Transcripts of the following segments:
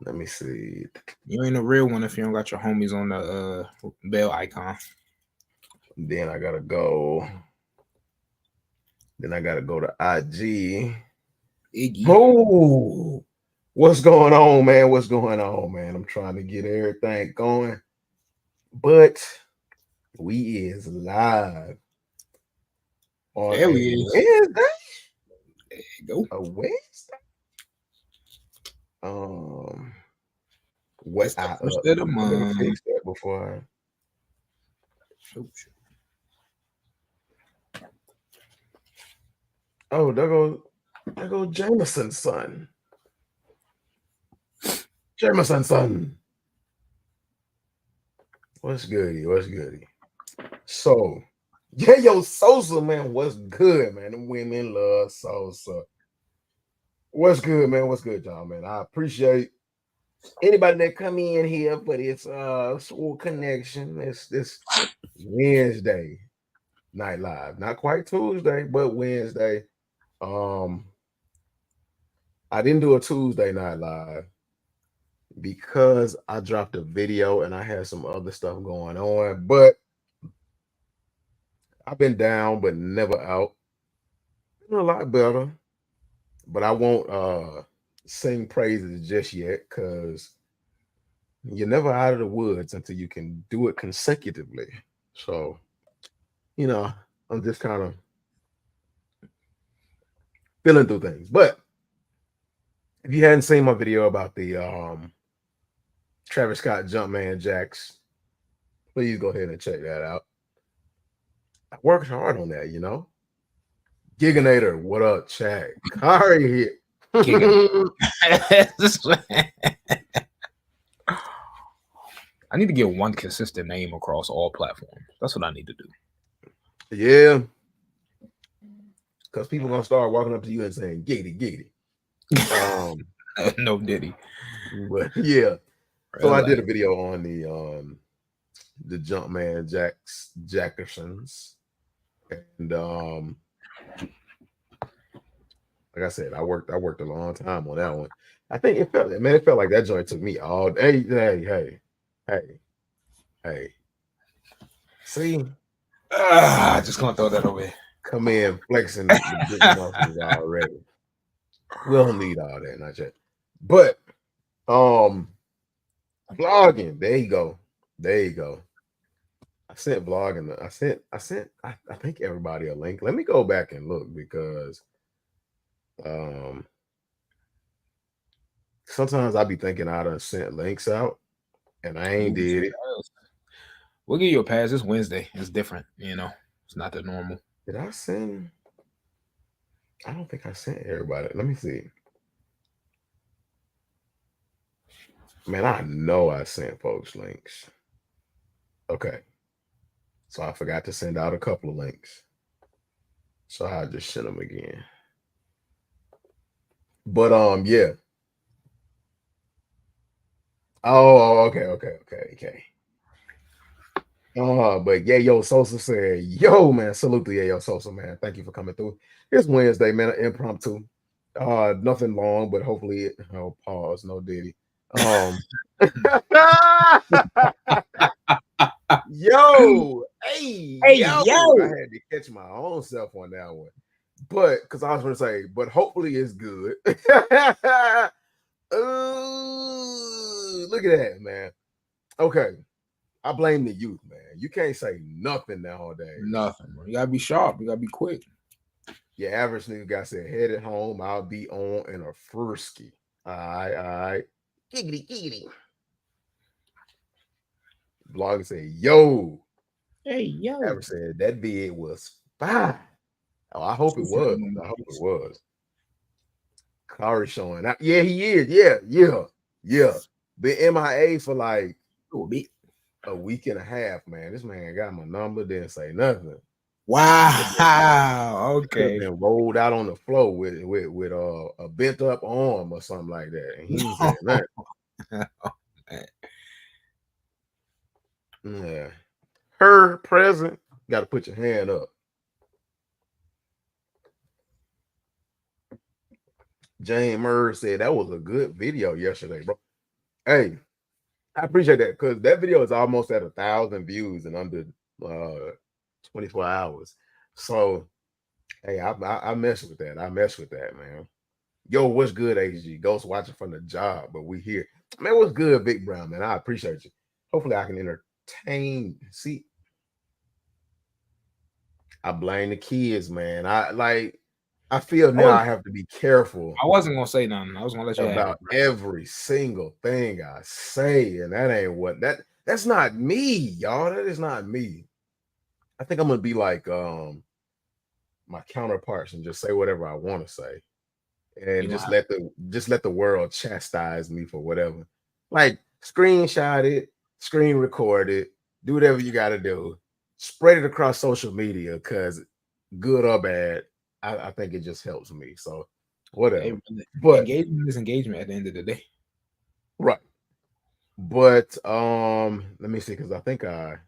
Let me see. You ain't a real one if you don't got your homies on the bell icon. Then I gotta go. Then I gotta go to IG. Iggy. Oh, what's going on, man? What's going on, man? I'm trying to get everything going, but we is live on There a he is. Wednesday. There you go. A Wednesday. What It's the I first of the I better month. fix that before I. Shoot. Oh, there go Jameson's son. Jameson's son. What's goody? What's goody? So, yeah, yo, Sosa, man, what's good, man? The women love Sosa. What's good, man? What's good, y'all, man? I appreciate anybody that come in here, but it's Soul Connection. It's this Wednesday night live. Not quite Tuesday, but Wednesday. Um, I didn't do a Tuesday night live because I dropped a video and I had some other stuff going on, but I've been down but never out. Been a lot better, but I won't sing praises just yet because you're never out of the woods until you can do it consecutively. So, you know, I'm just kind of feeling through things. But if you hadn't seen my video about the Travis Scott Jumpman Jacks, please go ahead and check that out. I worked hard on that, you know. Giganator, what up, chat? Kari here. Kicking. I need to get one consistent name across all platforms. That's what I need to do. Yeah. Because people gonna start walking up to you and saying giggity giggity. No Diddy. But yeah. So I did a Relax. video on the Jumpman Jackersons. And like I said, I worked a long time on that one. I think it felt like that joint took me all day. Hey. See, Just gonna throw that away. come in flexing the big muscles already. We don't need all that, not yet. But vlogging, there you go. There you go. I sent vlogging. I think everybody a link. Let me go back and look because um sometimes I be thinking I done sent links out and I ain't did it. We'll give you a pass. It's Wednesday. It's different, you know. It's not the normal. Did I send? I don't think I sent everybody. Let me see. Man, I know I sent folks links. Okay. So I forgot to send out a couple of links. So I'll just send them again. But yeah. Oh, okay. But yeah, yo, Sosa said, yo, man, salute to yo, Sosa, man. Thank you for coming through. It's Wednesday, man, an impromptu. Nothing long, but hopefully oh, pause, no Diddy. Yo, hey, Hey, yo, I yo. had to catch my own self on that one. But because I was going to say, but hopefully it's good. Look at that, man. Okay. I blame the youth, man. You can't say nothing nowadays. Nothing, bro. You gotta be sharp. You gotta be quick. Your average nigga guy said, headed home, I'll be on in a frisky. All right. Giggity. Blogger said, yo. Hey, yo. Average said, that vid was fine. Oh, I hope it was. Kari showing out. Yeah, he is. Yeah. Been MIA for like a week and a half, man. This man got my number, didn't say nothing. Wow. Could have Okay. been rolled out on the floor with a bent up arm or something like that. And he ain't saying nothing. Yeah. Her present. Got to put your hand up. Jane Murray said that was a good video yesterday, bro. Hey, I appreciate that because that video is almost at 1,000 views in under 24 hours. So hey, I mess with that. I mess with that, man. Yo, what's good, HG? Ghost watching from the job, but we here. Man, what's good, Big Brown, man? I appreciate you. Hopefully I can entertain. See, I blame the kids, man. I feel I now was I have to be careful I wasn't gonna say nothing. I was gonna let you have it, about bro. every single thing I say, and that ain't what that's not me, y'all. That is not me. I think I'm gonna be like my counterparts and just say whatever I want to say. You And gonna just let the world chastise me for whatever. Like screenshot it, screen record it, do whatever you got to do, spread it across social media because good or bad, I think it just helps me. So hey, whatever. brother, But engagement is engagement at the end of the day. right. But let me see because I think I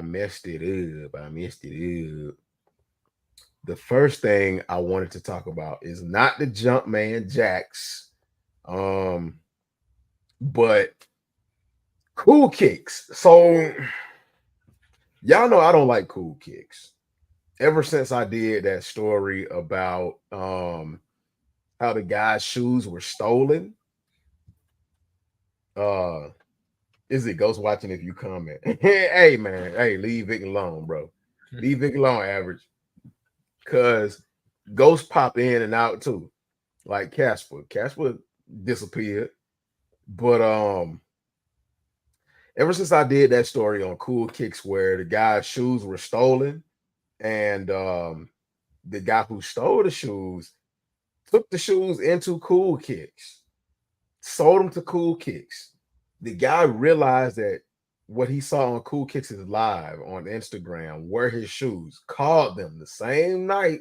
messed it up. I messed it up. The first thing I wanted to talk about is not the Jumpman Jacks. Um, but cool kicks. So y'all know I don't like cool kicks. Ever since I did that story about how the guy's shoes were stolen. Uh is it Ghost watching if you comment? Hey man, hey, leave Vic alone, bro. Leave Vic alone, average. Cause Ghost pop in and out too. Like Casper. Casper disappeared. But ever since I did that story on Cool Kicks where the guy's shoes were stolen and the guy who stole the shoes took the shoes into Cool Kicks, sold them to Cool Kicks. The guy realized that what he saw on Cool Kicks is live on Instagram were his shoes, called them the same night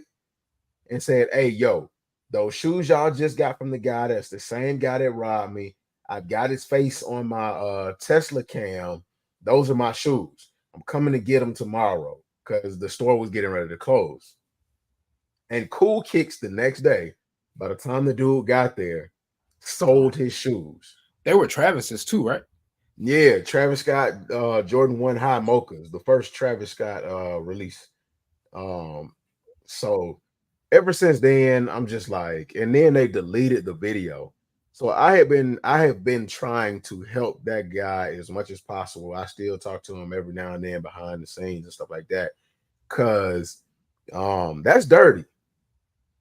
and said, "Hey, yo, those shoes y'all just got from the guy that's the same guy that robbed me. I got his face on my Tesla cam. Those are my shoes. I'm coming to get them tomorrow because the store was getting ready to close." And Cool Kicks the next day, by the time the dude got there, sold his shoes. They were Travis's too, right? Yeah, Travis Scott, Jordan 1 High Mochas, the first Travis Scott release. Um, so ever since then, I'm just like, and then they deleted the video. So I have been trying to help that guy as much as possible. I still talk to him every now and then behind the scenes and stuff like that. Cause that's dirty.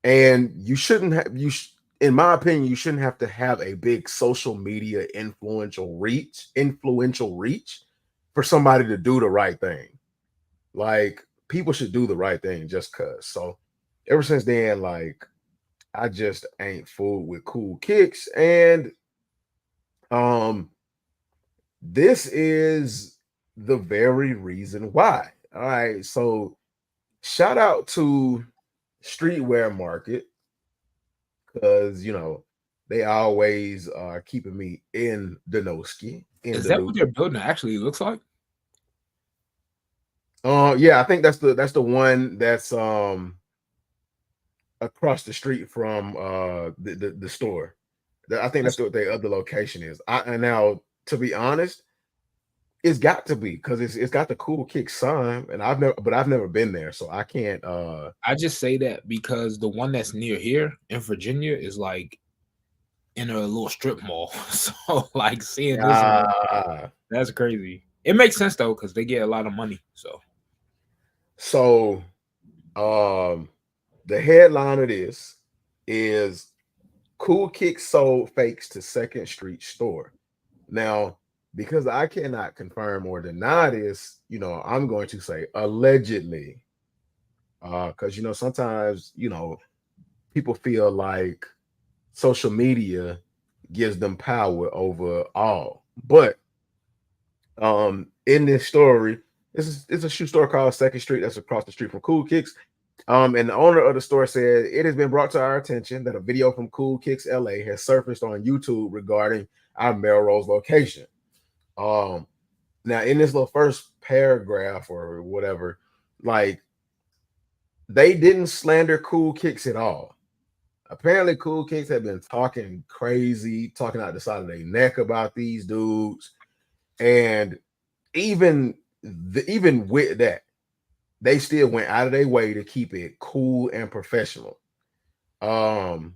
And you shouldn't have in my opinion, you shouldn't have to have a big social media influential reach for somebody to do the right thing. Like people should do the right thing just cuz. So ever since then, like I just ain't fooled with Cool Kicks. And um this is the very reason why. All right. So shout out to Streetwear Market because they always are keeping me in the noski, in Is the that what loop. their building actually looks like? Yeah, I think that's the one that's across the street from the store. I think that's That's, what their other location is. And now to be honest, it's got to be because it's got the Cool Kick sign, and I've never been there, so I can't. I just say that because the one that's near here in Virginia is like in a little strip mall. So like seeing this one, Ah, that's crazy. It makes sense though because they get a lot of money. So so the headline of this is Cool Kick sold fakes to Second Street store. Now, because I cannot confirm or deny this, I'm going to say allegedly. Because sometimes, people feel like social media gives them power over all. But in this story, it's a shoe store called Second Street that's across the street from Cool Kicks. And the owner of the store said it has been brought to our attention that a video from Cool Kicks LA has surfaced on YouTube regarding our Melrose location. Um, Now in this little first paragraph or whatever, like they didn't slander Cool Kicks at all. Apparently, Cool Kicks have been talking crazy, talking out the side of their neck about these dudes, and even with that, they still went out of their way to keep it cool and professional. Um,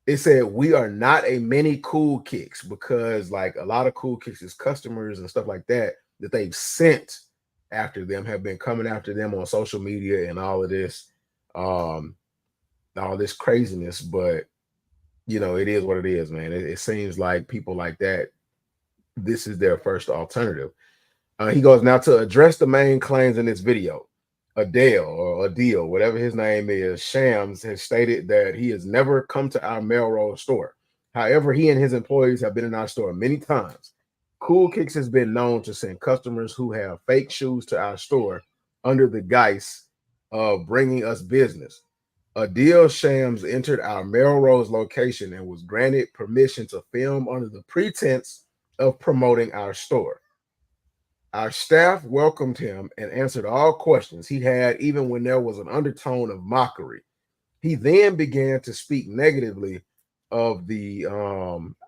it said we are not a mini Cool Kicks because like a lot of Cool Kicks' customers and stuff like that they've sent after them have been coming after them on social media and um, all this craziness. But it is what it is, man. It seems like people like that, this is their first alternative. He goes, now to address the main claims in this video. Adele, whatever his name is, Shams has stated that he has never come to our Melrose store. However, he and his employees have been in our store many times. Cool Kicks has been known to send customers who have fake shoes to our store under the guise of bringing us business. Adele Shams entered our Melrose location and was granted permission to film under the pretense of promoting our store. Our staff welcomed him and answered all questions he had, even when there was an undertone of mockery. He then began to speak negatively of the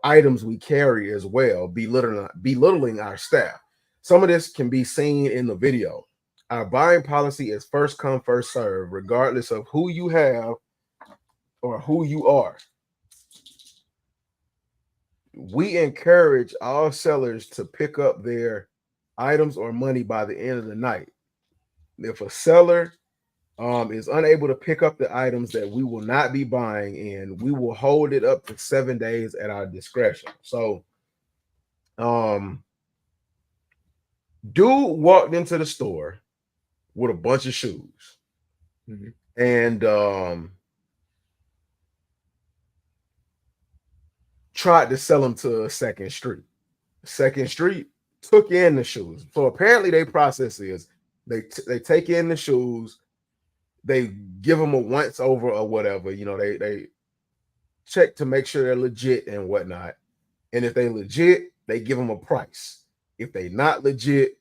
items we carry as well, belittling our staff. Some of this can be seen in the video. Our buying policy is first come, first serve, regardless of who you have or who you are. We encourage all sellers to pick up their items or money by the end of the night. If a seller is unable to pick up the items that we will not be buying in, we will hold it up to 7 days at our discretion. So, dude walked into the store with a bunch of shoes, and tried to sell them to Second Street. Second Street took in the shoes. So apparently, their process is they take in the shoes, they give them a once over or whatever. They check to make sure they're legit and whatnot. And if they legit, they give them a price. If they not legit,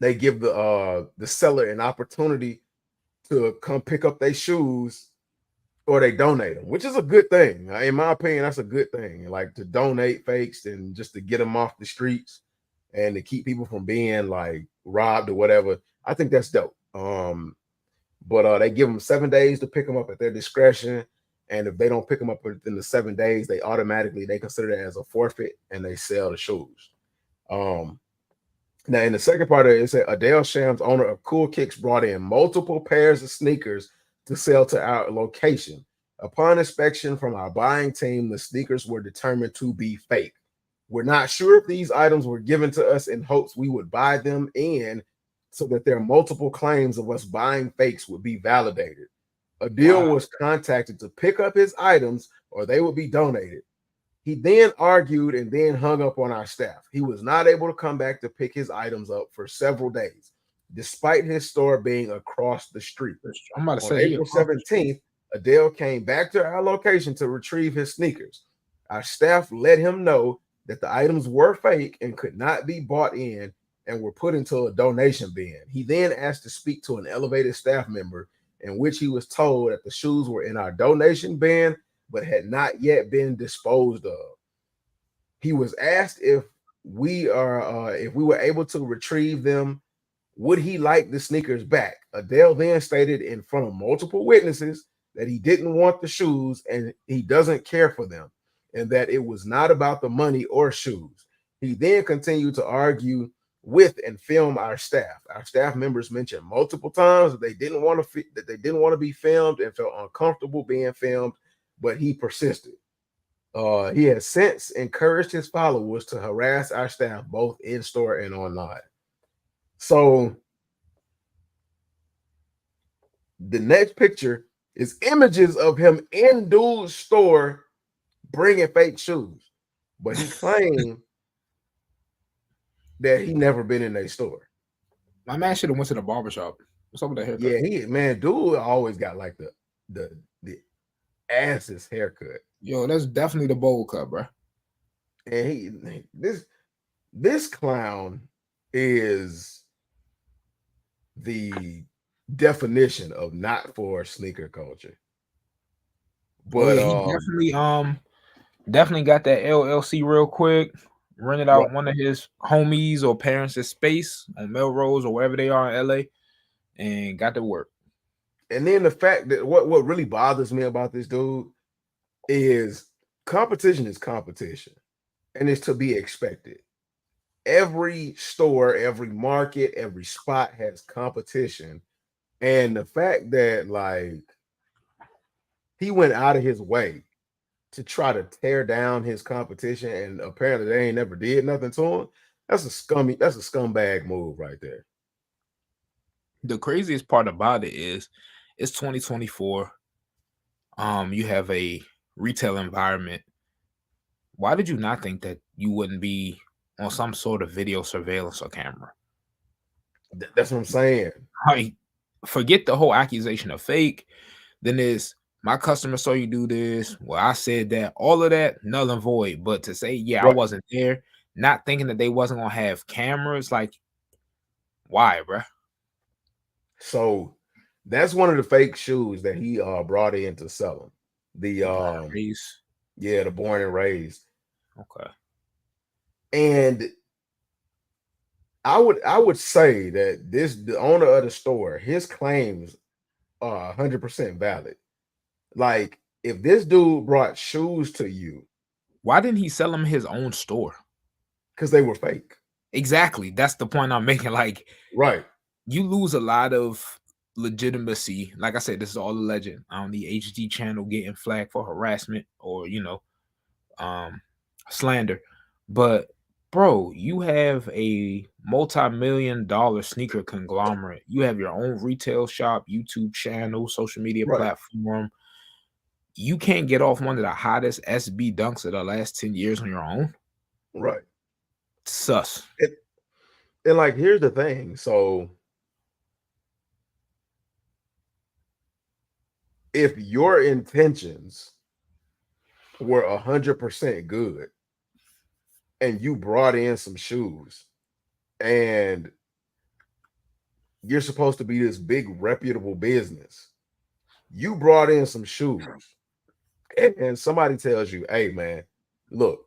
they give the seller an opportunity to come pick up their shoes, or they donate them, which is a good thing. In my opinion, that's a good thing. Like to donate fakes and just to get them off the streets and to keep people from being like robbed or whatever. I think that's dope. But they give them 7 days to pick them up at their discretion. And if they don't pick them up within the 7 days, they consider that as a forfeit and they sell the shoes. Now in the second part of it said Adele Shams, owner of Cool Kicks, brought in multiple pairs of sneakers to sell to our location. Upon inspection from our buying team, the sneakers were determined to be fake. We're not sure if these items were given to us in hopes we would buy them, and so that their multiple claims of us buying fakes would be validated. Adele was contacted to pick up his items or they would be donated. He then argued and then hung up on our staff. He was not able to come back to pick his items up for several days, despite his store being across the street. I'm about to On say April 17th, Adele came back to our location to retrieve his sneakers. Our staff let him know that the items were fake and could not be bought in and were put into a donation bin. He then asked to speak to an elevated staff member, in which he was told that the shoes were in our donation bin but had not yet been disposed of. He was asked if we were able to retrieve them, would he like the sneakers back? Adele then stated in front of multiple witnesses that he didn't want the shoes and he doesn't care for them, and that it was not about the money or shoes. He then continued to argue with and film our staff. Our staff members mentioned multiple times that they didn't want to be filmed and felt uncomfortable being filmed, but he persisted. He has since encouraged his followers to harass our staff both in store and online. So the next picture is images of him in dude's store bringing fake shoes, but he claimed that he never been in a store. My man should have went to the barbershop. What's up with that haircut? Yeah, dude always got like the ass's haircut. Yo, that's definitely the bowl cut, bro. And this clown is the definition of not for sneaker culture. Oh But yeah, he definitely got that LLC real quick. Rented right. out one of his homies or parents' space on Melrose or wherever they are in LA, and got to work. And then the fact that what really bothers me about this dude is competition is competition, and it's to be expected. Every store, every market, every spot has competition. And the fact that like he went out of his way to try to tear down his competition, and apparently they ain't never did nothing to him. That's a scumbag move right there. The craziest part about it is it's 2024. You have a retail environment. Why did you not think that you wouldn't be on some sort of video surveillance or camera? That's what I'm saying. Like, forget the whole accusation of fake. Then is my customer saw you do this. Well, I said that. All of that null and void. But to say, yeah, I Right. wasn't there, not thinking that they wasn't gonna have cameras, like, why, bruh? So that's one of the fake shoes that he brought in to sell them. The Race. yeah, the born and raised. Okay. And I would say that the owner of the store, his claims are 100% valid. Like if this dude brought shoes to you Why didn't he sell them his own store? because they were fake. Exactly. That's the point I'm making. Like, Right. you lose a lot of legitimacy. Like I said, this is all a legend on the HD channel getting flagged for harassment or um slander. But bro, you have a multi-million-dollar sneaker conglomerate. You have your own retail shop, YouTube channel, social media Right. platform. You can't get off one of the hottest SB dunks of the last 10 years on your own. Right. Sus. And like here's the thing. So if your intentions were 100% good and you brought in some shoes and you're supposed to be this big reputable business, you brought in some shoes and somebody tells you, hey man, look,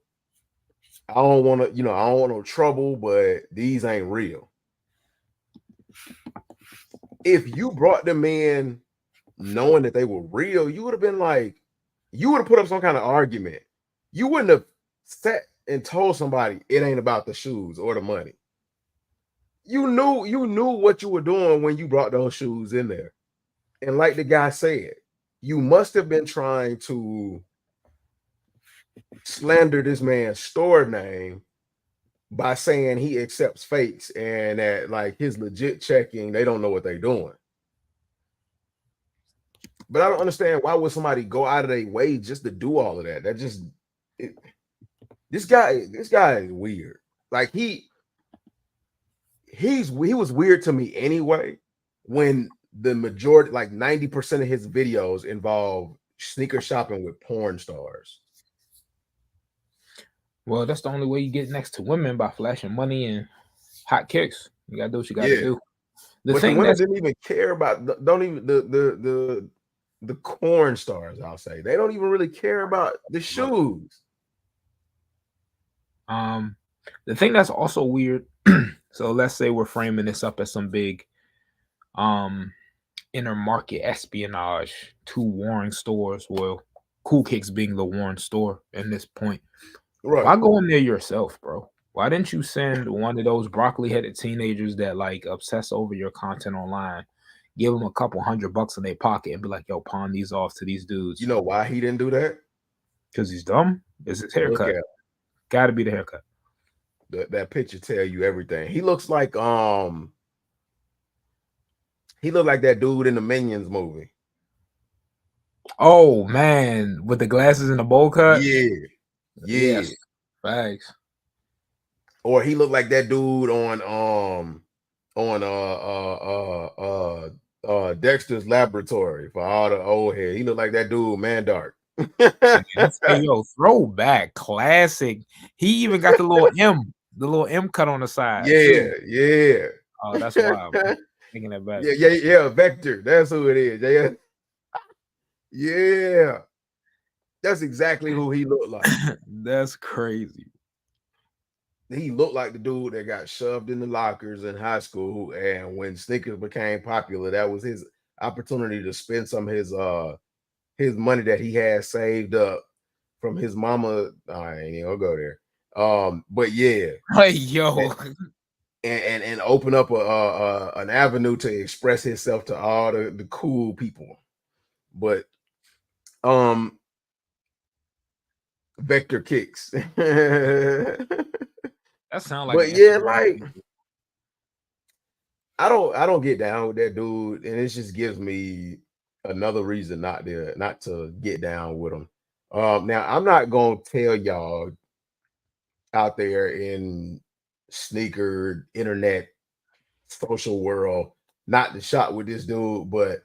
I don't want to, I don't want no trouble, but these ain't real. If you brought them in knowing that they were real, you would have been like, you would have put up some kind of argument. You wouldn't have sat and told somebody it ain't about the shoes or the money. You knew what you were doing when you brought those shoes in there. And like the guy said, you must have been trying to slander this man's store name by saying he accepts fakes and that like his legit checking, they don't know what they're doing. But I don't understand why would somebody go out of their way just to do all of that. That just this guy is weird. Like he was weird to me anyway when the majority, like 90% of his videos involve sneaker shopping with porn stars. Well, that's the only way you get next to women, by flashing money and hot kicks. You gotta do what you gotta Yeah. do. The But the thing women that's didn't even care about don't even the corn stars, I'll say. They don't even really care about the shoes. the thing that's also weird. So let's say we're framing this up as some big inner market espionage, two warring stores. Well, Cool Kicks being the warring store in this point. Right. Why go in there yourself, bro? Why didn't you send one of those broccoli-headed teenagers that like obsess over your content online, give them a couple $100 in their pocket and be like, yo, pawn these off to these dudes? You know why he didn't do that? Because he's dumb? Is his Look haircut? at Gotta be the haircut. that picture tell you everything. He looks like he looked like that dude in the Minions movie. Oh man, with the glasses and the bowl cut? Yeah. Yeah. Yes. Thanks. Or he looked like that dude on Dexter's Laboratory for all the old hair. He looked like that dude, Man Dark. Hey, yo, throwback, classic. He even got the little M cut on the side. Yeah, Too. yeah. Oh, that's wild. Taking that back. Yeah, Vector. That's who it is. Yeah. Yeah. That's exactly who he looked like. That's crazy. He looked like the dude that got shoved in the lockers in high school, and when sneakers became popular, that was his opportunity to spend some of his money that he had saved up from his mama. I ain't even gonna go there. But yeah, Hey, yo. and open up an avenue to express himself to all the cool people. But um vector kicks. That sounds like an But yeah, Instagram like handle. I don't get down with that dude, and it just gives me another reason not to get down with him. Now I'm not gonna tell y'all out there in sneaker internet social world not to shop with this dude, but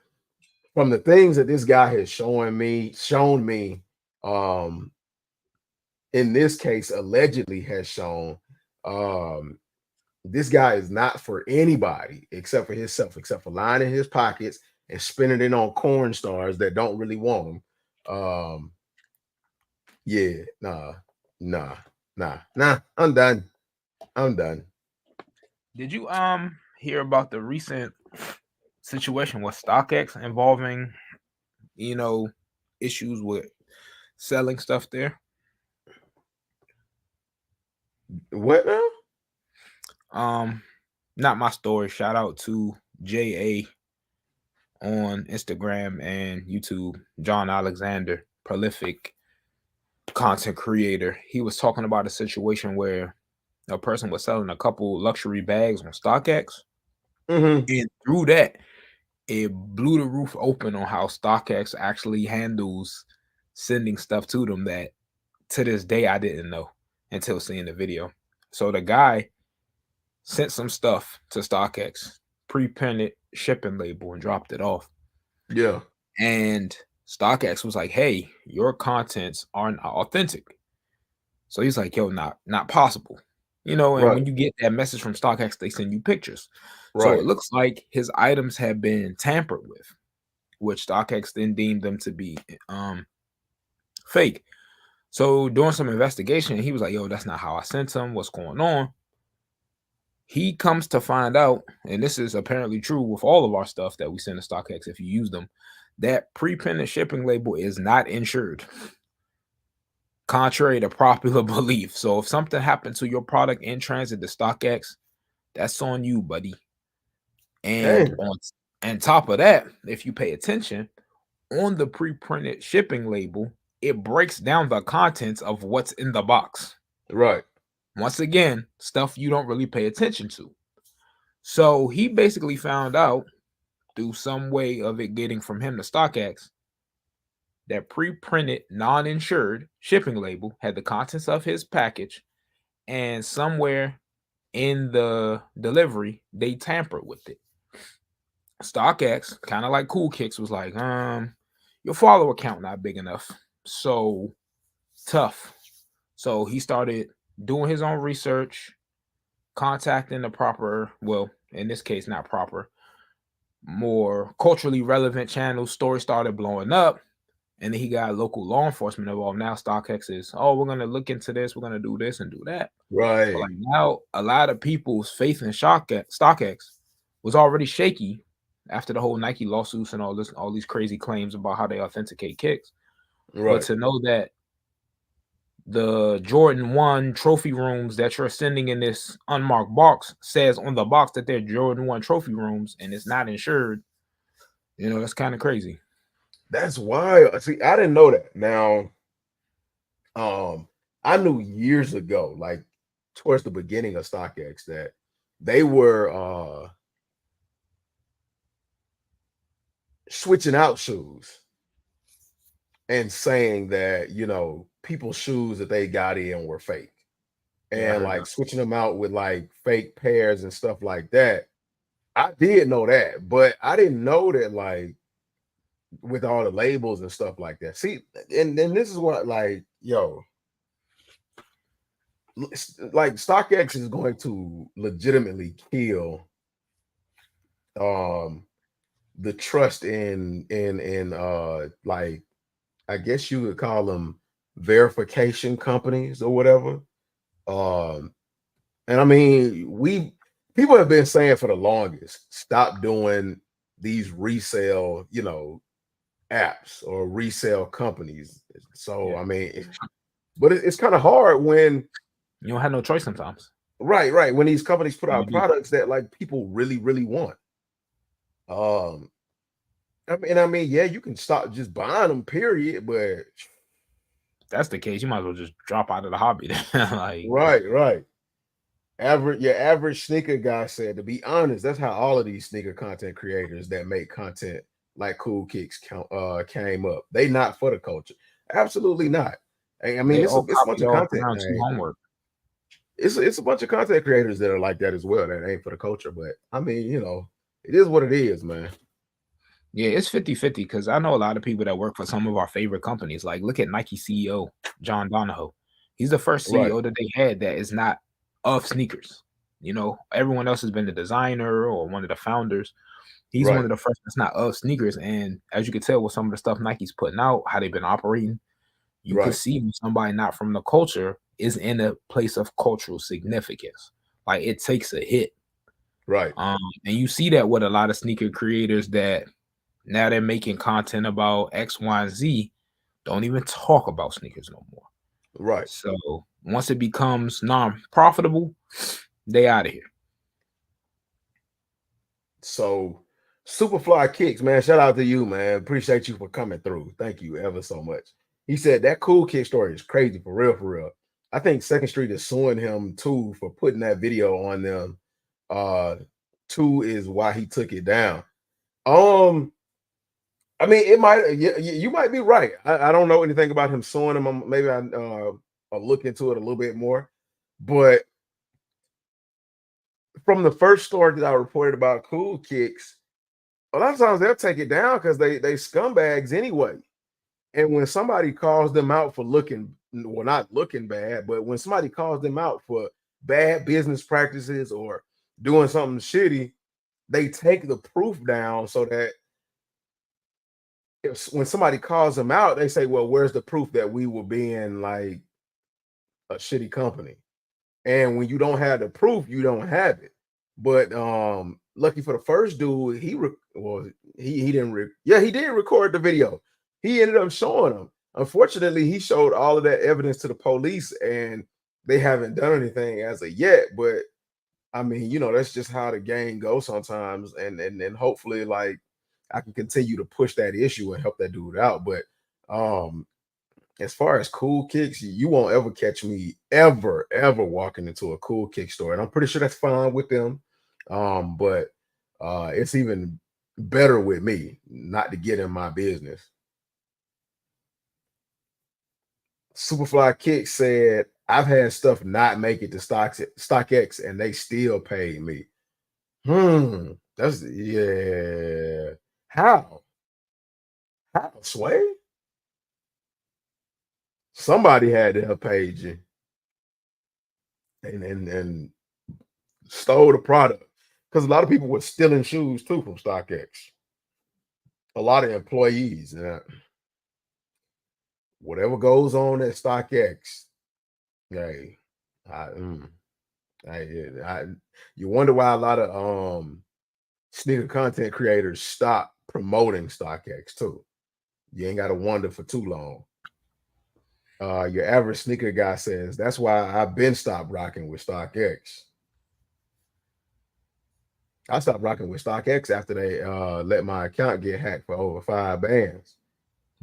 from the things that this guy has shown me, um, in this case, allegedly has shown, um, this guy is not for anybody except for himself, except for lining his pockets and spending it on corn stars that don't really want him. Yeah, nah, nah. I'm done. I'm done. Did you hear about the recent situation with StockX involving, you know, issues with selling stuff there? What now? Um, Not my story. Shout out to JA on Instagram and YouTube, John Alexander, prolific content creator. He was talking about a situation where a person was selling a couple luxury bags on StockX, Mm-hmm. and through that, it blew the roof open on how StockX actually handles sending stuff to them that to this day I didn't know until seeing the video. So the guy sent some stuff to StockX, pre-printed shipping label, and dropped it off. Yeah. And StockX was like, "Hey, your contents aren't authentic." So he's like, "Yo, not possible." And Right. when you get that message from StockX, they send you pictures. So it Right. looks like his items have been tampered with, which StockX then deemed them to be fake. So doing some investigation, he was like, "Yo, that's not how I sent them. What's going on?" He comes to find out, and this is apparently true with all of our stuff that we send to StockX if you use them, that pre-printed shipping label is not insured, contrary to popular belief. So if something happened to your product in transit to StockX, that's on you, buddy. And Damn. on top of that, if you pay attention, on the pre-printed shipping label, it breaks down the contents of what's in the box. Right. Once again, stuff you don't really pay attention to. So he basically found out through some way of it getting from him to StockX that pre-printed non-insured shipping label had the contents of his package, and somewhere in the delivery they tampered with it. StockX, kind of like Cool Kicks, was like, your follower count not big enough, so tough. So he started doing his own research, contacting the proper, well, in this case, not proper, more culturally relevant channels. Story started blowing up, and then he got local law enforcement involved. Now StockX is, oh, we're gonna look into this, we're gonna do this and do that. So Right. like now, a lot of people's faith in StockX was already shaky after the whole Nike lawsuits and all these crazy claims about how they authenticate kicks. But Right. to know that the Jordan 1 trophy rooms that you're sending in this unmarked box says on the box that they're Jordan 1 trophy rooms and it's not insured, that's kind of crazy. That's wild. See, I didn't know that. Now, um, I knew years ago, like towards the beginning of StockX, that they were switching out shoes and saying that, people's shoes that they got in were fake. Yeah, I And heard like that. switching them out with like fake pairs and stuff like that. I did know that, but I didn't know that like with all the labels and stuff like that. See, and then this is what like, like StockX is going to legitimately kill um the trust in like I guess you would call them verification companies or whatever. Um, and I mean, people have been saying for the longest, stop doing these resale, apps or resale companies. So Yeah, I mean, but it's kind of hard when you don't have no choice sometimes. right when these companies put You out do. products that like people really want. Um, I mean, yeah, you can stop just buying them, period. But If that's the case, you might as well just drop out of the hobby. Like, right. Your average sneaker guy said, to be honest, that's how all of these sneaker content creators that make content like Cool Kicks came up. They not for the culture. Absolutely not. I mean, they it's a, all it's a bunch copied of off content. around some homework. It's a bunch of content creators that are like that as well. That ain't for the culture, but I mean, it is what it is, man. Yeah, it's 50-50 because I know a lot of people that work for some of our favorite companies. Like, look at Nike CEO, John Donahoe. He's the first Right, CEO that they had that is not of sneakers. Everyone else has been the designer or one of the founders. He's one right, of the first that's not of sneakers. And as you can tell with some of the stuff Nike's putting out, how they've been operating, you could right, see when somebody not from the culture is in a place of cultural significance. Like, it takes a hit. right, And you see that with a lot of sneaker creators that now they're making content about X, Y, and Z. Don't even talk about sneakers no more. right. So once it becomes non-profitable, they out of here. So, Superfly Kicks, man. Shout out to you, man. Appreciate you for coming through. Thank you ever so much. He said that Cool Kick story is crazy for real, for real. I think Second Street is suing him too for putting that video on them. Uh, Two is why he took it down. Um, I mean, it might. You might be right. I don't know anything about him suing him. Maybe I'll look into it a little bit more. But from the first story that I reported about Cool Kicks, a lot of times they'll take it down because they scumbags anyway. And when somebody calls them out for not looking bad, but when somebody calls them out for bad business practices or doing something shitty, they take the proof down so that when somebody calls them out, they say, well, where's the proof that we were being like a shitty company? And when you don't have the proof, you don't have it. But lucky for the first dude, he didn't he did record the video. He ended up showing them. Unfortunately, he showed all of that evidence to the police and they haven't done anything as of yet. But I mean, that's just how the game goes sometimes. And hopefully, like, I can continue to push that issue and help that dude out. But um as far as Cool Kicks, you won't ever catch me ever walking into a Cool Kick store, and I'm pretty sure that's fine with them. But it's even better with me not to get in my business. Superfly Kick said, "I've had stuff not make it to StockX, and they still paid me." That's yeah. How? How, Sway? Somebody had to have paid you, and stole the product because a lot of people were stealing shoes too from StockX. A lot of employees. Whatever goes on at StockX, hey, I, mm, I, you wonder why a lot of sneaker content creators stop promoting StockX too. You ain't got to wonder for too long. Your average sneaker guy says that's why I've been stopped rocking with StockX. I stopped rocking with StockX after they let my account get hacked for over 5 bands.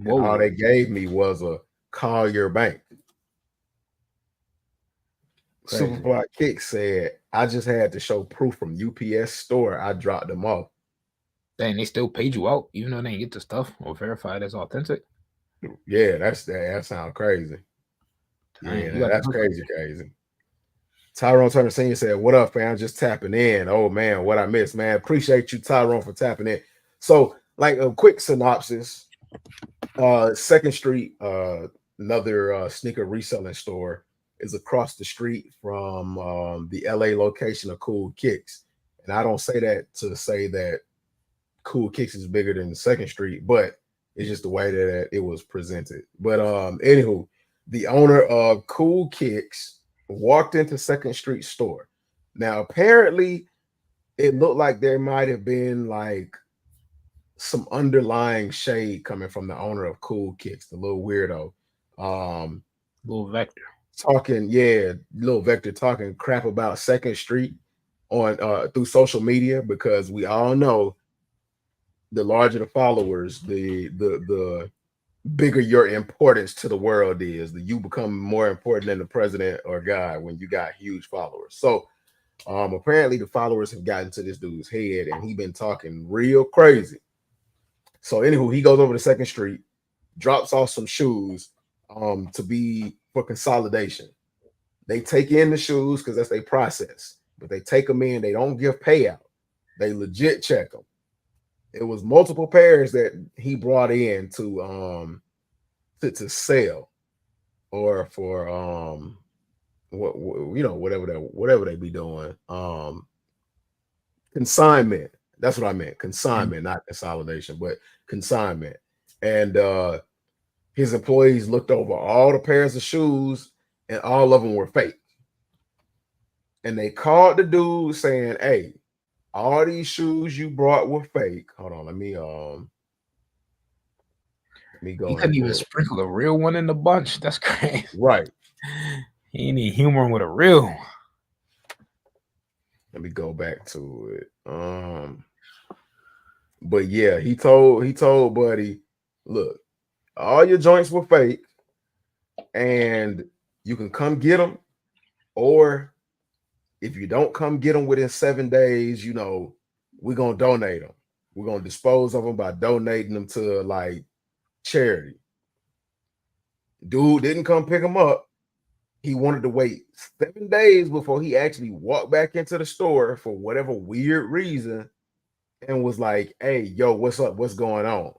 And all Whoa, they gave me was a call your bank. crazy. Superfly Kick said, I just had to show proof from UPS store. I dropped them off. Dang, they still paid you out, even though they didn't get the stuff or verify it as authentic. Yeah, that sounds crazy. Dang, Yeah, you got that's the crazy. Tyrone Turner Sr. said, what up, fam? Just tapping in. Oh man, what I missed, man. Appreciate you, Tyrone, for tapping in. So, like a quick synopsis. Second Street, another sneaker reselling store, is across the street from the LA location of Cool Kicks. And I don't say that to say that Cool Kicks is bigger than Second Street, but It's just the way that it was presented. But anywho, the owner of Cool Kicks walked into Second Street store. Now, apparently, it looked like there might have been like some underlying shade coming from the owner of Cool Kicks, the little weirdo. Um, Little Vector. talking, yeah, little Vector talking crap about Second Street on through social media because we all know the larger the followers, the bigger your importance to the world is. That you become more important than the president or God when you got huge followers. So apparently the followers have gotten to this dude's head and he been talking real crazy. So anywho, he goes over to Second Street, drops off some shoes to be for consolidation. They take in the shoes because that's their process, but they take them in. They don't give payout. They legit check them. It was multiple pairs that he brought in to sell or for what whatever they be doing consignment. That's what I meant, consignment, not consolidation, but consignment. And his employees looked over all the pairs of shoes and all of them were fake. And they called the dude saying, hey, all these shoes you brought were fake. Hold on, let me go He and couldn't even pull. sprinkle a real one in the bunch. That's crazy. Right. He need humor with a real one. Let me go back to it. But yeah, he told Buddy, look, all your joints were fake, and you can come get them, or if you don't come get them within 7 days, we're gonna donate them. We're gonna dispose of them by donating them to like charity. Dude didn't come pick them up. He wanted to wait 7 days before he actually walked back into the store for whatever weird reason and was like, hey, yo, what's up? What's going on?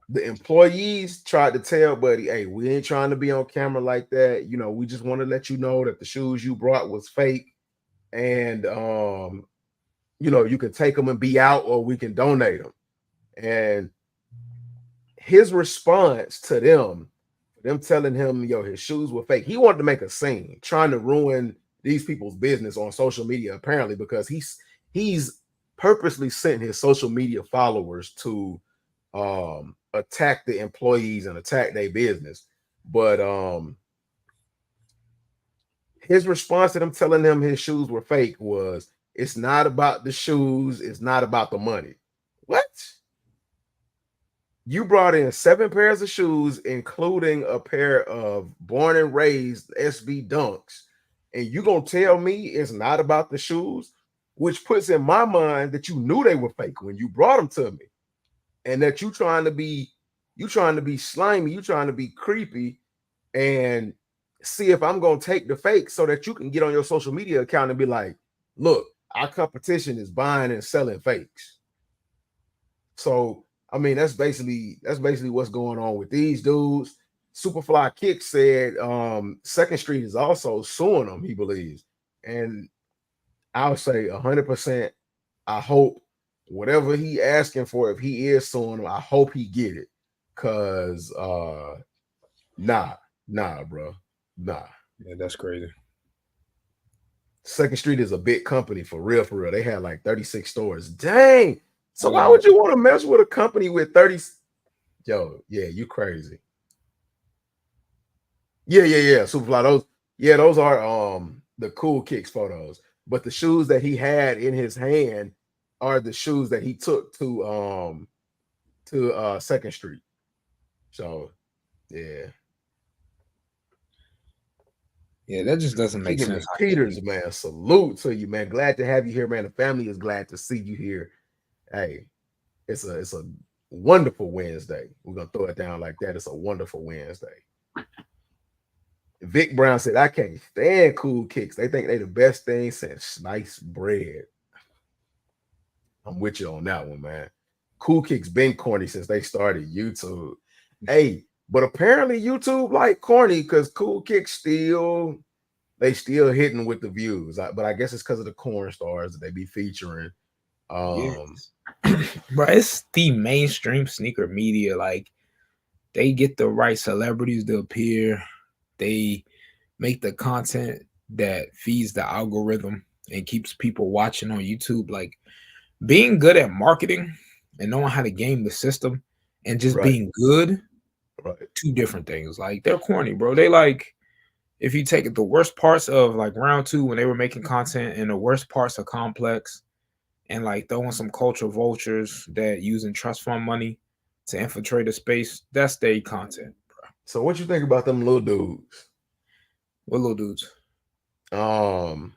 The employees tried to tell Buddy, hey, we ain't trying to be on camera like that. We just want to let you know that the shoes you brought was fake. And, you can take them and be out or we can donate them. And his response to them telling him, yo, his shoes were fake. He wanted to make a scene, trying to ruin these people's business on social media, apparently, because he's purposely sent his social media followers to attack the employees and attack their business. But his response to them telling him his shoes were fake was, it's not about the shoes, it's not about the money. What? You brought in 7 pairs of shoes, including a pair of born and raised SB Dunks, and you gonna tell me it's not about the shoes, which puts in my mind that you knew they were fake when you brought them to me, and that you trying to be slimy, you trying to be creepy, and see if I'm gonna take the fake so that you can get on your social media account and be like, look, our competition is buying and selling fakes. So I mean, that's basically what's going on with these dudes. Superfly Kick said Second Street is also suing them, he believes. And I'll say 100%, I hope whatever he asking for, if he is suing them, I hope he get it. Cause nah, bro. Nah. Yeah, that's crazy. Second Street is a big company for real. They had like 36 stores. Dang. So why would you want to mess with a company with 30? Yo, yeah, you crazy. Yeah. Superfly. Those are the Cool Kicks photos. But the shoes that he had in his hand are the shoes that he took to Second Street. So yeah. Yeah, that just doesn't make Keegan sense. Peters, man, salute to you, man. Glad to have you here, man. The family is glad to see you here. Hey, it's a wonderful Wednesday. We're gonna throw it down like that. It's a wonderful Wednesday. Vic Brown said, I can't stand Cool Kicks. They think they the best thing since sliced bread. I'm with you on that one, man. Cool Kicks been corny since they started YouTube. Hey, but apparently YouTube like corny because Cool Kicks still hitting with the views. But I guess it's because of the corn stars that they be featuring. Um, Yes. Bro, it's the mainstream sneaker media. Like they get the right celebrities to appear. They make the content that feeds the algorithm and keeps people watching on YouTube. Like being good at marketing and knowing how to game the system and just right, being good, right. two different things. Like they're corny, bro. They like if you take it, the worst parts of like round two when they were making content and the worst parts of complex and like throwing some culture vultures that using trust fund money to infiltrate a space, that's their content. So what you think about them little dudes? What little dudes? Um,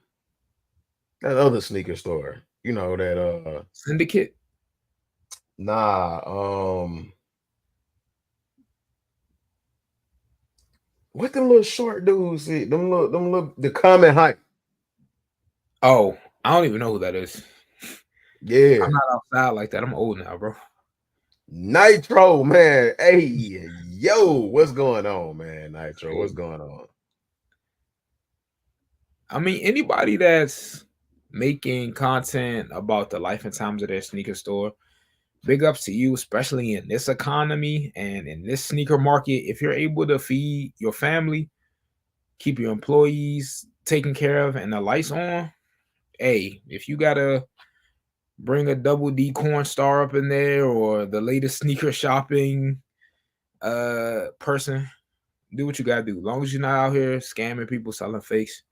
that other sneaker store, that Syndicate? nah, what them little short dudes see? Them little the common height. Oh, I don't even know who that is. I'm Yeah. not outside like that. I'm old now, bro. Nitro, man. Hey, yo, what's going on, man? Nitro, what's going on? I mean, anybody that's making content about the life and times of their sneaker store, big ups to you, especially in this economy and in this sneaker market. If you're able to feed your family, keep your employees taken care of, and the lights on, hey, if you gotta bring a double D corn star up in there or the latest sneaker shopping person, do what you gotta do. As long as you're not out here scamming people, selling fakes,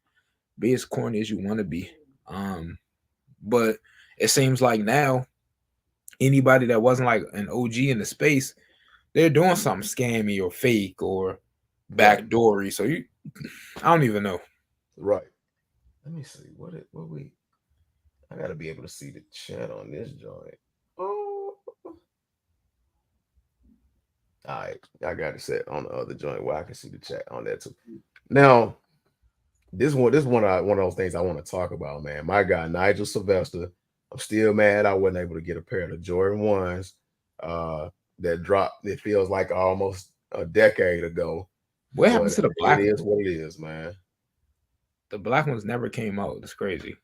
be as corny as you want to be. But it seems like now anybody that wasn't like an OG in the space, they're doing something scammy or fake or Right, backdoory. So I don't even know. right. Let me see. What we I gotta be able to see the chat on this joint. Oh, all right. I got it set on the other joint where I can see the chat on that too. Now, this one of those things I want to talk about, man. My guy Nigel Sylvester. I'm still mad I wasn't able to get a pair of the Jordan ones uh that dropped. It feels like almost a decade ago, What but happens to the it black is ones? what it is, man. The black ones never came out. It's crazy.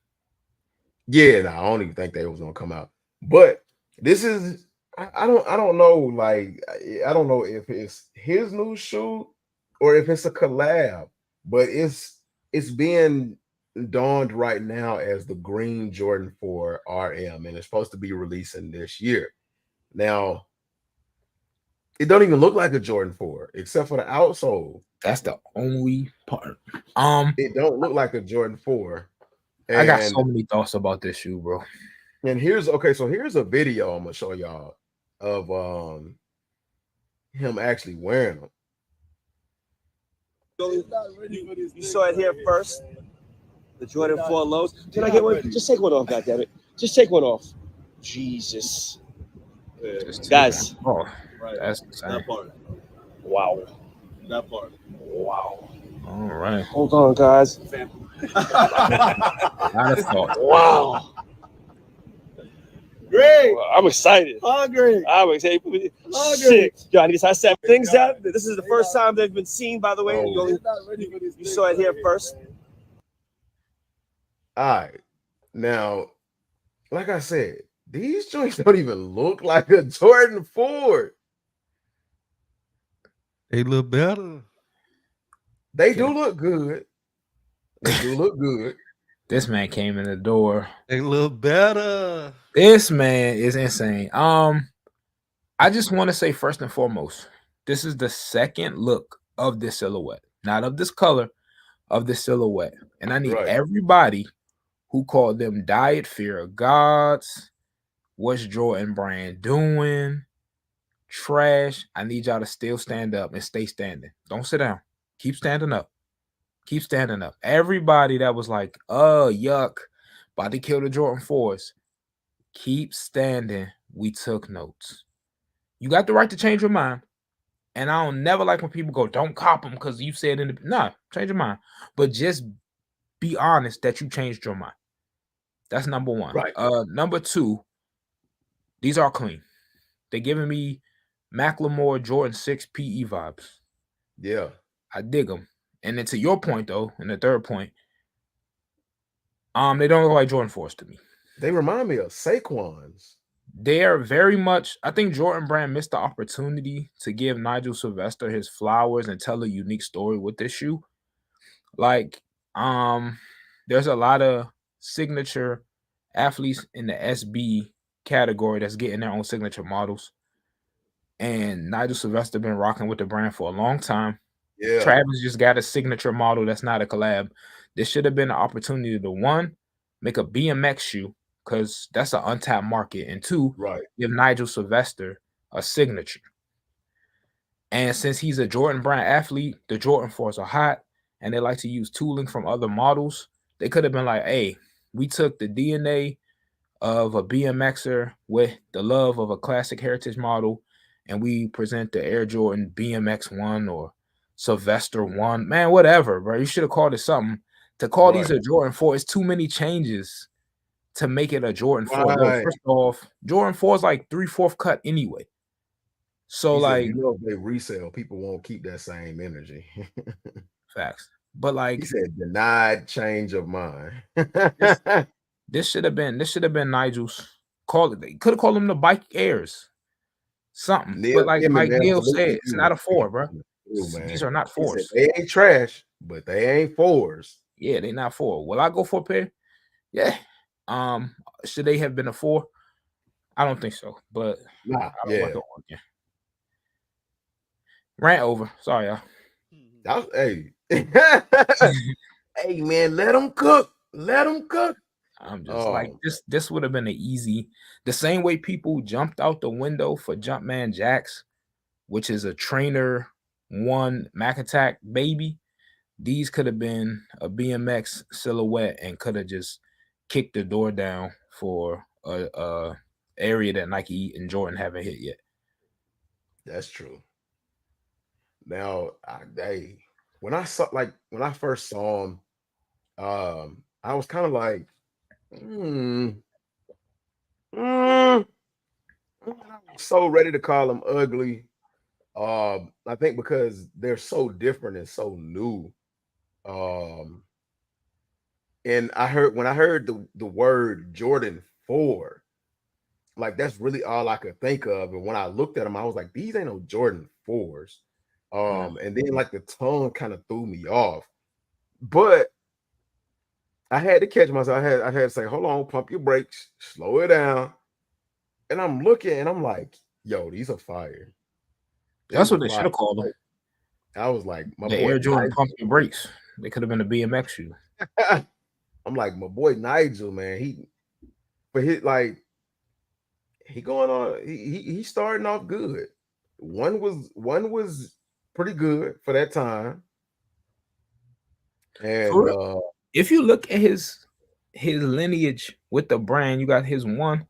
Yeah, no, I don't even think they was gonna come out. But this is I don't know, like I don't know if it's his new shoe or if it's a collab, but it's being dawned right now as the green Jordan 4 RM, and it's supposed to be releasing this year. Now, it don't even look like a Jordan 4, except for the outsole. That's the only part. It don't look like a Jordan 4. I got And so many thoughts about this shoe, bro. here's okay, so here's a video I'm gonna show y'all of him actually wearing them. You saw it here first. The Jordan 4 lows. Can I get one? Just take one off, goddammit. Just take one off. Jesus. Guys. Oh, that's insane. That part. Wow. That part. Wow. All right. Hold on, guys. A lot of thoughts. Wow. Great. I'm excited. Hungry. I'm excited. Shit. Yo, I need to set things out. This is the first time they've been seen, by the way. Oh. You saw it here first. All right. Now, like I said, these joints don't even look like a Jordan 4. They look better. They do look good. They do look good. This man came in the door. They look better. This man is insane. I just want to say first and foremost, this is the second look of this silhouette, not of this color, of this silhouette. And I need Right. everybody who called them diet fear of gods, what's Jordan Brand doing, trash. I need y'all to still stand up and stay standing. Don't sit down. Keep standing up. Keep standing up. Everybody that was like, yuck, about to kill the Jordan 4s. Keep standing. We took notes. You got the right to change your mind. And I don't never like when people go, don't cop them because you said in the no, change your mind. But just be honest that you changed your mind. That's number one. Right. Number two, these are clean. They're giving me Macklemore Jordan 6 PE vibes. Yeah. I dig them. And then to your point though, and the third point, they don't look like Jordan 4s to me. They remind me of Saquon's. They're very much. I think Jordan Brand missed the opportunity to give Nigel Sylvester his flowers and tell a unique story with this shoe. Like, there's a lot of signature athletes in the SB category that's getting their own signature models. And Nigel Sylvester been rocking with the brand for a long time. Yeah, Travis just got a signature model that's not a collab. This should have been an opportunity to one, make a BMX shoe, because that's an untapped market, and two, right. give Nigel Sylvester a signature. And since he's a Jordan Brand athlete, the Jordan 4s are hot, and they like to use tooling from other models. They could have been like, hey, we took the DNA of a BMXer with the love of a classic heritage model, and we present the Air Jordan BMX 1 or Sylvester 1. Man, whatever, bro. You should have called it something. To call these Right. a Jordan 4 is too many changes to make it a Jordan 4 low. Right. First off, Jordan 4 is like 3/4 cut anyway. So, He said, like, you know, if they resell, people won't keep that same energy. facts. But like, He said, denied change of mind. this should have been Nigel's. Call it. They could have called them the Bike Airs. Something. Neil But like Gaiman, man, Neil salute said, to it's you, not a man. 4, bro. Ooh, man. These are not He said, 4s. they ain't trash, but they ain't 4s. Yeah, they not 4. Will I go for a pair? Yeah. Should they have been a 4? I don't think so, but Nah, I don't yeah. want to argue. Rant over. Sorry, y'all. Hey. Hey, man, let them cook. Let them cook. I'm just like, this would have been an easy, the same way people jumped out the window for Jumpman Jacks, which is a trainer 1 Mac Attack baby. These could have been a BMX silhouette and could have just kicked the door down for a area that Nike and Jordan haven't hit yet. That's true. Now, when I first saw him, I was kind of like, so ready to call them ugly. I think because they're so different and so new. And when I heard the word Jordan 4, like that's really all I could think of. And when I looked at them, I was like, these ain't no Jordan 4s. And then like the tone kind of threw me off. But I had to catch myself. I had to say, hold on, pump your brakes, slow it down. And I'm looking and I'm like, yo, these are fire. That's what they should have called them. I was like, my boy Air Jordan pump your brakes. They could have been a BMX shoe. I'm like, my boy Nigel, man. He going on. He's starting off good. One was pretty good for that time. And if you look at his lineage with the brand, you got his 1,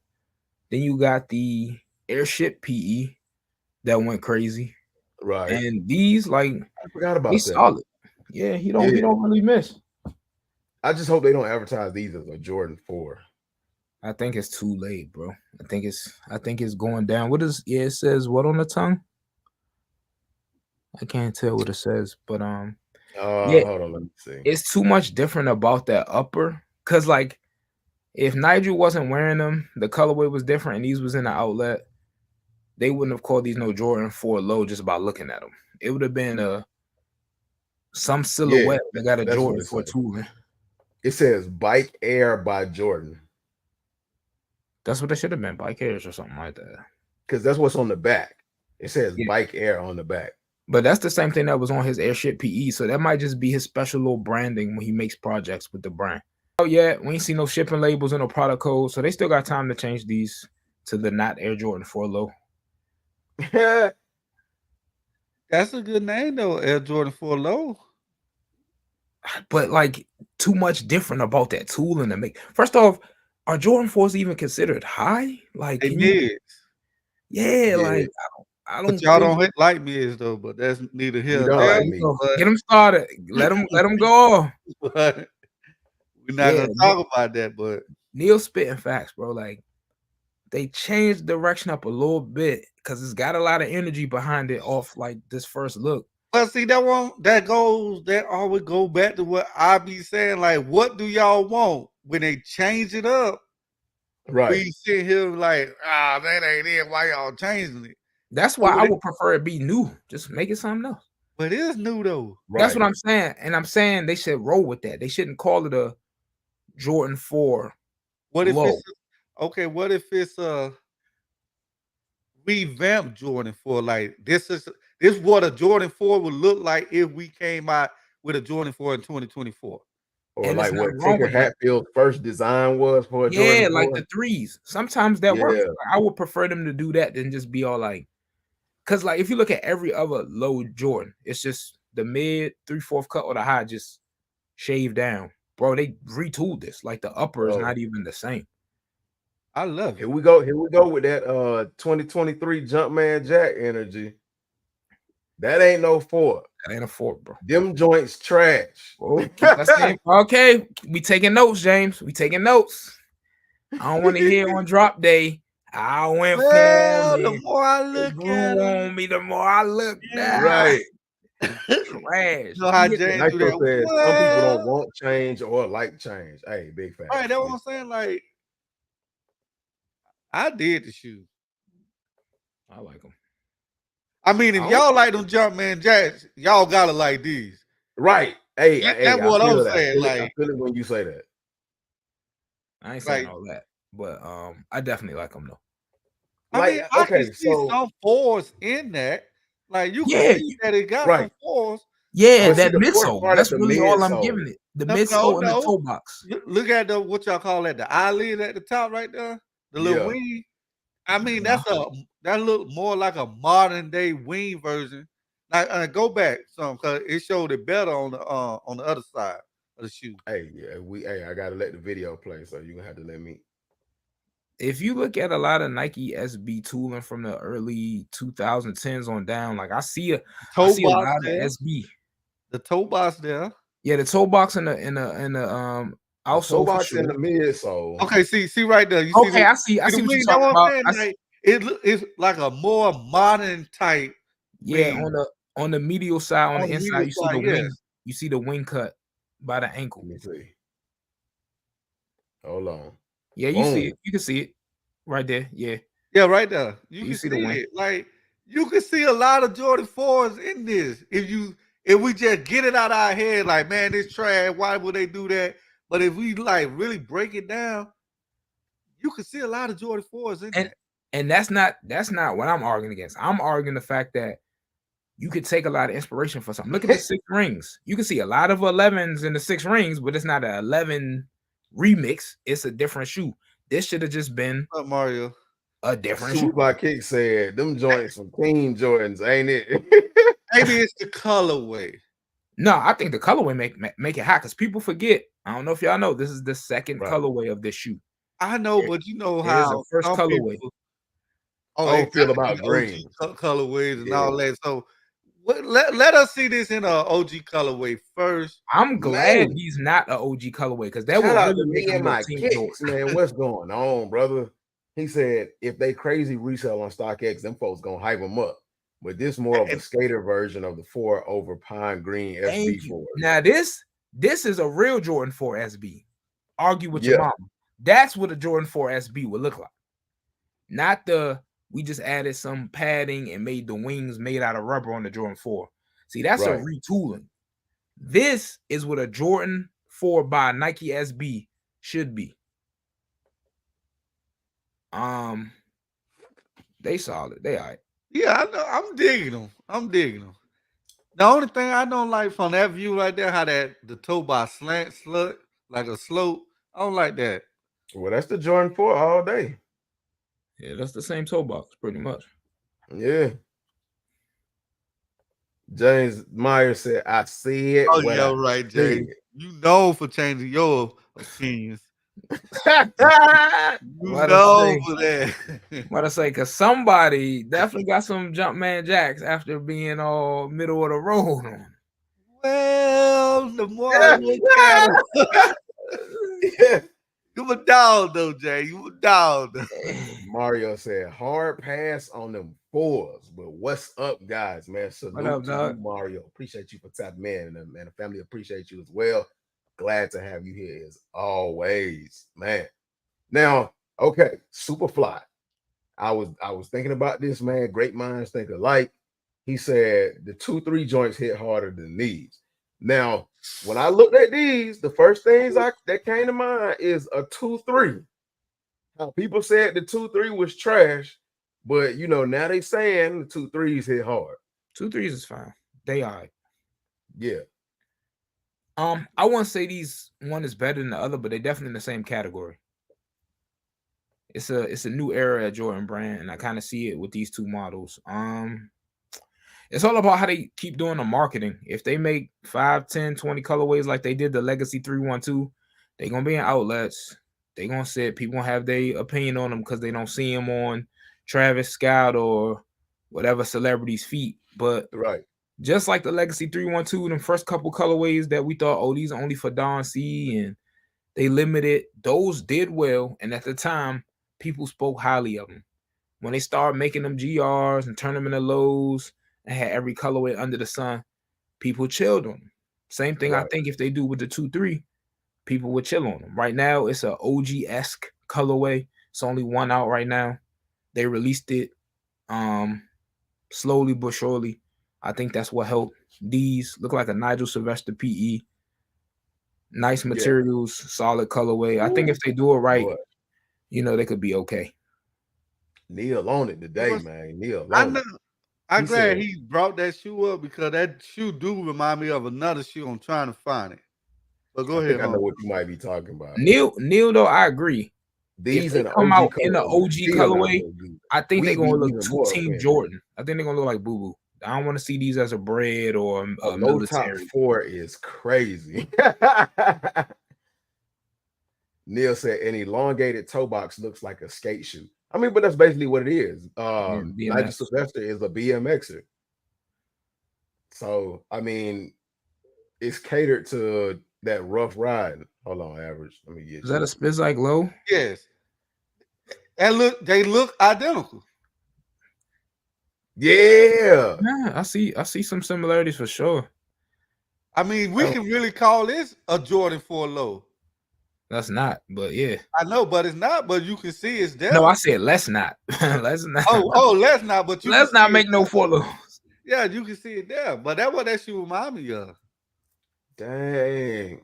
then you got the Airship PE that went crazy. Right. And these, like, I forgot about he's that. solid. Yeah, he don't really miss. I just hope they don't advertise these as a Jordan 4. I think it's too late, bro. I think it's going down. What is it says what on the tongue? I can't tell what it says, but hold on, let me see. It's too much different about that upper. Cause like if Nigel wasn't wearing them, the colorway was different and these was in the outlet, they wouldn't have called these no Jordan 4 low just by looking at them. It would have been some silhouette that got a Jordan 4 tooling. It says Bike Air by Jordan. That's what it should have been, Bike Airs or something like that. Because that's what's on the back. It says Bike Air on the back. But that's the same thing that was on his Airship PE. So that might just be his special little branding when he makes projects with the brand. Oh yeah, we ain't seen no shipping labels and no product codes. So they still got time to change these to the not Air Jordan 4 low. That's a good name though, Air Jordan 4 low. But like too much different about that tooling to make. First off, are Jordan 4s even considered high? Like they mids. Yeah, like I don't. But y'all don't like mids though. But that's neither here nor there. Get them started. Let them go. But we're not gonna talk about that. But Neil spitting facts, bro. Like they changed direction up a little bit because it's got a lot of energy behind it off like this first look. But see, that always go back to what I be saying. Like, what do y'all want when they change it up? Right. We sit here like, that ain't it. Why y'all changing it? That's why I would prefer it be new. Just make it something else. But it is new though. That's what I'm saying. And I'm saying they should roll with that. They shouldn't call it a Jordan 4. What if low. it's okay? What if it's a revamped Jordan 4? Like this what a Jordan 4 would look like if we came out with a Jordan 4 in 2024. Or And like what Tinker Hatfield's first design was for a Jordan 4. Like the 3s. Sometimes that works. Like, I would prefer them to do that than just be all like, because like if you look at every other low Jordan, it's just the mid 3/4 cut or the high just shaved down. Bro, they retooled this. Like the upper is not even the same. I love it. Here we go with that 2023 Jumpman Jack energy. That ain't no 4. That ain't a 4, bro. Them joints trash. Okay, we taking notes, James. We taking notes. I don't want to hear on drop day. I went for the more I look at on me, the more I look down. Right. Trash. So how James do that? Some people don't want change or like change. Hey, big fan. Right, that's what I'm saying. Like, I did the shoes. I like them. I mean, if y'all like them Jumpman Jacks, y'all gotta like these. Right. Hey, that's what I'm saying. Like, I feel it when you say that. I ain't saying all that, but I definitely like them though. I mean, I can see some 4s in that. Like you can see that it got some 4s. Yeah, that midsole. That's really all I'm giving it. The midsole and the toe box. Look at the what y'all call that, the eyelid at the top right there, the little wing. I mean, that look more like a modern day wing version. Like go back some because it showed it better on the other side of the shoe. Hey, I gotta let the video play, so you're gonna have to let me. If you look at a lot of Nike SB tooling from the early 2010s on down, like I see a lot of SB. The toe box there. Yeah, the toe box and the also toe box in the midsole. Okay, see right there. You see I see what you're talking about. Like, it's like a more modern type. Yeah, wing. on the medial side, on the inside, you see the wing. You see the wing cut by the ankle. Let me see. Hold on. Yeah, you see it. You can see it right there. Yeah. Yeah, right there. You can see the wing. Like you can see a lot of Jordan 4s in this. If we just get it out of our head, like, man, this trash, why would they do that? But if we like really break it down, you can see a lot of Jordan 4s in that. And that's not what I'm arguing against. I'm arguing the fact that you could take a lot of inspiration for something. Look at the 6 rings. You can see a lot of 11s in the 6 rings, but it's not an 11 remix. It's a different shoe. This should have just been Mario. A different shoe. My Kick said them joints from Team Jordans, ain't it? Maybe it's the colorway. No, I think the colorway make it hot because people forget. I don't know if y'all know this is the second colorway of this shoe. I know, but you know how the first colorway. They feel about green colorways and all that. So let us see this in an OG colorway first. I'm glad he's not an OG colorway because that would really make me and my kicks, man. What's going on, brother? He said if they crazy resell on StockX, them folks gonna hype them up. But this more of a skater version of the 4 over pine green SB4. Now this is a real Jordan 4 SB. Argue with your mama. That's what a Jordan 4 SB would look like. Not we just added some padding and made the wings made out of rubber on the Jordan 4. See, that's a retooling. This is what a Jordan 4 by Nike SB should be. They solid. They all right. Yeah, I know. I'm digging them. The only thing I don't like from that view right there, how the toe by slant like a slope. I don't like that. Well, that's the Jordan 4 all day. Yeah, that's the same toe box, pretty much. Yeah. James Myers said, I see it. Oh, yeah, right, James. You know for changing your opinions. What I say, because somebody definitely got some Jumpman Jacks after being all middle of the road on. Well, the more I look at it, you a dog though, Jay. You a dog. Mario said, hard pass on them 4s. But what's up, guys, man? Salute to you, Mario. Appreciate you for tapping in, and the family appreciate you as well. Glad to have you here as always, man. Now, Okay, Superfly. I was thinking about this, man. Great minds think alike. He said the 2-3 joints hit harder than these. Now, when I looked at these, the first things that came to mind is a 2-3. How people said the 2-3 was trash, but now they saying the 2-3s hit hard. 2-3s is fine. They are. Yeah. I wouldn't say these one is better than the other, but they're definitely in the same category. It's a new era at Jordan Brand, and I kind of see it with these two models. It's all about how they keep doing the marketing. If they make 5, 10, 20 colorways like they did the Legacy 312, they're gonna be in outlets. They're gonna sit. People gonna have their opinion on them because they don't see them on Travis Scott or whatever celebrity's feet. But right, just like the Legacy 312, the first couple colorways that we thought, oh, these are only for Don C, and they limited, those did well. And at the time, people spoke highly of them. When they started making them GRs and turn them into lows and had every colorway under the sun, people chilled on them. Same thing, right. I think if they do with the 2-3, people would chill on them. Right now, it's an OG-esque colorway. It's only one out right now. They released it slowly but surely. I think that's what helped. These look like a Nigel Sylvester PE. Nice materials, solid colorway. I think if they do it right, they could be okay. Neil on it today, man. Neil on it. I'm glad he brought that shoe up because that shoe do remind me of another shoe. I'm trying to find it. But go ahead. I know what you might be talking about. Neil, though, I agree. These if they come out in the OG colorway, I think they're gonna look too Team Jordan. I think they're gonna look like Boo Boo. I don't want to see these as a bread or a military. Top 4 is crazy. Neil said an elongated toe box looks like a skate shoe. I mean, but that's basically what it is. Nigel Sylvester is a BMXer. So, I mean, it's catered to that rough ride. Hold on, Average. Let me get Is that a Spizike low? Yes. And they look identical. Yeah. I see some similarities for sure. I mean, we can really call this a Jordan 4 low. That's not, but yeah. I know, but it's not, but you can see it's there. No, I said let's not. Let's not. Let's not, but let's not make no 4 lows. Yeah, you can see it there. But that's what that shoe remind me of. Dang.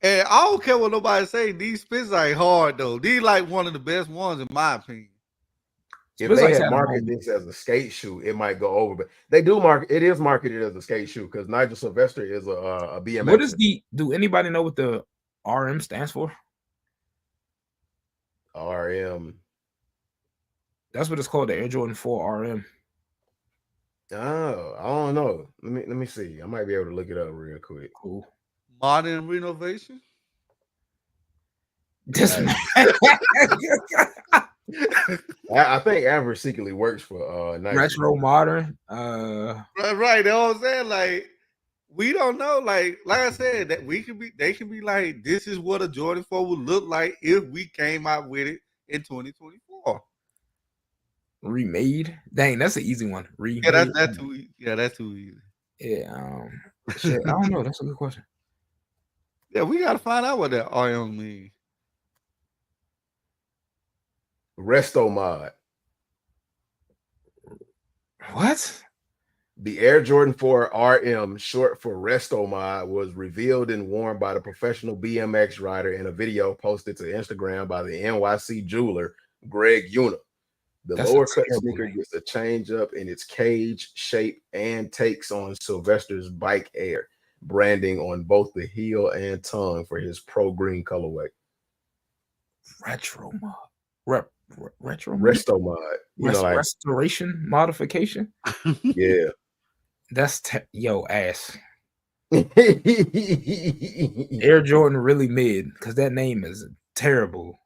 And I don't care what nobody say. These spits ain't hard though. These like one of the best ones in my opinion. If they had marketed this as a skate shoe, it might go over. But they do it is marketed as a skate shoe because Nigel Sylvester is a BMX. What is do anybody know what the RM stands for? RM. That's what it's called, the Air Jordan 4 RM. Oh, I don't know. Let me see. I might be able to look it up real quick. Cool. Modern renovation. I think Average secretly works for retro modern. Right. That's what I'm saying. Like, we don't know. Like I said, that they can be like, this is what a Jordan 4 would look like if we came out with it in 2024. Remade? Dang, that's an easy one. Remade. Yeah, that's too easy. Yeah, that's too easy. Yeah, shit, I don't know. That's a good question. Yeah, we gotta find out what that RM means. Resto Mod. What? The Air Jordan 4 RM, short for Resto Mod, was revealed and worn by the professional BMX rider in a video posted to Instagram by the NYC jeweler Greg Una. The lower cut sneaker gets a change up in its cage, shape, and takes on Sylvester's Bike Air branding on both the heel and tongue for his pro green colorway. Retro mod. Retro mod? Resto mod. Restoration modification? Yeah. That's ass. Air Jordan really mid because that name is terrible.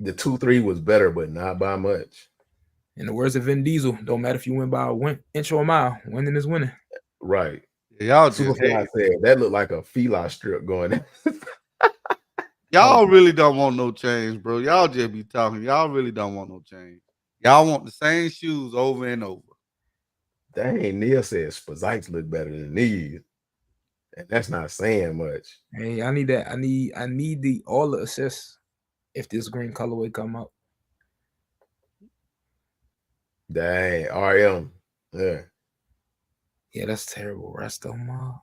The 2-3 was better, but not by much. In the words of Vin Diesel, don't matter if you win by an inch or a mile. Winning is winning. Right. Y'all just said that looked like a fila strip going. Y'all really don't want no change, bro. Y'all just be talking. Y'all really don't want no change. Y'all want the same shoes over and over. Dang, Neil says Spazikes look better than these. And that's not saying much. Hey, I need that. I need all the assists. if this green colorway come up. Dang, RM. Yeah. Yeah, that's terrible. Resto Mob.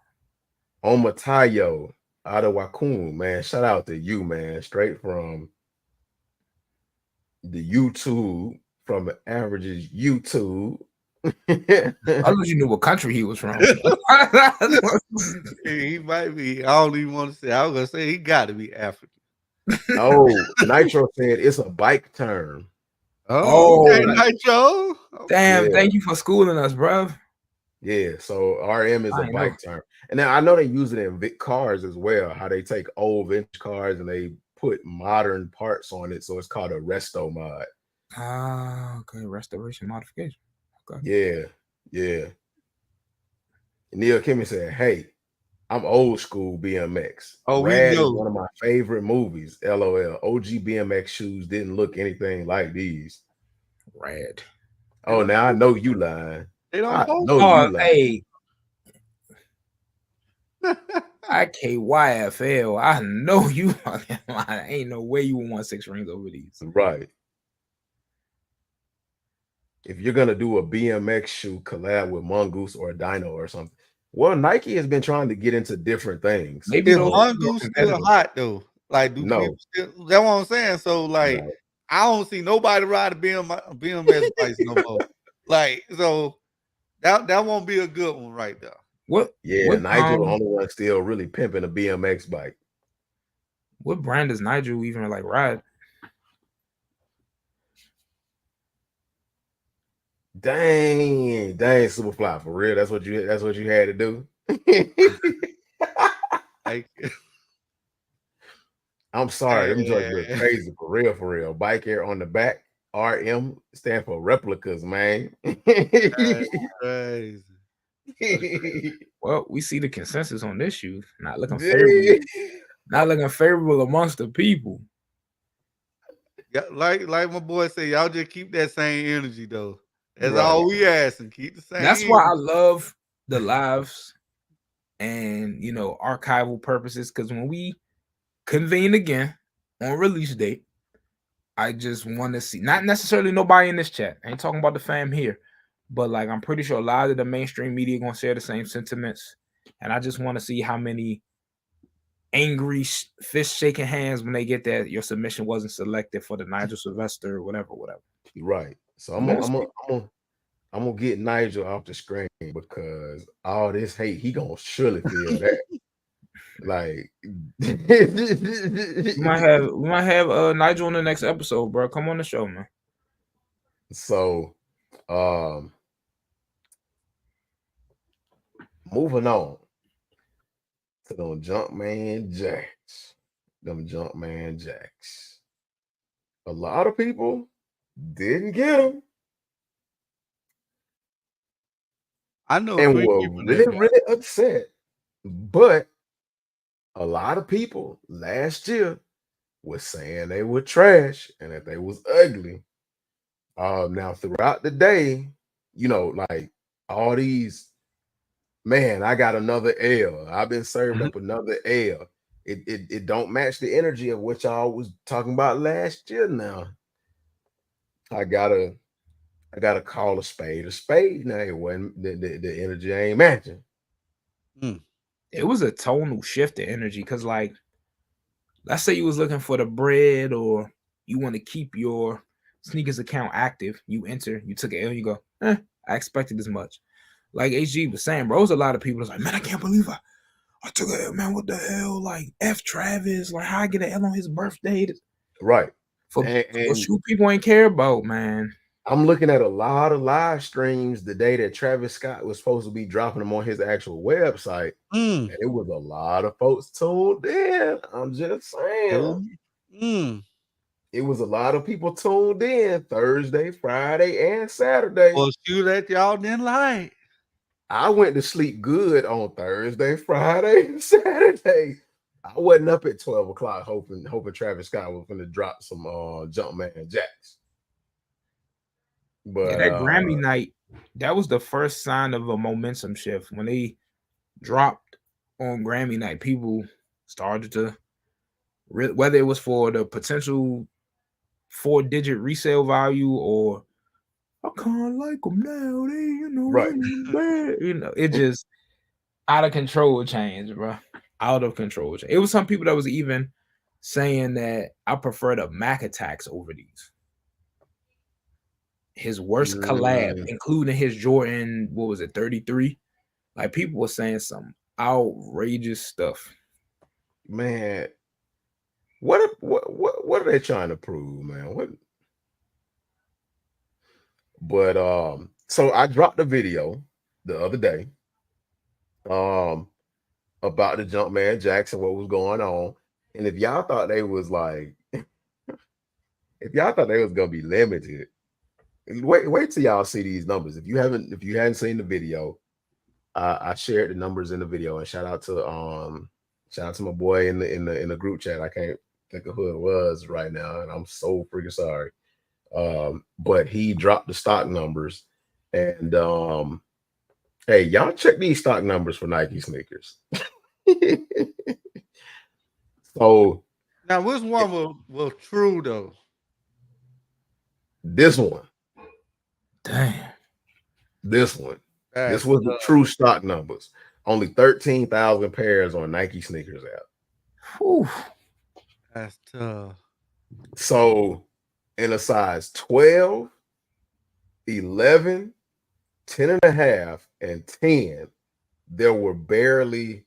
Omatayo out of Wakun, man. Shout out to you, man. Straight from the YouTube, from the averages YouTube. I thought you knew what country he was from. He might be. I don't even want to say. I was gonna say he got to be African. Oh, Nitro said it's a bike term. Oh, okay, Nitro. Damn, Yeah. thank you for schooling us, bro. Yeah, so RM is a bike term. And now I know they use it in cars as well, how they take old vintage cars and they put modern parts on it. So it's called a resto mod. Ah, okay, restoration modification. Okay. Yeah. Neil Kimmy said, hey, I'm old school BMX. Oh, Rad is one of my favorite movies. LOL. OG BMX shoes didn't look anything like these. Rad. Oh, now I know you lying. They don't you lying. Hey. IKYFL. I know you fucking lying. Ain't no way you would want 6 rings over these. Right. If you're gonna do a BMX shoe collab with Mongoose or a Dino or something, well, Nike has been trying to get into different things. Maybe is Mongoose still hot though? Like, do people still? That's what I'm saying. So, like, I don't see nobody ride a BMX bikes no more. Like, so that won't be a good one right there. What? Yeah, Nigel the only one still really pimping a BMX bike. What brand does Nigel even like ride? Dang, Superfly, for real. That's what you had to do. I'm sorry, them joints look crazy for real. Bike Air on the back. RM stand for replicas, man. Crazy. Well, we see the consensus on this shoe. Not looking favorable. Not looking favorable amongst the people. Yeah, like my boy said, y'all just keep that same energy though. That's all we asking. Keep the same. That's why I love the lives and archival purposes. Because when we convene again on release date, I just want to see, not necessarily nobody in this chat. I ain't talking about the fam here, but like I'm pretty sure a lot of the mainstream media gonna share the same sentiments, and I just want to see how many angry fist shaking hands when they get that your submission wasn't selected for the Nigel Sylvester or whatever. Right. So I'm gonna get Nigel off the screen because all this hate, he gonna surely feel that. Like we might have Nigel on the next episode, bro. Come on the show, man. So moving on to them Jumpman Jacks. Jumpman Jacks. A lot of people didn't get them. I know, and were really upset. But a lot of people last year were saying they were trash and that they was ugly. Now throughout the day, like all these, man, I got another L. I've been served up another L. It don't match the energy of what y'all was talking about last year. Now I gotta call a spade now. It wasn't the energy ain't matching. It was a tonal shift in energy because, like, let's say you was looking for the bread or you want to keep your sneakers account active. You enter, you took an L, you go, I expected as much. Like HG was saying, bro, it was a lot of people was like, man, I can't believe I took an L, man. What the hell? Like, F Travis, like, how I get an L on his birthday? Right. For shoe people ain't care about, man. I'm looking at a lot of live streams the day that Travis Scott was supposed to be dropping them on his actual website. And it was a lot of folks tuned in. I'm just saying. It was a lot of people tuned in Thursday, Friday, and Saturday. Well, shoot that y'all didn't like. I went to sleep good on Thursday, Friday, and Saturday. I wasn't up at 12 o'clock hoping Travis Scott was going to drop some Jumpman Jacks. But that Grammy night, that was the first sign of a momentum shift. When they dropped on Grammy night, people started to whether it was for the potential 4-digit resale value or I can't like them now. They, Right. bad. It just out of control change, bro. Out of control. It was some people that was even saying that I prefer the Mac attacks over these. His worst collab, including his Jordan, what was it, 33? Like people were saying some outrageous stuff. Man, what are they trying to prove, man? What? But so I dropped a video the other day about the Jumpman Jackson, what was going on. And if y'all thought they was like, if y'all thought they was gonna be limited, wait till y'all see these numbers. If you hadn't seen the video, I shared the numbers in the video, and shout out to my boy in the group chat. I can't think of who it was right now, and I'm so freaking sorry. But he dropped the stock numbers, and hey, y'all check these stock numbers for Nike sneakers. So now, which one was true though? This one. Damn. This one. This was the true stock numbers. Only 13,000 pairs on Nike sneakers app. Whew. That's tough. So in a size 12, 11, 10 and a half, and 10, there were barely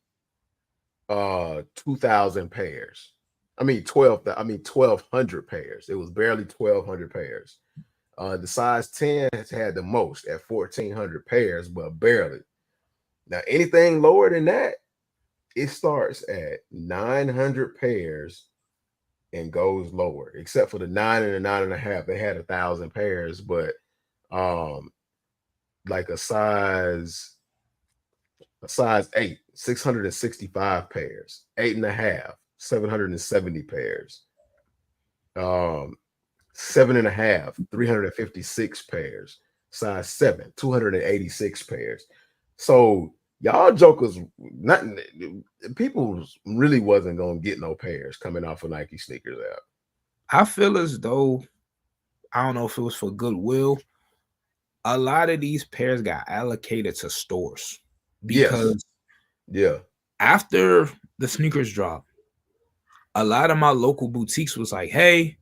2,000 pairs. 1,200 pairs. It was barely 1,200 pairs. The size 10 has had the most at 1,400 pairs, but barely. Now, anything lower than that, it starts at 900 pairs and goes lower, except for the 9 and the 9.5. They had 1,000 pairs, but like a size 8, 665 pairs, 8.5, 770 pairs, 7.5, 356 pairs, size 7, 286 pairs. So y'all jokers, people really wasn't gonna get no pairs coming off of Nike sneakers app. I feel as though, I don't know if it was for goodwill, a lot of these pairs got allocated to stores because after the sneakers drop, a lot of my local boutiques was like, hey,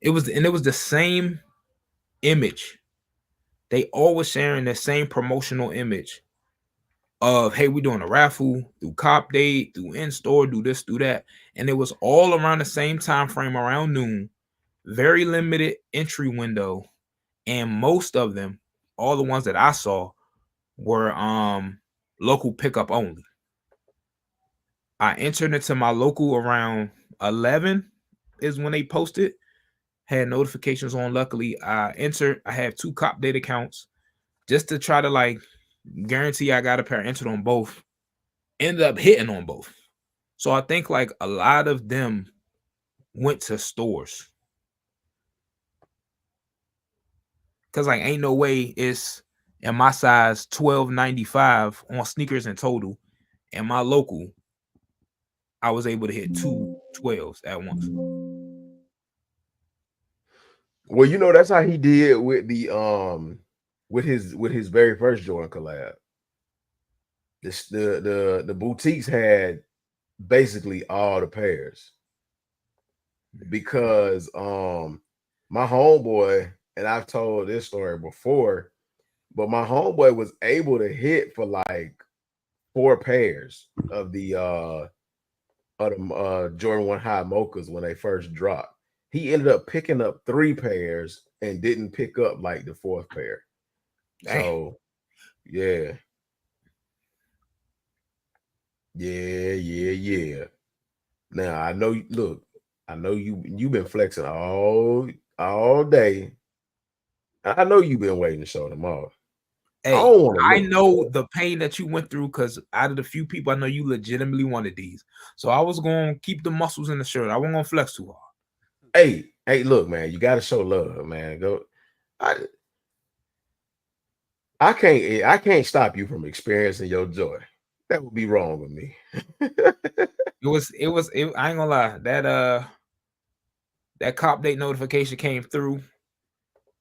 it was the same image. They always sharing the same promotional image of, hey, we're doing a raffle, do cop date, do in-store, do this, do that. And it was all around the same time frame, around noon, very limited entry window. And most of them, all the ones that I saw, were local pickup only. I entered into my local around 11 is when they posted. Had notifications on. Luckily, I have 2 cop date accounts just to try to like guarantee I got a pair. Entered on both. Ended up hitting on both. So I think like a lot of them went to stores. Cause like ain't no way it's in my size 12.95 on sneakers in total. And my local, I was able to hit 2 12s at once. Well, that's how he did with the with his very first Jordan collab. The boutiques had basically all the pairs because my homeboy, and I've told this story before, but my homeboy was able to hit for like 4 pairs of the Jordan 1 High Mochas when they first dropped. He ended up picking up 3 pairs and didn't pick up like the 4th pair. Dang. So yeah. Now I know. Look, I know you've been flexing all day. I know you've been waiting to show them off. Hey, I know the pain that you went through because out of the few people I know, you legitimately wanted these. So I was going to keep the muscles in the shirt. I wasn't going to flex too hard. Hey, look, man, you got to show love, man. Go. I can't stop you from experiencing your joy. That would be wrong with me. I ain't gonna lie. That cop date notification came through,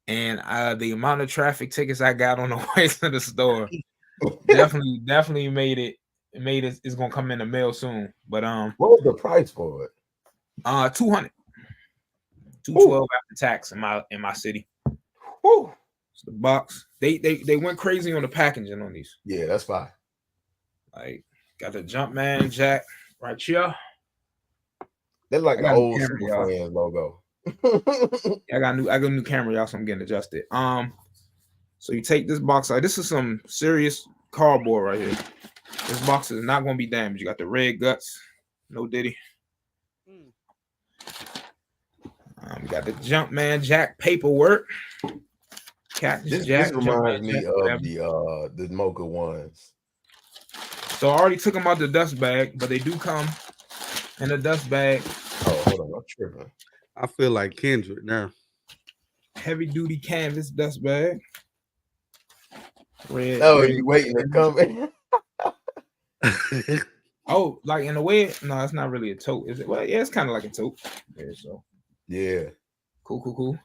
and the amount of traffic tickets I got on the way to the store definitely made it. It's gonna come in the mail soon. But what was the price for it? 200, 212 after tax in my city. Woo. It's the box. They went crazy on the packaging on these. Yeah, that's fine. Like, got the Jumpman jack right here. They're like the old Super Friends logo. I got a new camera, y'all, so I'm getting adjusted. So you take this box out. This is some serious cardboard right here. This box is not gonna be damaged. You got the red guts, no diddy. We got the Jumpman jack paperwork. This reminds me of the Mocha ones. So I already took them out the dust bag, but they do come in a dust bag. Oh, hold on, I'm tripping. I feel like Kendrick now. Heavy duty canvas dust bag. Red. Oh, you waiting to come in? Oh, like in a way, no, it's not really a tote, is it? Well, yeah, it's kind of like a tote. There, so yeah, cool.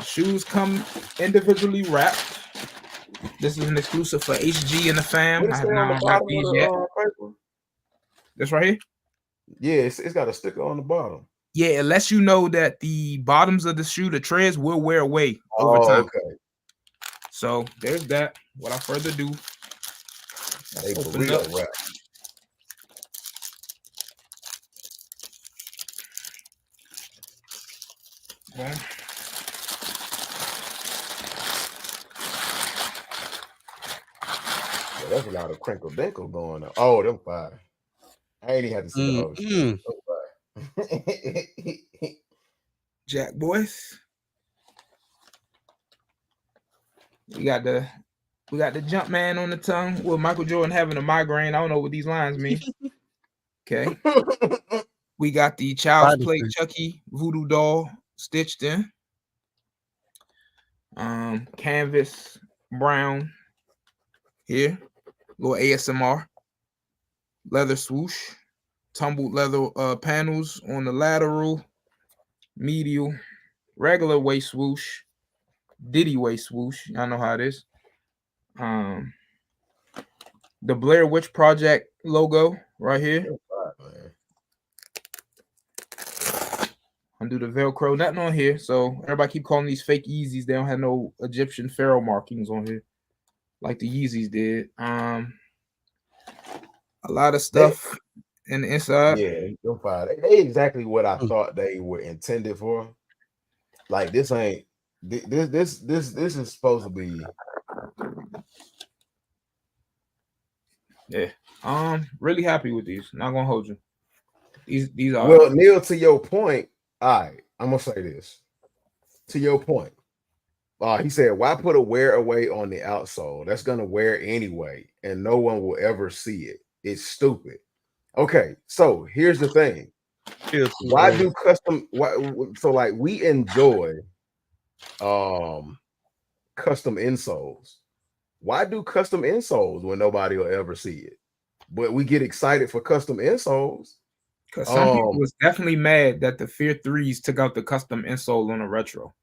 Shoes come individually wrapped. This is an exclusive for HG and the fam. I have not wrapped these yet. This right here. Yeah, it's got a sticker on the bottom. Yeah, it lets you know that the bottoms of the shoe, the treads, will wear away over time. Okay. So there's that. Without further ado, they burrito wrap. Boom. Yeah, there's a lot of crinkle dinkle going on. Oh, them fire. I ain't even had to see the Jack boys. We got the Jumpman on the tongue with Michael Jordan having a migraine. I don't know what these lines mean. Okay. We got the Child's Play Chucky voodoo doll stitched in. Canvas brown here. Little ASMR. Leather swoosh. Tumbled leather panels on the lateral. Medial. Regular waist swoosh. Diddy waist swoosh. Y'all know how it is. The Blair Witch Project logo right here. Undo the Velcro. Nothing on here. So everybody keep calling these fake Yeezys. They don't have no Egyptian pharaoh markings on here like the Yeezys did. A lot of stuff in the inside. Yeah, they exactly what I thought they were intended for. Like this ain't this is supposed to be. Yeah. Really happy with these. Not gonna hold you. These are well, Neil, to your point. All right, I'm gonna say this. To your point. He said, why put a wear away on the outsole? That's gonna wear anyway, and no one will ever see it. It's stupid. Okay, so here's the thing. Why do custom so like we enjoy custom insoles? Why do custom insoles when nobody will ever see it? But we get excited for custom insoles. Because some people was definitely mad that the Fear 3s took out the custom insole on a retro.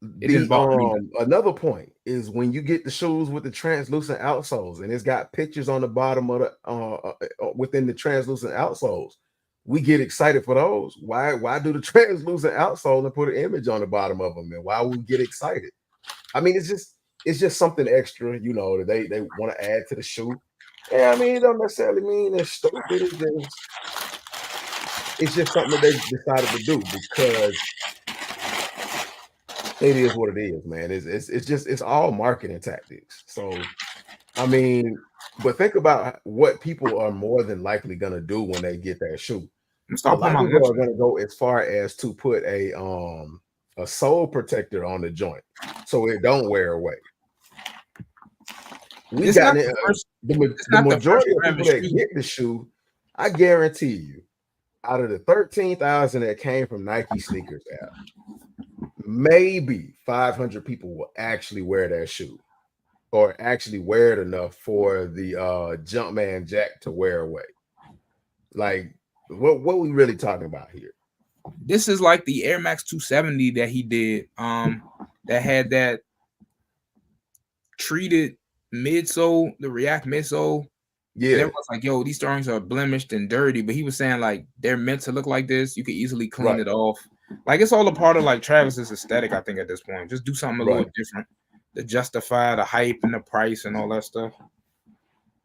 Another point is when you get the shoes with the translucent outsoles and it's got pictures on the bottom of the within the translucent outsoles, we get excited for those. Why do the translucent outsole and put an image on the bottom of them? And why would we get excited? I mean, it's just something extra, you know, that they want to add to the shoe. Yeah, I mean, it don't necessarily mean it's stupid. It's just something that they decided to do because it is what it is, man. It's all marketing tactics. So, I mean, but think about what people are more than likely gonna do when they get that shoe. A lot of people are gonna go as far as to put a sole protector on the joint so it don't wear away. We got the majority of people that get the shoe. I guarantee you, out of the 13,000 that came from Nike sneakers app, maybe 500 people will actually wear that shoe or actually wear it enough for the Jumpman jack to wear away. Like, what we really talking about here? This is like the Air Max 270 that he did. That had that treated midsole, the React midsole. Yeah. And everyone's like, yo, these stones are blemished and dirty. But he was saying, like, they're meant to look like this. You could easily clean it off. Like, it's all a part of, like, Travis's aesthetic, I think, at this point. Just do something a little different to justify the hype and the price and all that stuff.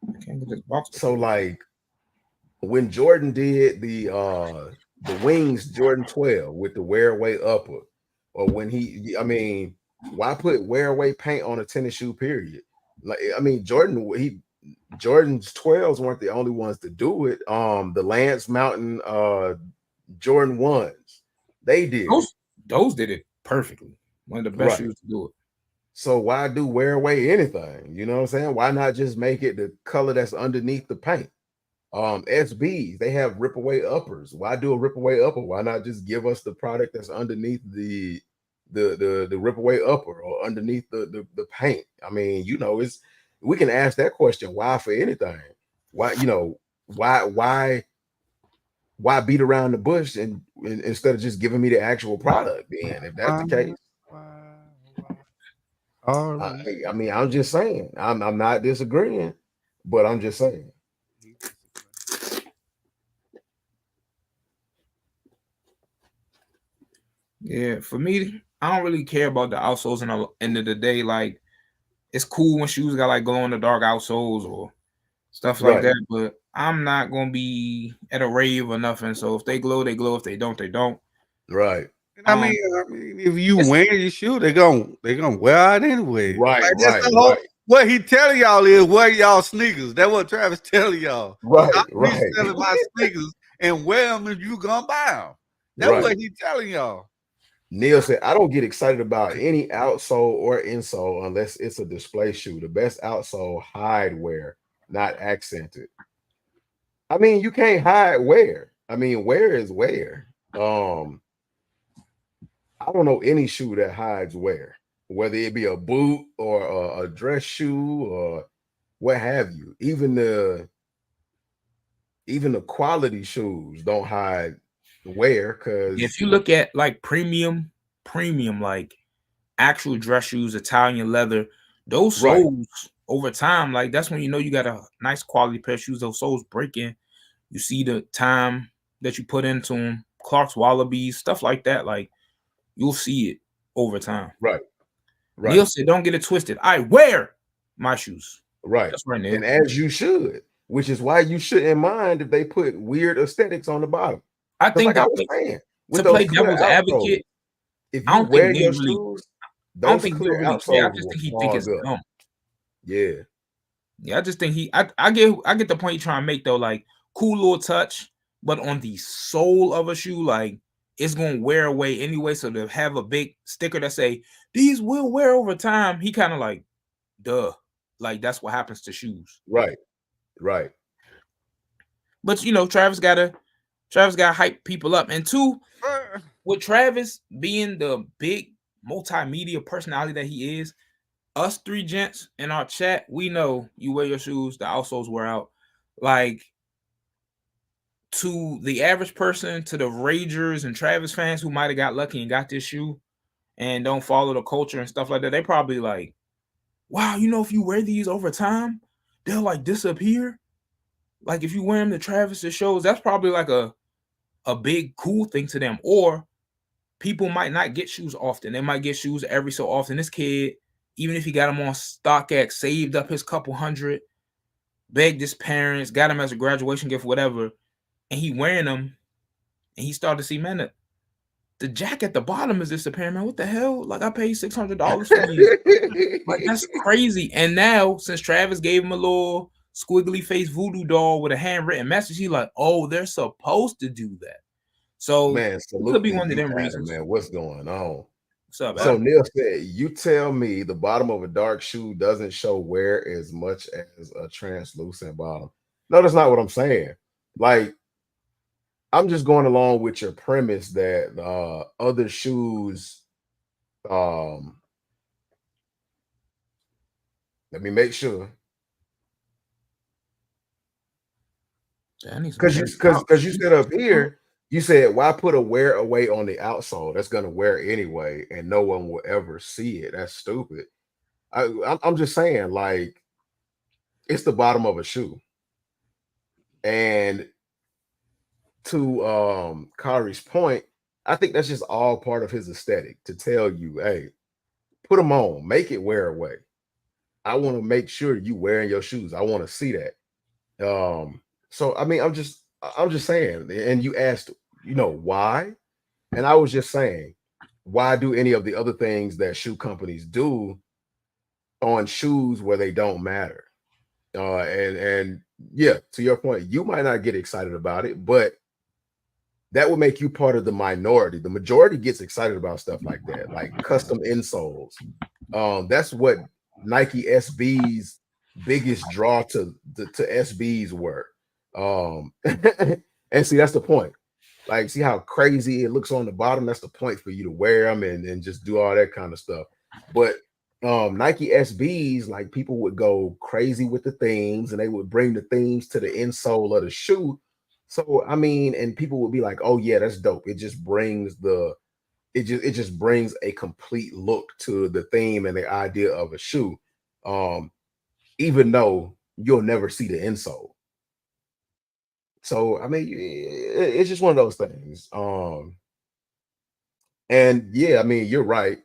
I can't get this box. So, like, when Jordan did the Wings Jordan 12 with the wear away upper, or when I mean, why put wear away paint on a tennis shoe, period? Like, I mean, Jordan's 12s weren't the only ones to do it. The Lance Mountain Jordan 1s, they did. Those did it perfectly. One of the best shoes to do it. So why do wear away anything? You know what I'm saying? Why not just make it the color that's underneath the paint? SBs, they have rip away uppers. Why do a rip away upper? Why not just give us the product that's underneath the rip away upper or underneath the paint? I mean, you know, we can ask that question. Why for anything? Why, you know, why beat around the bush and instead of just giving me the actual product? Then, if that's the case, I mean, I'm just saying. I'm not disagreeing, but I'm just saying. Yeah, for me, I don't really care about the outsoles in the end of the day. Like, it's cool when shoes got like glow in the dark outsoles or stuff like that, but I'm not gonna be at a rave or nothing. So if they glow, they glow. If they don't, they don't. Right. I mean, if you wear your shoe, they're gonna wear out anyway. Right, like, what he telling y'all is wear y'all sneakers. That's what Travis telling y'all. Right, I'm selling my sneakers and wear them if you gonna buy them. That's what he telling y'all. Neil said, I don't get excited about any outsole or insole unless it's a display shoe. The best outsole, hide wear, not accented. I mean, you can't hide wear. I mean, wear is wear. I don't know any shoe that hides wear, whether it be a boot or a dress shoe or what have you. Even the quality shoes don't hide wear, because if you look at like premium, like actual dress shoes, Italian leather, those soles over time, like that's when you know you got a nice quality pair of shoes. Those soles breaking, you see the time that you put into them. Clark's Wallabies, stuff like that, like you'll see it over time. Right. Neil said, "Don't get it twisted. I wear my shoes." Right. That's right, Neil. And as you should, which is why you shouldn't mind if they put weird aesthetics on the bottom. I think like I was saying, to play devil's advocate, if you wear your shoes, I don't think he'll really care. I just think he think it's dumb. Yeah. Yeah, I just think I get the point you're trying to make though. Like, cool little touch, but on the sole of a shoe, like it's gonna wear away anyway. So to have a big sticker that say these will wear over time, he kind of like, duh, like that's what happens to shoes. Right. But you know, Travis gotta hype people up, and two, with Travis being the big multimedia personality that he is, us three gents in our chat, we know you wear your shoes, the outsoles wear out. Like, to the average person, to the Ragers and Travis fans who might have got lucky and got this shoe and don't follow the culture and stuff like that, they probably like, wow, you know, if you wear these over time, they'll like disappear. Like if you wear them to Travis's shows, that's probably like a big cool thing to them. Or people might not get shoes often. They might get shoes every so often. This kid, even if he got them on StockX, saved up his couple hundred, begged his parents, got him as a graduation gift, whatever, and he wearing them, and he started to see, man, the jack at the bottom is disappearing, man. What the hell? Like, I paid $600 for these. Like, that's crazy. And now, since Travis gave him a little squiggly face voodoo doll with a handwritten message, he's like, oh, they're supposed to do that. So, man, it could be one of them reasons. Man, what's going on? What's up, so Neil said, you tell me the bottom of a dark shoe doesn't show wear as much as a translucent bottom. No, that's not what I'm saying. Like, I'm just going along with your premise that other shoes, let me make sure. Because you said up here, you said, why put a wear away on the outsole that's gonna wear anyway, and no one will ever see it? That's stupid. I'm just saying, like, it's the bottom of a shoe. And to Kyrie's point, I think that's just all part of his aesthetic to tell you, hey, put them on, make it wear away. I want to make sure you wearing your shoes. I want to see that. So I mean, I'm just saying, and you asked, why? And I was just saying, why do any of the other things that shoe companies do on shoes where they don't matter? And yeah, to your point, you might not get excited about it, but that would make you part of the minority. The majority gets excited about stuff like that, like custom insoles. That's what Nike SB's biggest draw to SBs were. And see, that's the point. Like, see how crazy it looks on the bottom? That's the point for you to wear them and just do all that kind of stuff. But Nike SBs, like, people would go crazy with the themes, and they would bring the themes to the insole of the shoe. So I mean, and people would be like, "Oh yeah, that's dope." It just brings it just brings a complete look to the theme and the idea of a shoe, even though you'll never see the insole. So I mean, it's just one of those things. And yeah, I mean, you're right.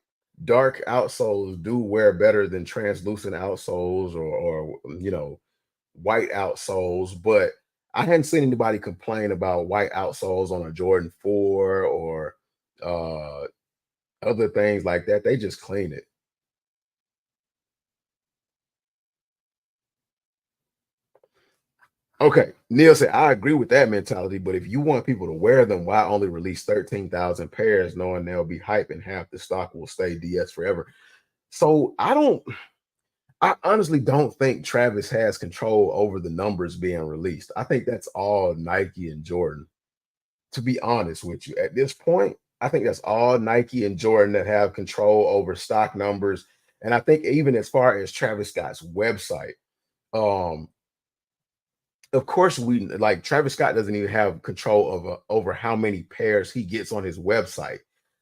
Dark outsoles do wear better than translucent outsoles or white outsoles, but I hadn't seen anybody complain about white outsoles on a Jordan 4 or other things like that. They just clean it. Okay, Neil said, I agree with that mentality, but if you want people to wear them, why only release 13,000 pairs knowing they'll be hype and half the stock will stay DS forever? So I honestly don't think Travis has control over the numbers being released. I think that's all Nike and Jordan. To be honest with you, at this point, I think that's all Nike and Jordan that have control over stock numbers. And I think even as far as Travis Scott's website, of course, we like Travis Scott doesn't even have control over how many pairs he gets on his website.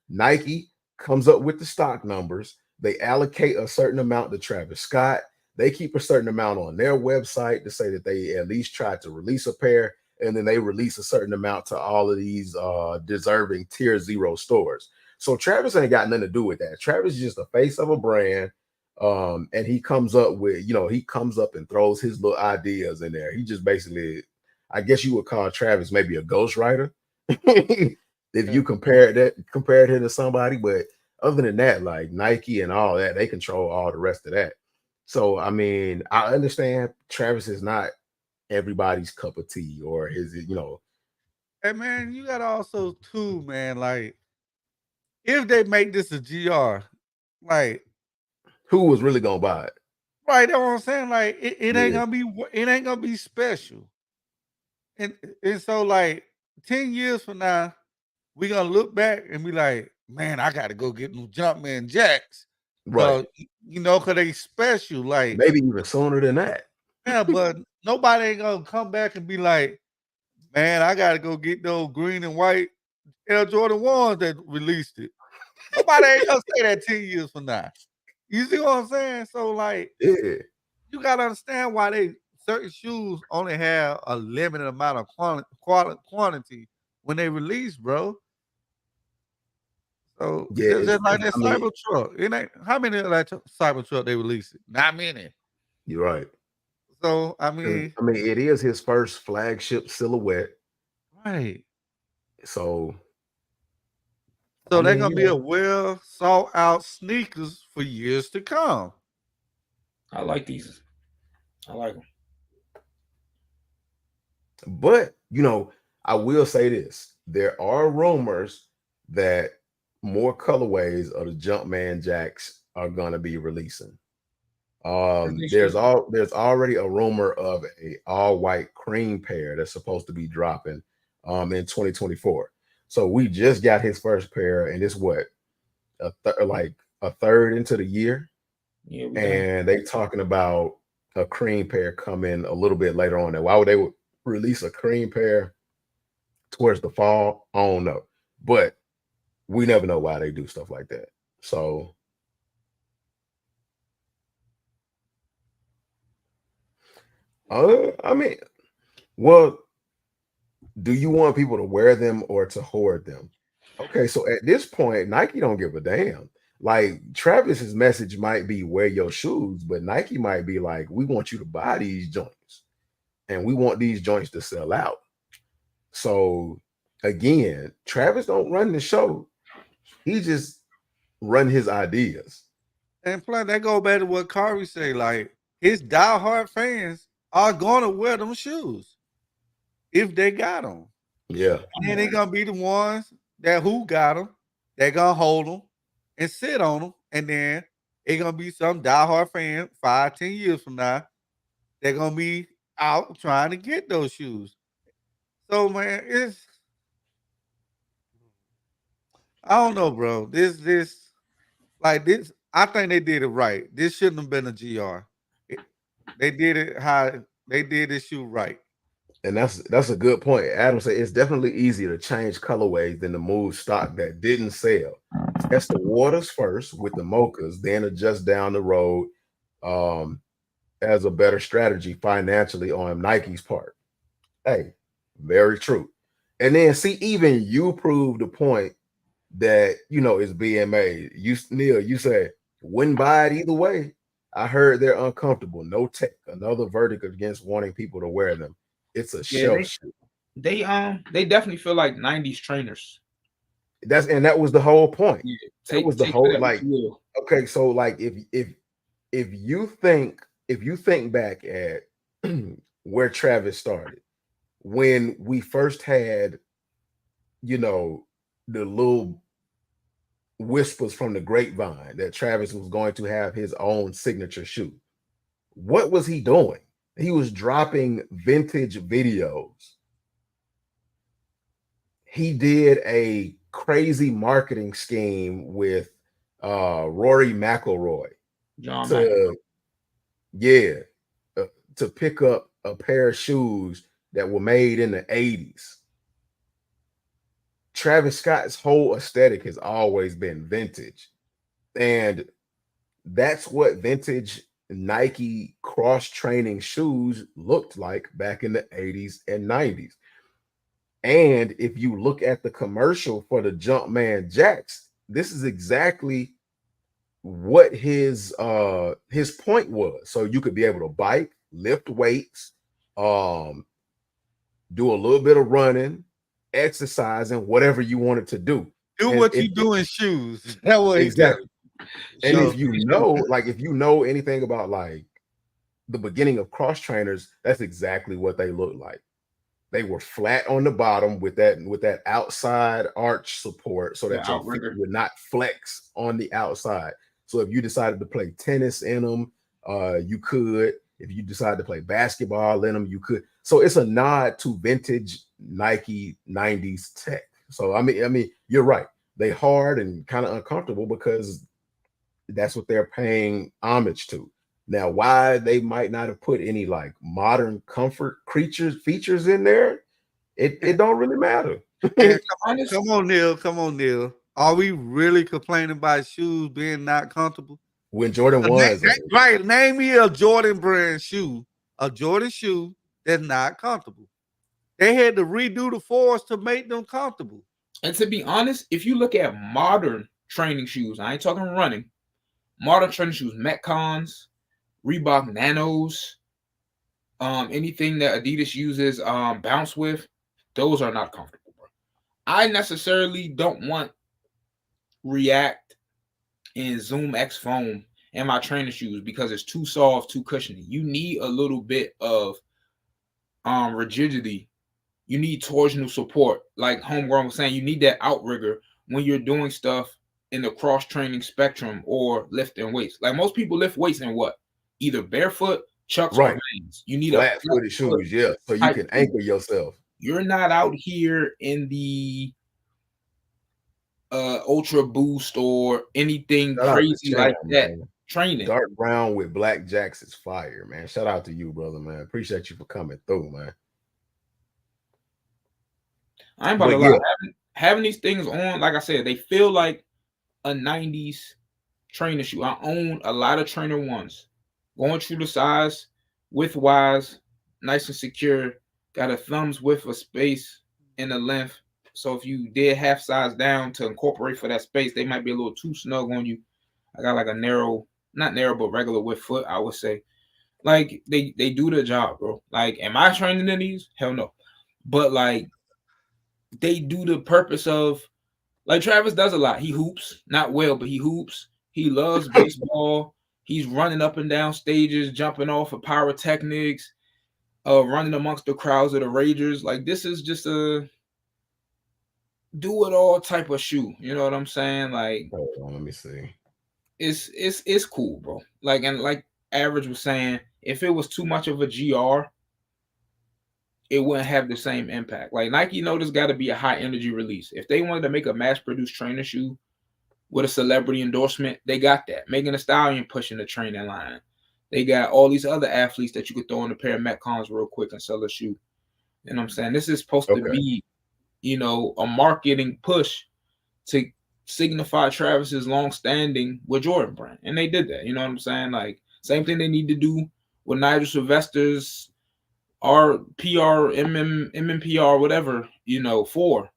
Nike comes up with the stock numbers. They allocate a certain amount to Travis Scott. They keep a certain amount on their website to say that they at least tried to release a pair, and then they release a certain amount to all of these deserving tier 0 stores. So Travis ain't got nothing to do with that. Travis is just the face of a brand. And he comes up with, he comes up and throws his little ideas in there. He just basically, I guess you would call Travis maybe a ghostwriter if you compared him to somebody. But other than that, like Nike and all that, they control all the rest of that. So I mean, I understand Travis is not everybody's cup of tea or his, Hey man, you got also too, man, like if they make this a GR, like who was really gonna buy it? Right, that's what I'm saying. Like it ain't gonna be special. And so like 10 years from now, we're gonna look back and be like, man, I gotta go get new Jumpman jacks. Right. Cause they special. Like maybe even sooner than that. Yeah, but nobody ain't gonna come back and be like, man, I gotta go get those green and white Air Jordan 1s that released it. Nobody ain't gonna say that 10 years from now. You see what I'm saying? So like, yeah, you gotta understand why certain shoes only have a limited amount of quantity when they release, bro. So yeah, it's just like that Cybertruck. It ain't how many of that Cybertruck they released it? Not many. You're right. So I mean, it is his first flagship silhouette, right? So they're gonna be a well sought out sneakers for years to come. I like these. I like them. But I will say this: there are rumors that more colorways of the Jumpman jacks are gonna be releasing. There's already a rumor of a all white cream pair that's supposed to be dropping in 2024. So we just got his first pair, and it's what like a third into the year, and they talking about a cream pair coming a little bit later on. And why would they release a cream pair towards the fall. I don't know, but we never know why they do stuff like that. So I mean, well, do you want people to wear them or to hoard them? Okay, so at this point, Nike don't give a damn. Like Travis's message might be wear your shoes, but Nike might be like, we want you to buy these joints and we want these joints to sell out. So again, Travis don't run the show. He just run his ideas. And plus, that go back to what Kari say. Like his diehard fans are gonna wear them shoes if they got them. Yeah, and they gonna be the ones that who got them. They gonna hold them and sit on them, and then it gonna be some diehard fan 5-10 years from now. They're gonna be out trying to get those shoes. So man, it's I don't know, bro. This like this. I think they did it right. This shouldn't have been a GR. They did it how they did this shoe right. And that's a good point. Adam said it's definitely easier to change colorways than to move stock that didn't sell. Test the waters first with the mochas, then adjust down the road as a better strategy financially on Nike's part. Hey, very true. And then see, even you proved the point that is being made. You Neil, you said wouldn't buy it either way. I heard they're uncomfortable. No tech. Another verdict against wanting people to wear them. It's a shelf shoe. They definitely feel like 90s trainers. That was the whole point. Yeah, that was the whole like. Okay, so like if you think back at where Travis started, when we first had, the little whispers from the grapevine that Travis was going to have his own signature shoe. What was he doing? He was dropping vintage videos. He did a crazy marketing scheme with Rory McIlroy to pick up a pair of shoes that were made in the 80s. Travis Scott's whole aesthetic has always been vintage. And that's what vintage Nike cross-training shoes looked like back in the 80s and 90s. And if you look at the commercial for the Jumpman Jacks, this is exactly what his point was. So you could be able to bike, lift weights, do a little bit of running, exercising, whatever you wanted to do. Do what you do in shoes. That was exactly. And if you know anything about like the beginning of cross trainers, that's exactly what they look like. They were flat on the bottom with that outside arch support so that your feet would not flex on the outside. So if you decided to play tennis in them, you could. If you decided to play basketball in them, you could. So it's a nod to vintage Nike 90s tech. So I mean, you're right. They hard and kind of uncomfortable because that's what they're paying homage to. Now, why they might not have put any like modern comfort features in there, it don't really matter. Come on, Neil. Are we really complaining about shoes being not comfortable? When Jordan was right, name me a Jordan brand shoe, a Jordan shoe that's not comfortable. They had to redo the fours to make them comfortable. And to be honest, if you look at modern training shoes, I ain't talking running, modern training shoes, Metcons, Reebok Nanos, anything that Adidas uses bounce with, those are not comfortable, bro. I necessarily don't want React and Zoom X foam in my training shoes because it's too soft, too cushiony. You need a little bit of rigidity. You need torsional support. Like Homegrown was saying, you need that outrigger when you're doing stuff in the cross-training spectrum or lifting weights. Like most people lift weights in what? Either barefoot, chucks, or Vans. You need flat-footed shoes, yeah, so you can anchor yourself. You're not out here in the Ultra Boost or anything crazy like that. Man. Training. Dark brown with black jacks is fire, man. Shout out to you, brother, man. Appreciate you for coming through, man. I ain't about to lie. Having these things on, like I said, they feel like a 90s trainer shoe. I own a lot of trainer ones. Going true to size, width wise, nice and secure. Got a thumbs width of space and a length. So if you did half size down to incorporate for that space, they might be a little too snug on you. I got like a narrow, not narrow, but regular width foot, I would say. Like they do their job, bro. Like, am I training in these? Hell no. But like they do the purpose of, like, Travis does a lot. He hoops, not well, but he hoops. He loves baseball. He's running up and down stages, jumping off of pyrotechnics, running amongst the crowds of the Ragers. Like, this is just a do it all type of shoe. You know what I'm saying? Like, hold on, let me see. It's cool, bro. Like, and like Average was saying, if it was too much of a GR, it wouldn't have the same impact. Like, Nike know there's got to be a high energy release. If they wanted to make a mass produced trainer shoe with a celebrity endorsement, they got that. Megan Thee Stallion pushing the training line. They got all these other athletes that you could throw in a pair of Metcons real quick and sell a shoe. You know what I'm saying? This is supposed to be, you know, a marketing push to signify Travis's long standing with Jordan Brand. And they did that. You know what I'm saying? Like, same thing they need to do with Nigel Sylvester's RPR, MMPR, whatever, you know, for.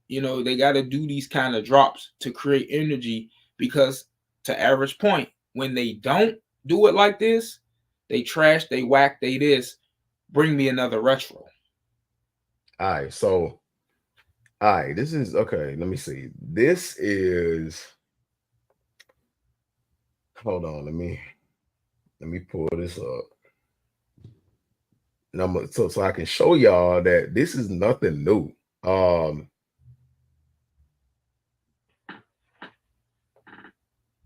You know, they got to do these kind of drops to create energy, because to Average point, when they don't do it like this, they trash, they whack, they this, bring me another retro. All right, so all right, this is okay. Let me see. This is, hold on, let me pull this up. And so I can show y'all that this is nothing new.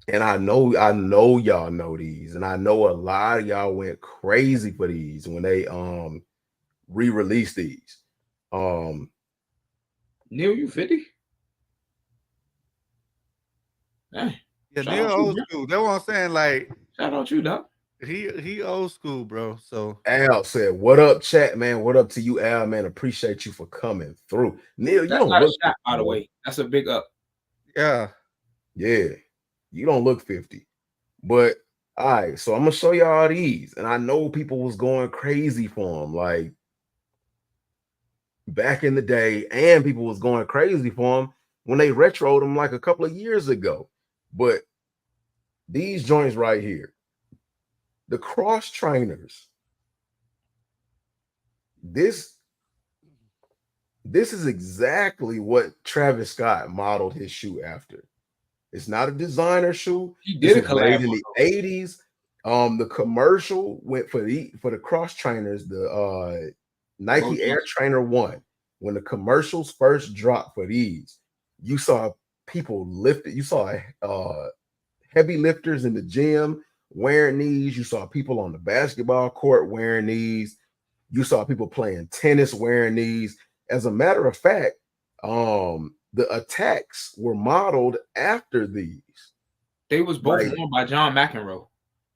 And I know y'all know these, and I know a lot of y'all went crazy for these when they re-released these. Neil, you 50? Hey, yeah, Neil old school. That's what I'm saying. Like, shout out you, Doc. He old school, bro. So Al said, "What up, chat, man? What up to you, Al, man? Appreciate you for coming through." Neil, you don't not look a shot, by the way. That's a big up. Yeah. You don't look 50. But all right, so I'm gonna show y'all these, and I know people was going crazy for them, like back in the day, and people was going crazy for them when they retroed them like a couple of years ago. But these joints right here, the cross trainers, this is exactly what Travis Scott modeled his shoe after. It's not a designer shoe. He did a collab made in the 80s. The commercial went for the cross trainers, the Nike Air Trainer 1. When the commercials first dropped for these, you saw people lift it. You saw heavy lifters in the gym wearing these. You saw people on the basketball court wearing these. You saw people playing tennis wearing these. As a matter of fact, the attacks were modeled after these. They was both worn by John McEnroe.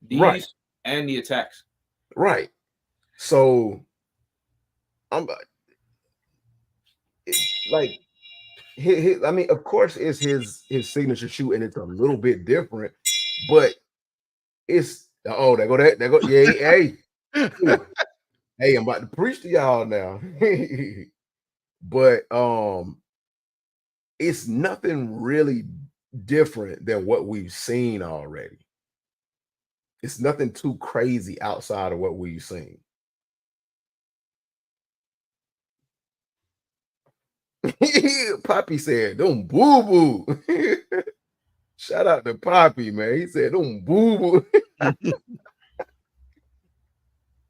These and the attacks. Right. So I'm like, I mean, of course, it's his signature shoe, and it's a little bit different, but it's there go, yeah, hey, I'm about to preach to y'all now. But it's nothing really different than what we've seen already. It's nothing too crazy outside of what we've seen. Poppy said, "Don't boo boo." Shout out to Poppy, man. He said, "Don't boo boo."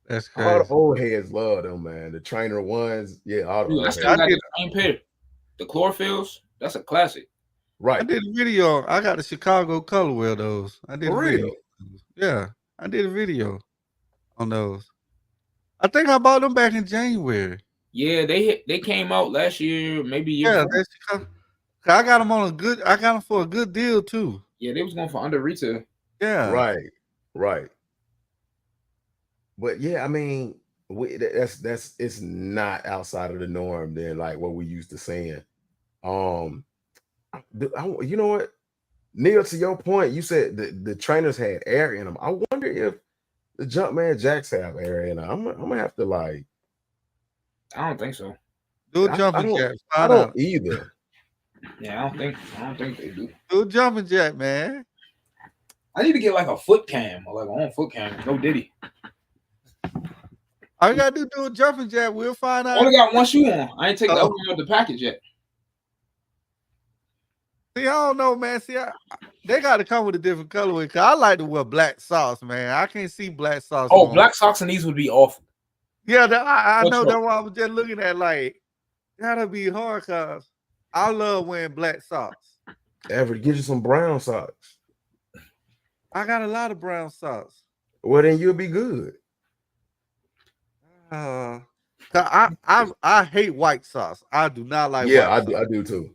That's crazy. All the old heads love them, man. The trainer ones, yeah. All the I still got the same pair. The chlorophylls, that's a classic. Right. I did a video. I got the Chicago colorway of those. I did a video. Yeah, I did a video on those. I think I bought them back in January. Yeah, they came out last year, maybe year before. I got them on I got them for a good deal too. Yeah, they was going for under retail. Yeah. Right. But yeah, I mean, that's it's not outside of the norm than like what we used to saying. You know what, Neil, to your point, you said the trainers had air in them. I wonder if the Jumpman jacks have air in them. I'm gonna have to like. I don't think so. Do a jumping jack. I don't either. Yeah, I don't think they do. Do a jumping jack, man. I need to get like a foot cam or like on foot cam. No Diddy. All you gotta do a jumping jack. We'll find out. I only got one shoe on. I ain't take the other one out of the package yet. See, I don't know, man. See, they got to come with a different colorway. Cause I like to wear black socks, man. I can't see black socks. Oh, black socks and these would be awful. Yeah, I know that's what I was just looking at. Like, that'll be hard, cause I love wearing black socks. Ever get you some brown socks? I got a lot of brown socks. Well, then you'll be good. I hate white socks. I do not like. Yeah, white I do too.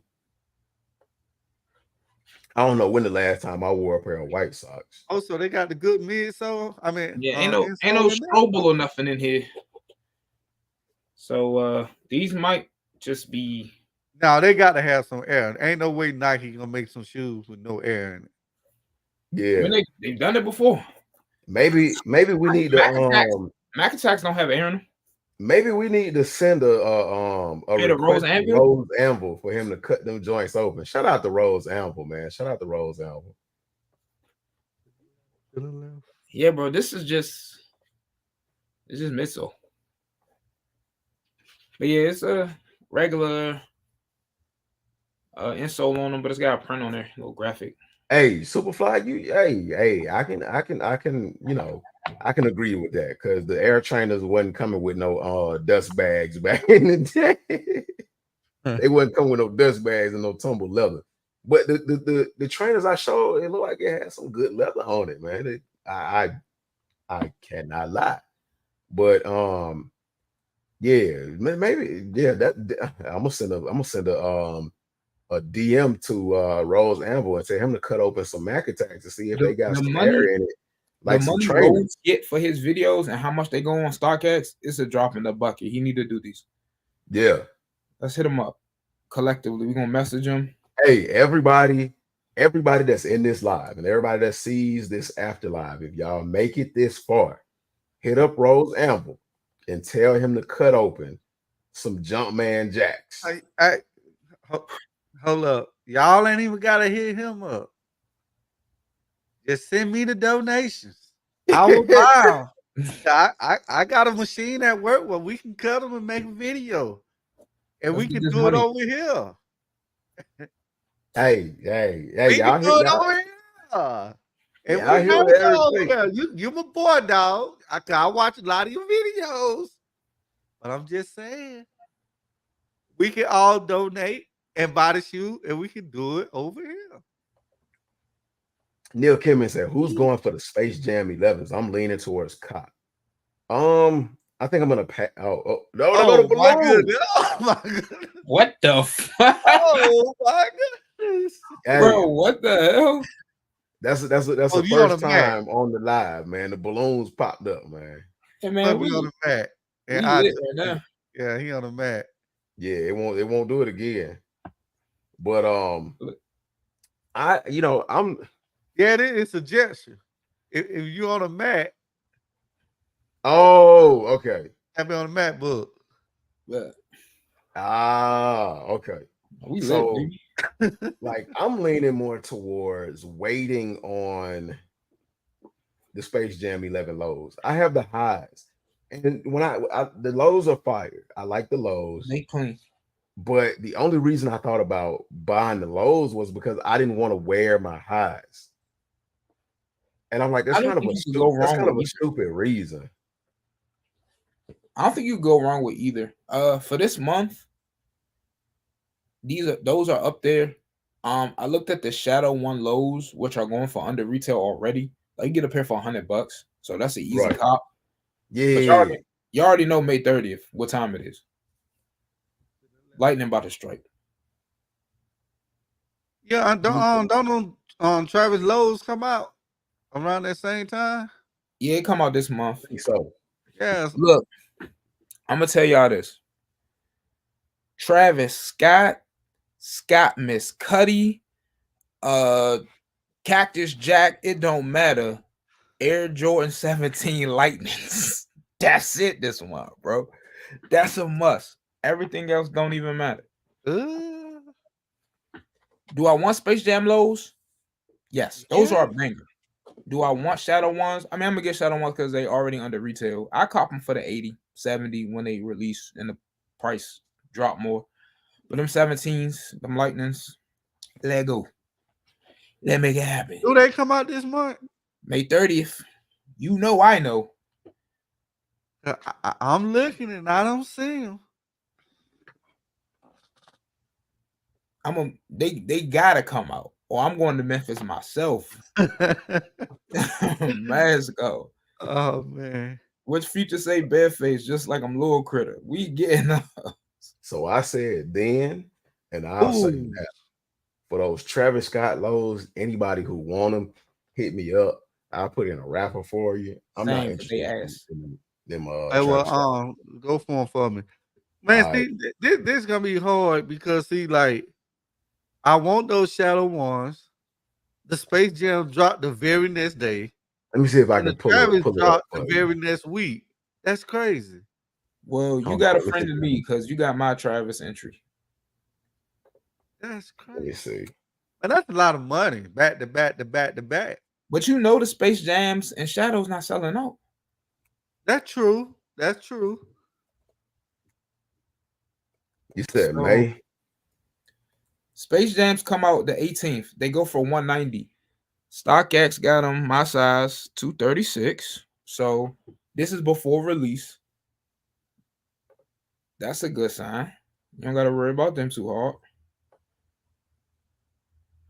I don't know when the last time I wore a pair of white socks. Oh, so they got the good midsole. I mean, yeah, ain't no Strobel or nothing in here. So these might just be. Now they got to have some air. Ain't no way Nike gonna make some shoes with no air in it. Yeah, I mean, they've done it before. Maybe we need to. Mac Attacks don't have air in them. Maybe we need to send a Rose Anvil for him to cut them joints open. Shout out to Rose Anvil, man. Shout out to Rose Anvil. Yeah, bro. This is just midsole. But yeah, it's a regular insole on them, but it's got a print on there, a little graphic. Hey, Superfly, I can, you know, I can agree with that because the Air Trainers wasn't coming with no dust bags back in the day. They wasn't coming with no dust bags and no tumble leather. But the trainers I showed, it looked like it had some good leather on it, man. I cannot lie. But yeah, maybe that I'm gonna send a DM to Rose Anvil and tell him to cut open some Mac Attacks to see if they got some air in it. Like the some money Rose get for his videos and how much they go on StockX, it's a drop in the bucket. He need to do these. Yeah. Let's hit him up collectively. We're gonna message him. Hey, everybody that's in this live and everybody that sees this after live, if y'all make it this far, hit up Rose Anvil and tell him to cut open some Jumpman jacks. Hold up. Y'all ain't even gotta hit him up. Just send me the donations. I will buy them. I got a machine at work where we can cut them and make a video. And we can do it over here. Hey, we y'all can do it over here. And you my boy, dog. I watch a lot of your videos. But I'm just saying, we can all donate and buy the shoe, and we can do it over here. Neil Kimmin said, "Who's going for the Space Jam 11s?" I'm leaning towards Cop. I think I'm gonna pack. No, my goodness. Oh my goodness! What the fuck? Oh my goodness, bro! What the hell? That's the first time on the live, man. The balloons popped up, man. Hey man, we on the mat. And right now. Yeah, he on the mat. Yeah, it won't do it again. But it's a gesture. If you on a mat, okay. I've been on the MacBook. Yeah. Okay. So like I'm leaning more towards waiting on the Space Jam 11 lows. I have the highs. And when the lows are fired, I like the lows. They clean. But the only reason I thought about buying the lows was because I didn't want to wear my highs. And I'm like, that's kind of a stupid reason. I don't think you go wrong with either. For this month, those are up there. I looked at the Shadow 1 lows, which are going for under retail already. Like you get a pair for $100, so that's an easy cop. Yeah, you already know May 30th what time it is. Lightning about to strike. Yeah, don't Travis Lowe's come out around that same time? Yeah, it come out this month. So yeah, look, I'm gonna tell y'all this. Travis Scott Miss Cuddy, Cactus Jack, it don't matter. Air Jordan 17 Lightnings. That's it this one, bro. That's a must. Everything else don't even matter. Do I want Space Jam lows? Yes, those are a banger. Do I want Shadow ones? I mean, I'm gonna get Shadow ones because they already under retail. I cop them for the 80, 70 when they release and the price drop more. But them 17s, them Lightnings, let go. Let make it happen. Do they come out this month? May 30th. You know I know. I'm looking and I don't see them. They gotta come out, or I'm going to Memphis myself. Let's go. Oh man. Which Future say bareface, just like I'm Lil Critter. We getting up. So I said then, and I'll say that for those Travis Scott lows, anybody who want them, hit me up. I'll put in a rapper for you. I'm not interested in them. Go for them for me. Man, see, this is gonna be hard because like I want those Shadow ones. The Space Jam dropped the very next day. Let me see if I can pull it up the very next week. That's crazy. Well, you got a friend of me because you got my Travis entry. That's crazy. Let me see. And that's a lot of money back to back to back to back. But you know the Space Jams and Shadows not selling out. That's true. That's true. You said May? Space Jams come out the 18th. They go for 190. StockX got them my size 236. So this is before release. That's a good sign. You don't got to worry about them too hard.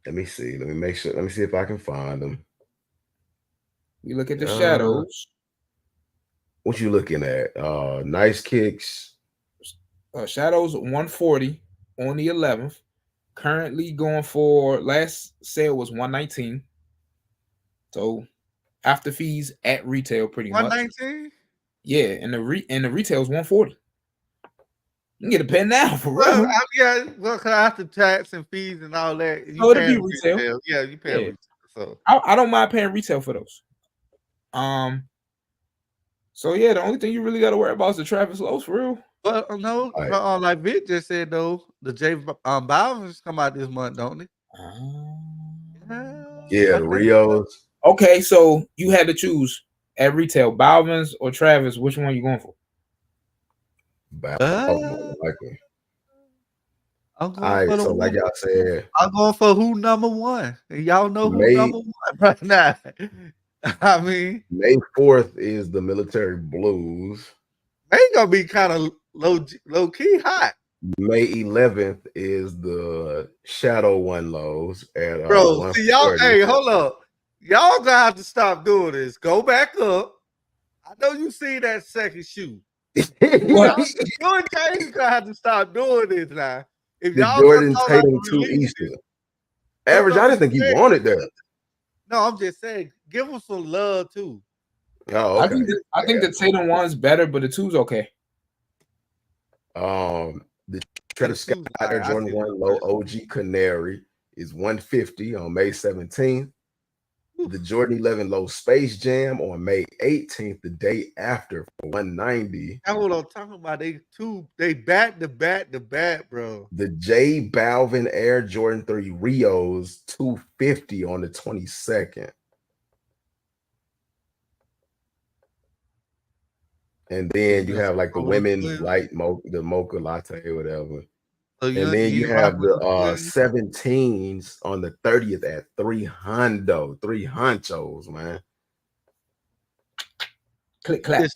Let me see. Let me make sure. Let me see if I can find them. We look at the Shadows. What you looking at? Nice Kicks. Shadows 140 on the 11th. Currently going for, last sale was 119. So after fees at retail, pretty much. 119? Yeah, and the retail is 140. You can get a pen now for real. Cause after tax and fees and all that, you it'll be retail. Yeah, you pay retail. So I don't mind paying retail for those. So yeah, the only thing you really got to worry about is the Travis lows for real. Well, no, like Vic just said though, the J Balvin's come out this month, don't they? Yeah, the Rios. Okay, so you had to choose at retail, Balvin's or Travis. Which one you going for? Balvin, likely. I'm going for so like y'all said, I'm going for who number one. And y'all know who number one right now. I mean, May 4th is the Military Blues. They gonna be kind of low key hot. May 11th is the Shadow One lows at bro. See y'all. Hey, hold up. Y'all gonna have to stop doing this. Go back up. I know you see that second shoe. You and James gonna have to stop doing this now. If the y'all Jordan Tatum 2 Easter. Average, I didn't think he wanted that. No, I'm just saying, give him some love too. Oh, okay. I think the Tatum one's better, but the two's okay. The Travis Scott Air Jordan 1 Low OG Canary is 150 on May 17th. The Jordan 11 Low Space Jam on May 18th, the day after, for 190. That's what I'm talking about. They back to back to back, bro. The J Balvin Air Jordan 3 Rios 250 on the 22nd. And then you have like the women's light the mocha latte, whatever. And then you have the 17s on the 30th at 3 hunchos, man. Click clap.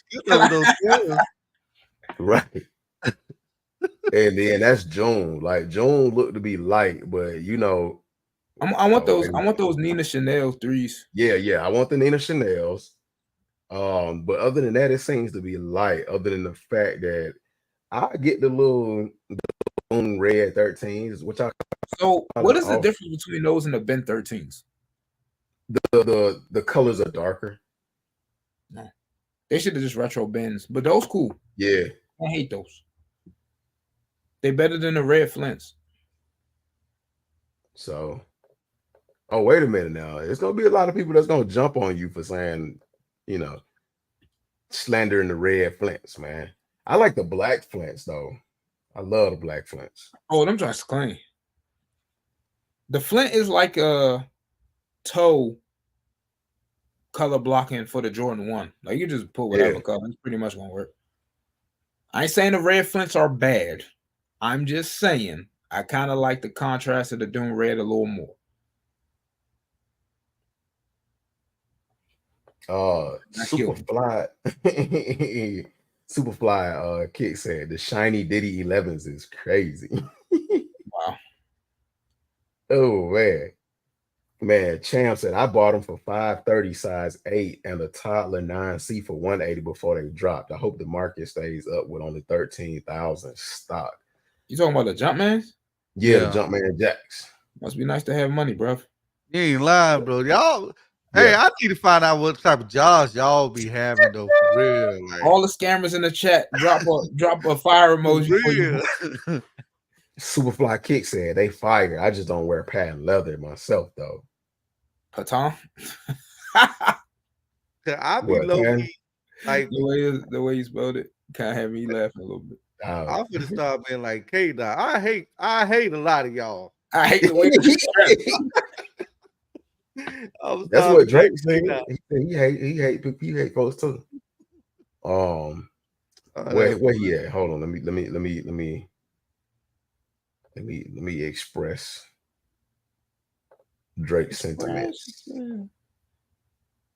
Right. And then that's June. Like June looked to be light, but you know, I want those Nina Chanel 3s. Yeah. I want the Nina Chanels. But other than that, it seems to be light, other than the fact that I get the red 13s, which so what is the difference between those and the Ben 13s? The colors are darker. No, they should have just retro Bens, but those cool. Yeah, I hate those. They better than the red Flints. So, oh, wait a minute now. It's gonna be a lot of people that's gonna jump on you for saying, you know, slandering the red Flints, man. I like the black Flints though. I love the black Flints. Oh, them just clean. The Flint is like a toe color blocking for the Jordan 1. Like you just put whatever color. It's pretty much gonna work. I ain't saying the red Flints are bad. I'm just saying I kind of like the contrast of the Doom Red a little more. Superfly Kick said the shiny Diddy 11s is crazy. Wow. Oh man, Champ said I bought them for 530 size 8 and a toddler 9C for 180 before they dropped. I hope the market stays up with only 13,000 stock. You talking about the Jumpmans? Yeah, the Jumpman Jacks. Must be nice to have money, bro. You ain't lying, bro. Y'all, hey, I need to find out what type of jobs y'all be having though, for real. Like, all the scammers in the chat, drop a fire emoji for you. Superfly Kick said they fire. I just don't wear patent leather myself though. Patan? I be low key, like the way you spelled it kind of had me laughing a little bit. I'm gonna start being like K-Dot. I hate a lot of y'all. I hate the way that's what Drake said. He hate folks too. Where he at? Hold on. Let me express Drake's sentiments.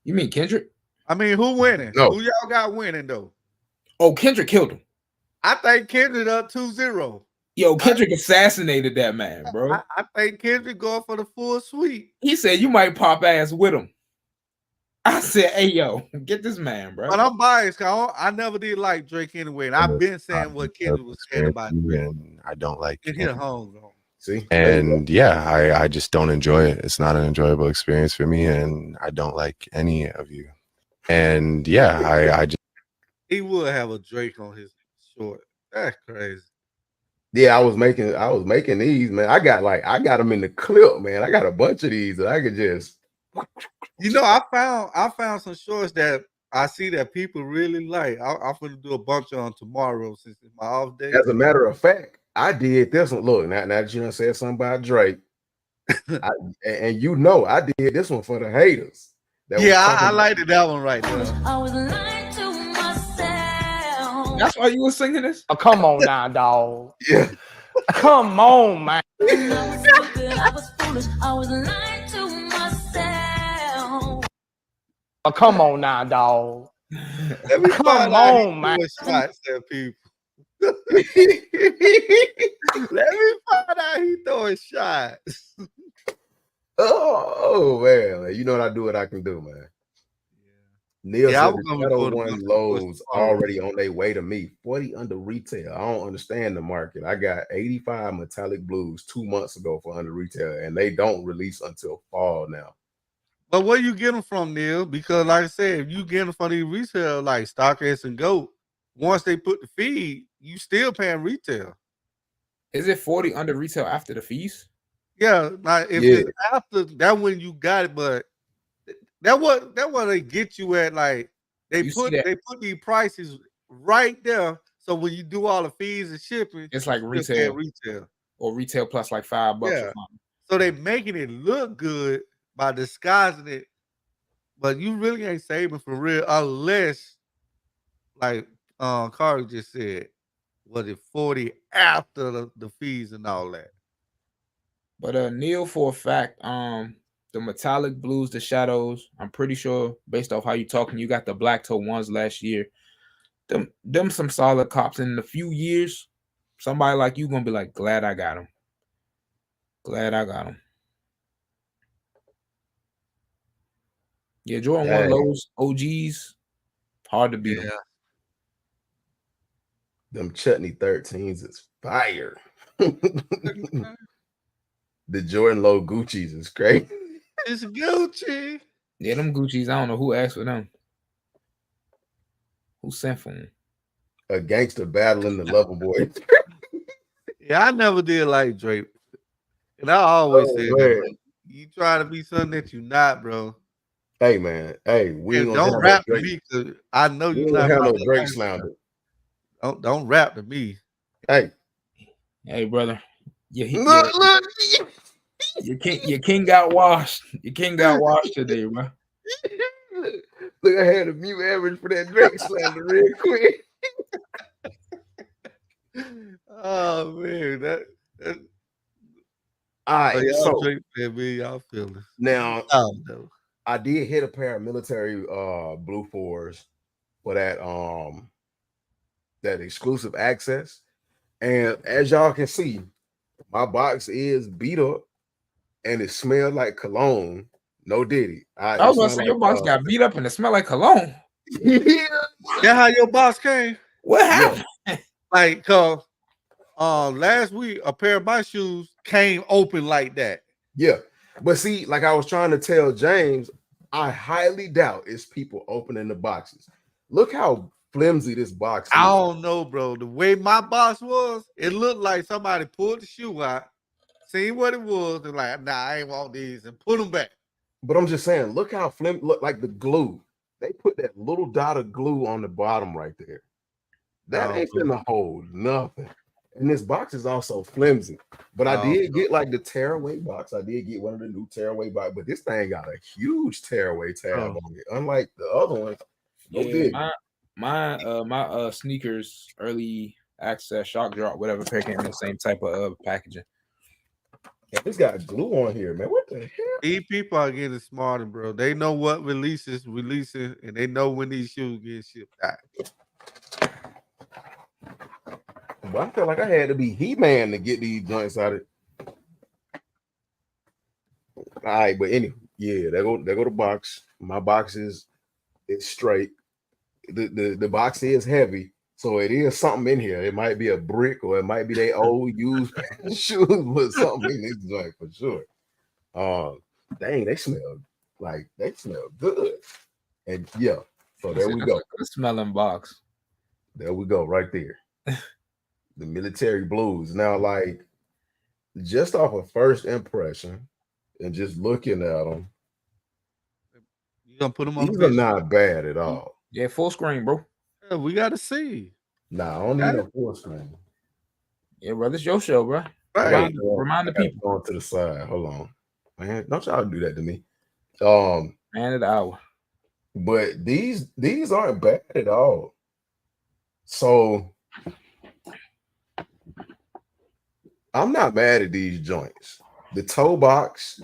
You mean Kendrick? I mean, who winning? No. Who y'all got winning though? Oh, Kendrick killed him. I think Kendrick up 2-0. Yo, Kendrick assassinated that man, bro. I think Kendrick going for the full sweep. He said you might pop ass with him. I said, hey, yo, get this man, bro. But I'm biased, cause I never did like Drake anyway. And I've been saying what Kendrick was saying about Drake. And I don't like it. Hit home. See? And yeah, I just don't enjoy it. It's not an enjoyable experience for me, and I don't like any of you. And yeah, I just he would have a Drake on his short. That's crazy. Yeah, I was making these, man. I got them in the clip, man. I got a bunch of these that I could just. You know, I found some shorts that I see that people really like. I'm gonna do a bunch on tomorrow since it's my off day. As a matter of fact, I did this one. Look, now that you done said something about Drake, and you know I did this one for the haters. I liked that one right there. I was lying to myself. That's why you were singing this? Oh, come on now, dog. Yeah. Come on, man. I was stupid, I was foolish, I was lying to myself. Oh, come on now, dog. Let me Come on, man. Shots at people. Let me find out he throwing shots. Oh man, you know what I do? What I can do, man. Neil said the Shadow One lows already on their way to me. 40 under retail. I don't understand the market. I got 85 metallic blues 2 months ago for under retail, and they don't release until fall now. But where you get them from, Neil? Because like I said, if you get them from these retail like StockX and GOAT, once they put the feed, you still paying retail. Is it 40 under retail after the fees? Yeah, like if it's after that when you got it, but that what they get you at. Like they put these prices right there. So when you do all the fees and shipping, it's like retail or retail plus like $5. Yeah. So they making it look good by disguising it, but you really ain't saving for real unless, like Carl just said, was it 40 after the fees and all that? But Neil, for a fact, the metallic blues, the shadows, I'm pretty sure based off how you talking, you got the black toe ones last year. Them some solid cops. In a few years, somebody like you gonna be like, glad I got them. Glad I got them. Yeah, Jordan 1 lows, OGs, hard to beat them. Them chutney 13s is fire. The Jordan Low Gucci's is great. It's Gucci. Yeah, them Gucci's, I don't know who asked for them. Who sent for them? a gangster battling the lover boy. Yeah, I never did like Drake. And I always said that, Man. bro. You try to be something that you're not, bro. Hey man, hey, we ain't And gonna don't have no rap to Drake. me because I know We you're ain't not gonna have about no that Drake lifestyle. slander. Don't rap to me. Hey, brother, look. your king got washed. Your king got washed today, bro. Look, I had a mute average for that Drake slander real quick. Oh man, that All right, y'all so Drake fan, man, y'all feeling. now No. I did hit a pair of military blue fours for that exclusive access. And as y'all can see, my box is beat up and it smelled like cologne. No diddy. I was gonna say your box got beat up and it smelled like cologne. Yeah. That how your box came? What happened? Like, last week a pair of my shoes came open like that. Yeah. But see, like I was trying to tell James, I highly doubt it's people opening the boxes. Look how flimsy this box is. I don't know, bro. The way my box was, it looked like somebody pulled the shoe out, seen what it was, and like, nah, I ain't want these, and put them back. But I'm just saying, look how look like the glue. They put that little dot of glue on the bottom right there. That ain't gonna hold nothing. And this box is also flimsy. But I did get like the tearaway box. I did get one of the new tearaway box, but this thing got a huge tearaway tab on it. Unlike the other one. My sneakers early access shock drop, whatever pair came in the same type of packaging. Yeah, it's got glue on here, man. What the hell? These people are getting smarter, bro. They know what releasing, and they know when these shoes get shipped out. Well, I felt like I had to be He-Man to get these joints out of it. All right, but anyway, yeah, there go the box. My box is straight. The box is heavy, so it is something in here. It might be a brick or it might be they old used shoes, but something in this joint for sure. Dang, they smell good. And yeah, so there we go. Good smelling box. There we go, right there. The military blues. Now, like, just off of first impression and just looking at them, you gonna put them on? These are not bad at all. Yeah, full screen, bro. Yeah, we gotta see. Nah, I don't need no full screen. Yeah, bro, this your show, bro. Right. Remind the people. Going to the side. Hold on, man. Don't y'all do that to me. Man of the hour. But these aren't bad at all. So I'm not mad at these joints. The toe box,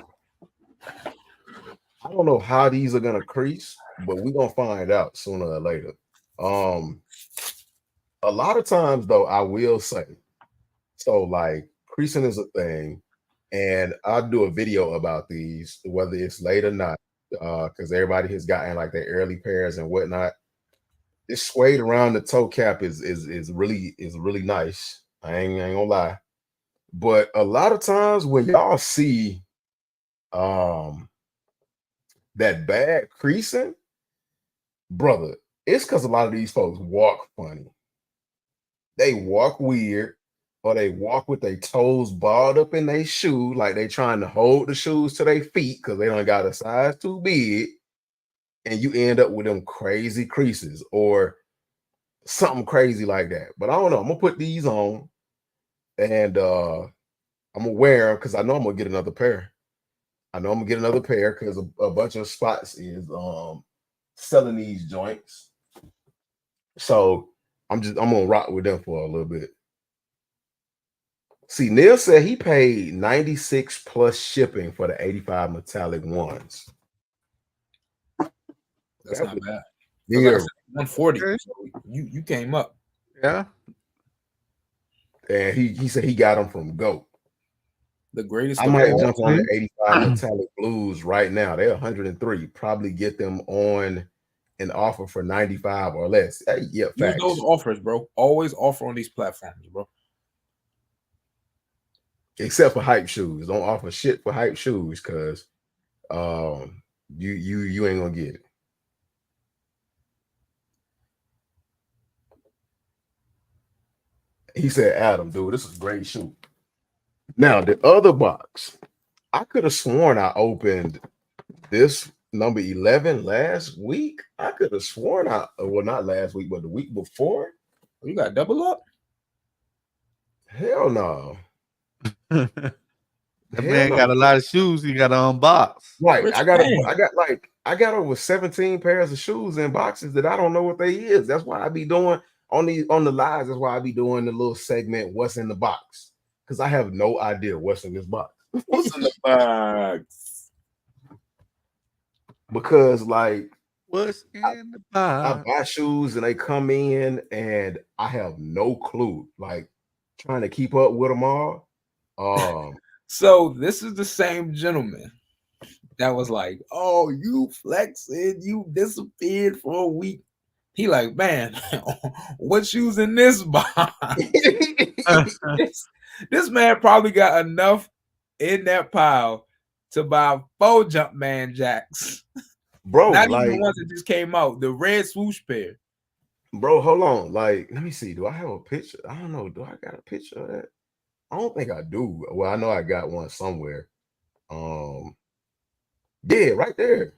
I don't know how these are gonna crease, but we're gonna find out sooner or later. A lot of times though, I will say, so like creasing is a thing, and I'll do a video about these, whether it's late or not, because everybody has gotten like their early pairs and whatnot. This suede around the toe cap is really nice. I ain't gonna lie. But a lot of times when y'all see that bad creasing, brother, it's because a lot of these folks walk funny. They walk weird, or they walk with their toes balled up in their shoe, like they trying to hold the shoes to their feet because they don't got a size too big, and you end up with them crazy creases or something crazy like that. But I don't know. I'm gonna put these on, and I'm gonna wear them because I know I'm gonna get another pair. I know I'm gonna get another pair because a bunch of spots is selling these joints. So I'm gonna rock with them for a little bit. See, Neil said he paid 96 plus shipping for the 85 metallic ones. That's not bad. Yeah, like 140. Okay. So you came up. Yeah. And he said he got them from GOAT. The greatest. I might jump on the 85 metallic blues right now. They're 103. Probably get them on an offer for 95 or less. Hey, yeah, facts. Use those offers, bro. Always offer on these platforms, bro. Except for hype shoes. Don't offer shit for hype shoes because you ain't gonna get it. He said, Adam, dude, this is a great shoe. Now, the other box, I could have sworn I opened this number 11 last week. I could have sworn well, not last week, but the week before. You got double up? Hell no. That man got a lot of shoes he got to unbox. Right. I got over 17 pairs of shoes in boxes that I don't know what they is. That's why I be doing on the lives. That's why I be doing the little segment, what's in the box. Because I have no idea what's in this box. What's in the box? Because like what's in the box? I buy shoes and they come in and I have no clue. Like trying to keep up with them all. So this is the same gentleman that was like, "Oh, you flexing, you disappeared for a week." He like, "Man, what shoes in this box?" This man probably got enough in that pile to buy 4 Jumpman jacks. Bro, not like, even the ones that just came out, the red swoosh pair. Bro, hold on. Like, let me see. Do I have a picture? I don't know. Do I got a picture of that? I don't think I do. Well, I know I got one somewhere. Yeah, right there.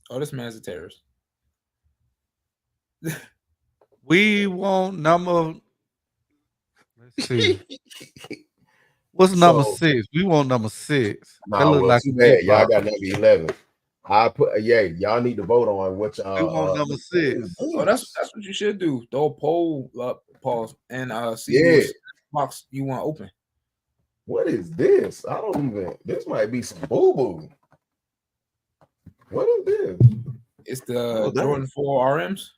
Oh, this man's a terrorist. We want number. Let's see. What's number 6? We want number 6. Nah, that look well, like too bad. Y'all got number 11. I put y'all need to vote on what y'all we want number 6. Oh, that's what you should do. Throw a poll up, pause, and see what box you want open. What is this? I don't even. This might be some boo boo. What is this? It's the Jordan 4 RMs.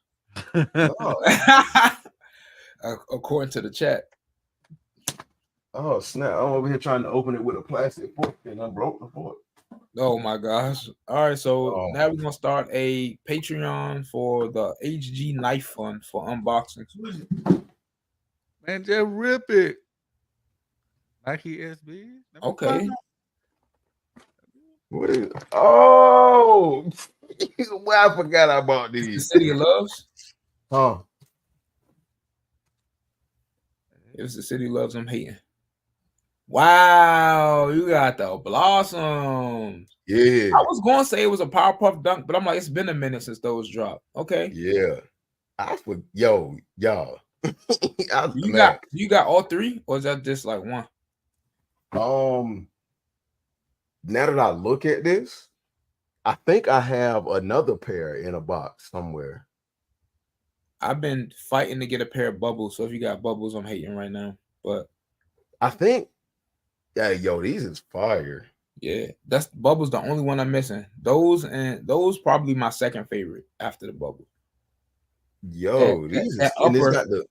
According to the chat. Oh snap! I'm over here trying to open it with a plastic fork and I broke the fork. Oh my gosh. All right, so now we're gonna start a Patreon for the HG Knife Fund for unboxings. Man, just rip it. Nike SB. Okay. What is oh well, I forgot I bought these. The City of Loves. Huh. It was the City Loves I'm hating. Wow, you got the Blossoms. Yeah. I was going to say it was a Powerpuff Dunk, but I'm like, it's been a minute since those dropped. Okay. Yeah. Y'all. You got all 3, or is that just like one? Now that I look at this, I think I have another pair in a box somewhere. I've been fighting to get a pair of Bubbles, so if you got Bubbles, I'm hating right now. But I think, yeah, yo, these is fire. Yeah, that's Bubbles the only one I'm missing. Those probably my second favorite after the Bubble. Yo, these is and it's got the.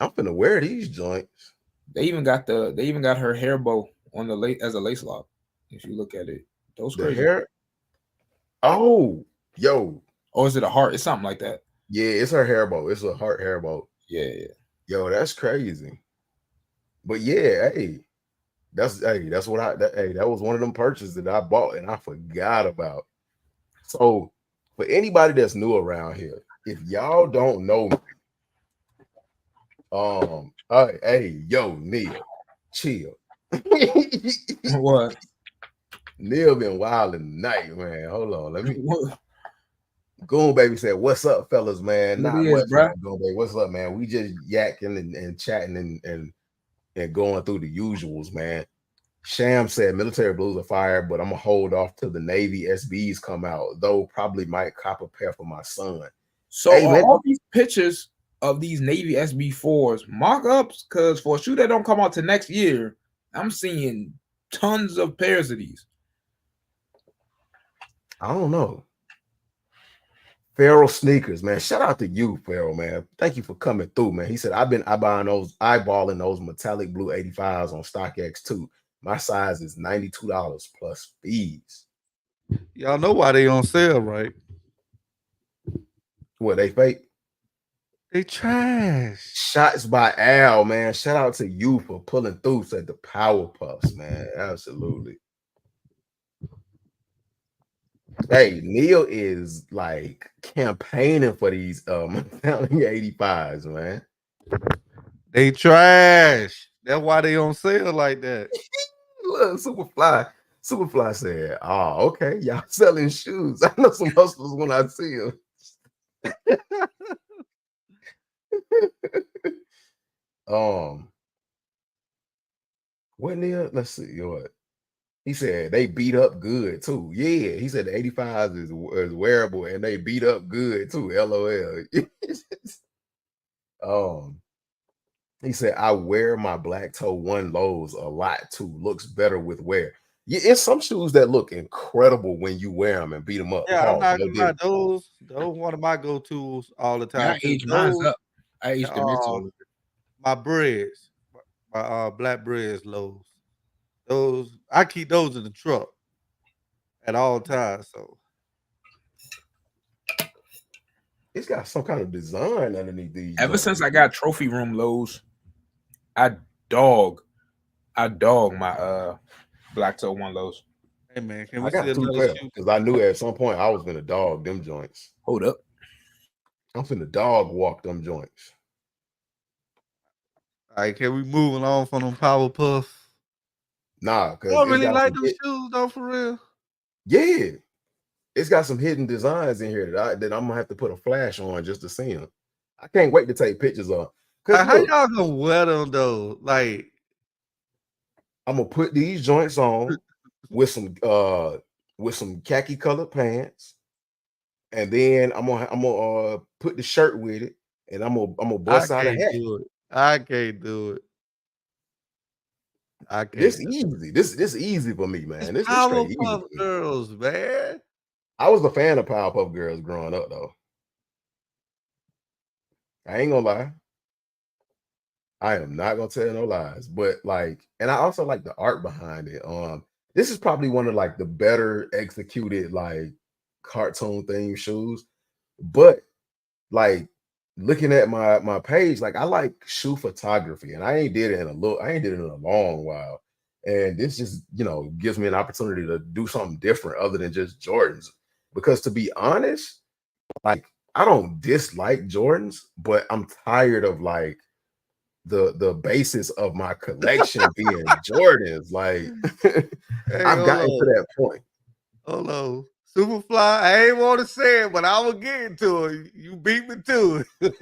I'm finna wear these joints. They even got her hair bow on the lace as a lace lock. If you look at it, those the crazy. hair. Oh, yo. Or is it a heart? It's something like that. Yeah, it's her hair bow. It's a heart hair bow. Yeah. Yo, that's crazy. But yeah, hey, that's what that was one of them purchases that I bought and I forgot about. So for anybody that's new around here, if y'all don't know me, hey, yo, Neil, chill. What? Neil been wild tonight, man. Hold on, let me. Goon Baby said, "What's up, fellas, man? Not much, man. Goon Baby. What's up, man? We just yakking and chatting and going through the usuals, man." Sham said, "Military blues are fire, but I'm gonna hold off till the Navy SBs come out. Though probably might cop a pair for my son." So hey, all these pictures of these Navy SB4s mock-ups, because for a shoe that don't come out to next year, I'm seeing tons of pairs of these. I don't know. Farrell Sneakers, man. Shout out to you, Farrell, man. Thank you for coming through, man. He said, I've been eyeballing those metallic blue 85s on StockX too. My size is $92 plus fees. Y'all know why they on sale, right? What, they fake? They trash. Shots by Al, man. Shout out to you for pulling through, said the Power Puffs, man. Absolutely. Hey, Neil is like campaigning for these founding 85s, man. They trash. That's why they on sale like that. Look, Superfly said, "Oh, okay, y'all selling shoes. I know some hustlers when I see them." um, what Neil? Let's see what he said. They beat up good too. Yeah, he said the 85s is wearable and they beat up good too. LOL. um, he said I wear my black toe one lows a lot too. Looks better with wear. Yeah, it's some shoes that look incredible when you wear them and beat them up. Yeah, I'm Pause. not No gonna lie. different. Those one of my go-tos all the Man, time. I Cause aged mine's those up. I aged them into my breads, my black breads lows. Those I keep those in the truck at all times. So It's got some kind of design underneath these ever joints. since I got trophy room lows, I dog my black toe one lows. hey man, can I we see got two another pair shoe? because I knew at some point I was gonna dog them joints. Hold up. I'm finna dog walk them joints. All right, can we move along from them power puffs? Nah, I because don't it's really got like some them shoes though, for real. yeah, it's got some hidden designs in here that I'm gonna have to put a flash on just to see them. I can't wait to take pictures of. Cause How look, y'all gonna wear them though? Like, I'm gonna put these joints on with some khaki colored pants, and then I'm gonna put the shirt with it, and I'm gonna I bust out a can't hat. do it. I can't do it. I This can't do it. easy. This easy for me, It's man. This straight easy Powerpuff for me. Girls, man. I was a fan of Powerpuff Girls growing up, though. I ain't gonna lie. I am not gonna tell no lies. But like, and I also like the art behind it. This is probably one of like the better executed like cartoon theme shoes. But like looking at my page, like I like shoe photography, and I ain't did it in a long while. And this just gives me an opportunity to do something different other than just Jordans. Because to be honest, like I don't dislike Jordans, but I'm tired of like the basis of my collection being Jordans. Like Hey, I've hold gotten to on. that point. Hold on. Superfly, I ain't want to say it, but I was getting to it. You beat me to it.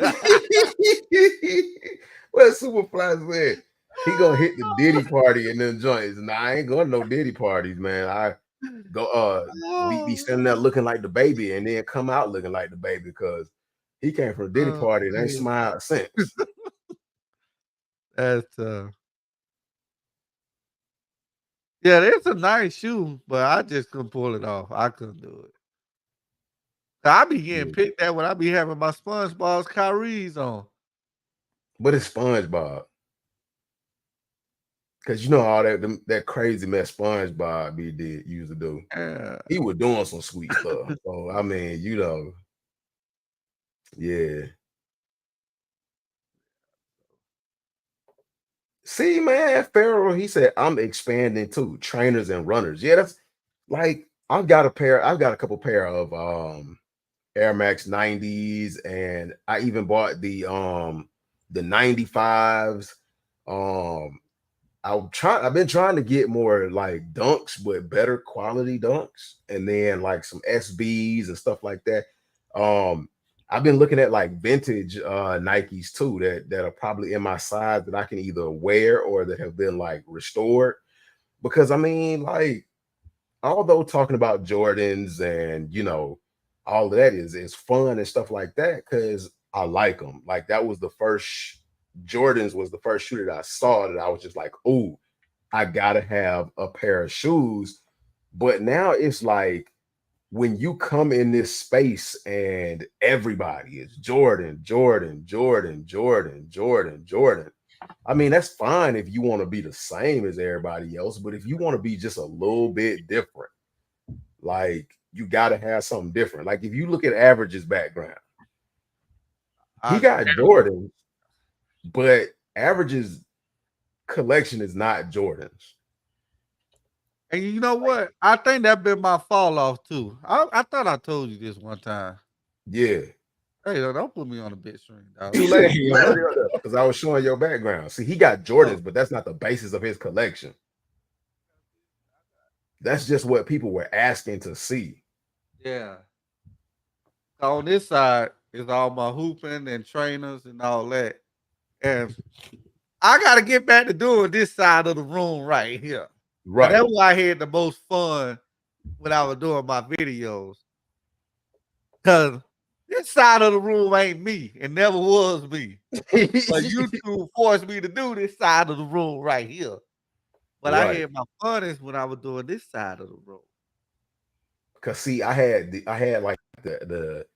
What Superfly said, he gonna hit the Diddy party in them joints. Nah, I ain't going to no Diddy parties, man. I go be standing there looking like the baby and then come out looking like the baby because he came from a Diddy Oh, party and ain't man. smiled since. That's yeah, it's a nice shoe, but I just couldn't pull it off. I couldn't do it. I be getting Yeah. picked at when I be having my SpongeBob's Kyrie's on. But it's SpongeBob. Cause you know all that crazy mess SpongeBob used to do. Yeah. He was doing some sweet stuff. So I mean, yeah. See, man, Pharaoh, he said, I'm expanding too, trainers and runners. Yeah, that's like I've got a couple pair of Air Max 90s, and I even bought the 95s. Um I've been trying to get more like dunks, but better quality dunks, and then like some SBs and stuff like that. Um, I've been looking at like vintage Nikes too that are probably in my size that I can either wear or that have been like restored. Because I mean, like, although talking about Jordans and all of that is fun and stuff like that, because I like them. Like that was the first Jordans was the first shoe that I saw that I was just like, oh, I gotta have a pair of shoes. But now it's like when you come in this space and everybody is Jordan, Jordan, Jordan, Jordan, Jordan, Jordan. I mean, that's fine if you want to be the same as everybody else, but if you want to be just a little bit different, like you got to have something different. Like if you look at Average's background, he got Jordans, but Average's collection is not Jordans. And you know what? I think that been my fall off too. I thought I told you this one time. Yeah. Hey, don't put me on a big string, dog. Too late. Because I was showing your background. See, he got Jordans, but that's not the basis of his collection. That's just what people were asking to see. Yeah. On this side is all my hooping and trainers and all that. And I got to get back to doing this side of the room right here. Right. And that's why I had the most fun when I was doing my videos. Because this side of the room ain't me. It never was me. But YouTube forced me to do this side of the room right here. But I had my funnest when I was doing this side of the room. Cause see, I had like the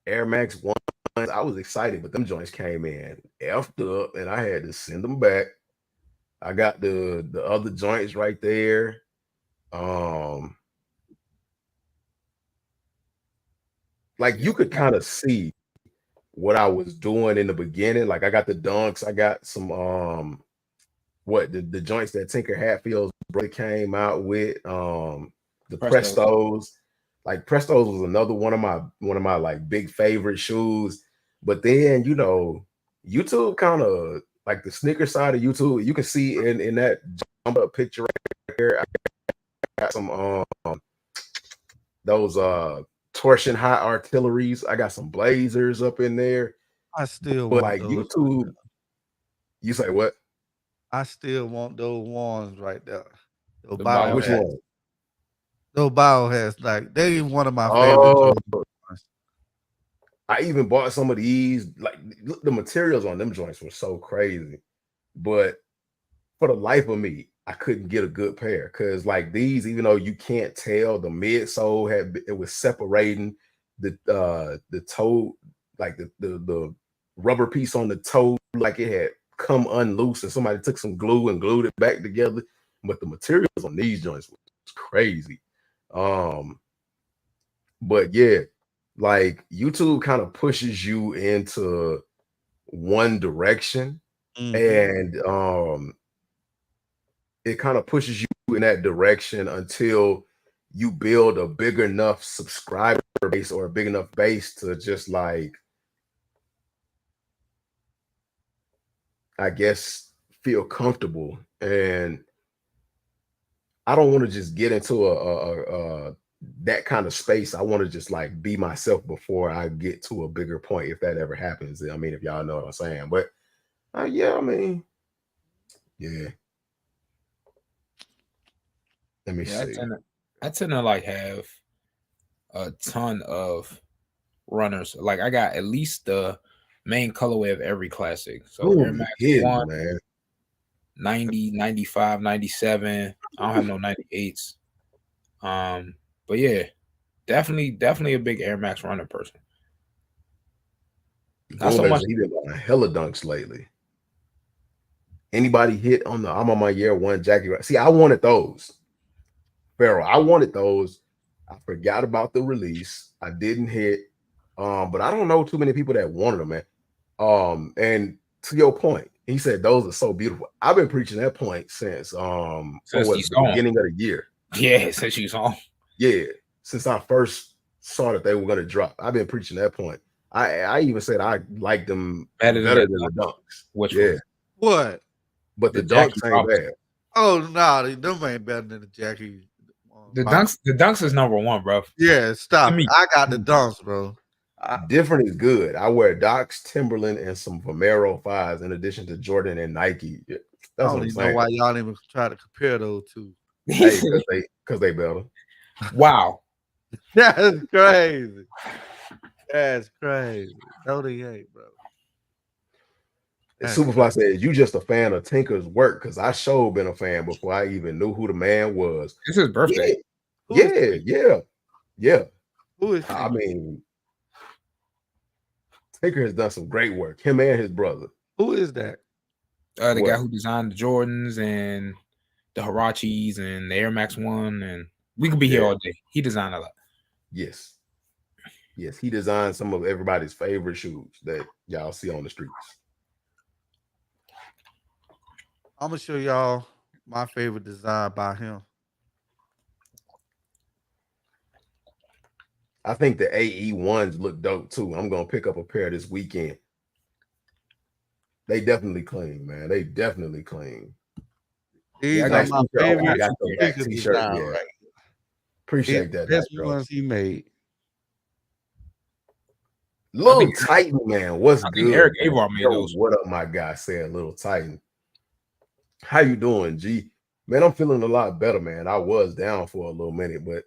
Air Max ones. I was excited, but them joints came in effed up, and I had to send them back. I got the other joints right there. Like you could kind of see what I was doing in the beginning. Like I got the dunks, I got some the joints that Tinker Hatfield's brother came out with, the Prestos. Like Prestos was another one of my like big favorite shoes. But then YouTube kind of like the sneaker side of YouTube, you can see in that jump up picture right there. I got some those torsion high artilleries. I got some blazers up in there. I still but want like those YouTube. right You say what? I still want those ones right there. Which one? Those biohazards, like they one of my favorite. I even bought some of these. Like the materials on them joints were so crazy, but for the life of me, I couldn't get a good pair because like these, even though you can't tell, the midsole it was separating the toe, like the rubber piece on the toe, like it had come unloose and somebody took some glue and glued it back together. But the materials on these joints was crazy. But yeah, like YouTube kind of pushes you into one direction, and it kind of pushes you in that direction until you build a big enough subscriber base or a big enough base to just like, I guess, feel comfortable. And I don't want to just get into a that kind of space. I want to just like be myself before I get to a bigger point, if that ever happens. I mean, if y'all know what I'm saying. But yeah, I mean, yeah. Let me see. I tend to like have a ton of runners. Like I got at least the main colorway of every classic. So Air Max 1, man. 90, 95, 97. I don't have no 98s. But yeah, definitely a big Air Max runner person. Not so much. He been on hella dunks lately. Anybody hit on the I'm on my year one Jackie? See, I wanted those. Pharaoh, I wanted those. I forgot about the release. I didn't hit. But I don't know too many people that wanted them, man. And to your point, he said those are so beautiful. I've been preaching that point since the beginning of the year. Yeah, since you saw. Yeah, since I first saw that they were gonna drop. I've been preaching that point. I even said I like them better than the dunks. Which one? What? But the dunks ain't bad. Oh no, them ain't better than the Jackie. The dunks is number one, bro. Yeah, stop. I got the dunks, bro. Different is good. I wear Docs, Timberland, and some Vomero 5s in addition to Jordan and Nike. Yeah, that's I don't even know why y'all even try to compare those two. Hey, because they better. Wow. That's crazy. That's crazy. No, they ain't, bro. Superfly says, you just a fan of Tinker's work, because I sure been a fan before I even knew who the man was. It's his birthday. Yeah. Who is Tinker? I mean, Tinker has done some great work. Him and his brother. Who is that? The guy who designed the Jordans and the Huaraches and the Air Max 1, and we could be here all day. He designed a lot. Yes, he designed some of everybody's favorite shoes that y'all see on the streets. I'm gonna show y'all my favorite design by him. I think the AE ones look dope too. I'm gonna pick up a pair this weekend. They definitely clean, man. They definitely clean. These Nice are my t-shirt. Oh, I favorite got the back sneaker t-shirt. design Yeah, right. appreciate that, Best bro. ones he made. Little Titan, man, what's I think good? Eric Man? Avar made Yo, those. what up, my guy? Said Little Titan. How you doing, G? Man, I'm feeling a lot better, man. I was down for a little minute, but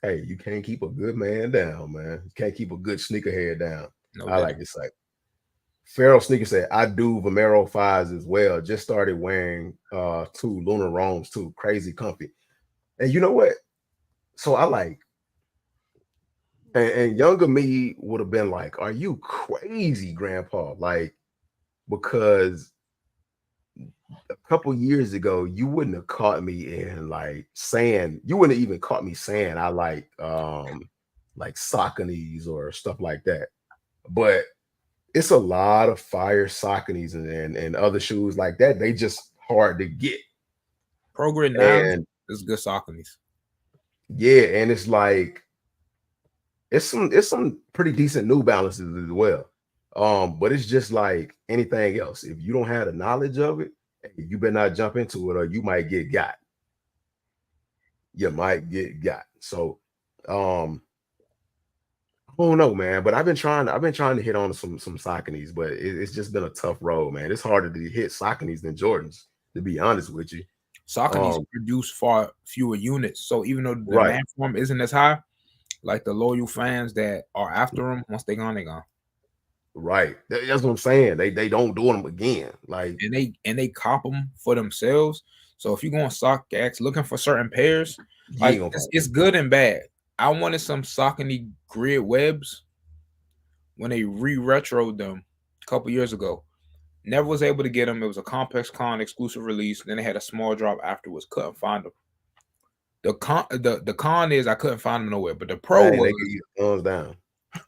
hey, you can't keep a good man down, man. You can't keep a good sneakerhead down. No I doubt. like to say. Farrell Sneaker said, I do Vomero 5s as well. Just started wearing 2 Lunar Roams too. Crazy comfy. And you know what? So I like, and younger me would have been like, are you crazy, grandpa? Like, because a couple years ago, you wouldn't have caught me in like saying, you wouldn't have even caught me saying I like Sauconys or stuff like that. But it's a lot of fire Sauconys and other shoes like that. They just hard to get. Progress now is good Sauconys. Yeah, and it's like it's some pretty decent New Balances as well. But it's just like anything else. If you don't have the knowledge of it, you better not jump into it, or you might get got. You might get got. So, I don't know, man. But I've been trying to hit on some Sauconys, but it's just been a tough road, man. It's harder to hit Sauconys than Jordans, to be honest with you. Sauconys produce far fewer units, so even though the Right. demand for them isn't as high, like the loyal fans that are after them, once they're gone, they're gone. Right. That's what I'm saying. They don't do them again. Like, and they cop them for themselves. So if you go on StockX looking for certain pairs, like it's good and bad. I wanted some Saucony grid webs when they re-retroed them a couple years ago. Never was able to get them. It was a Complex Con exclusive release. Then they had a small drop afterwards. Couldn't find them. The con is I couldn't find them nowhere. But the pro was, they give you thumbs down.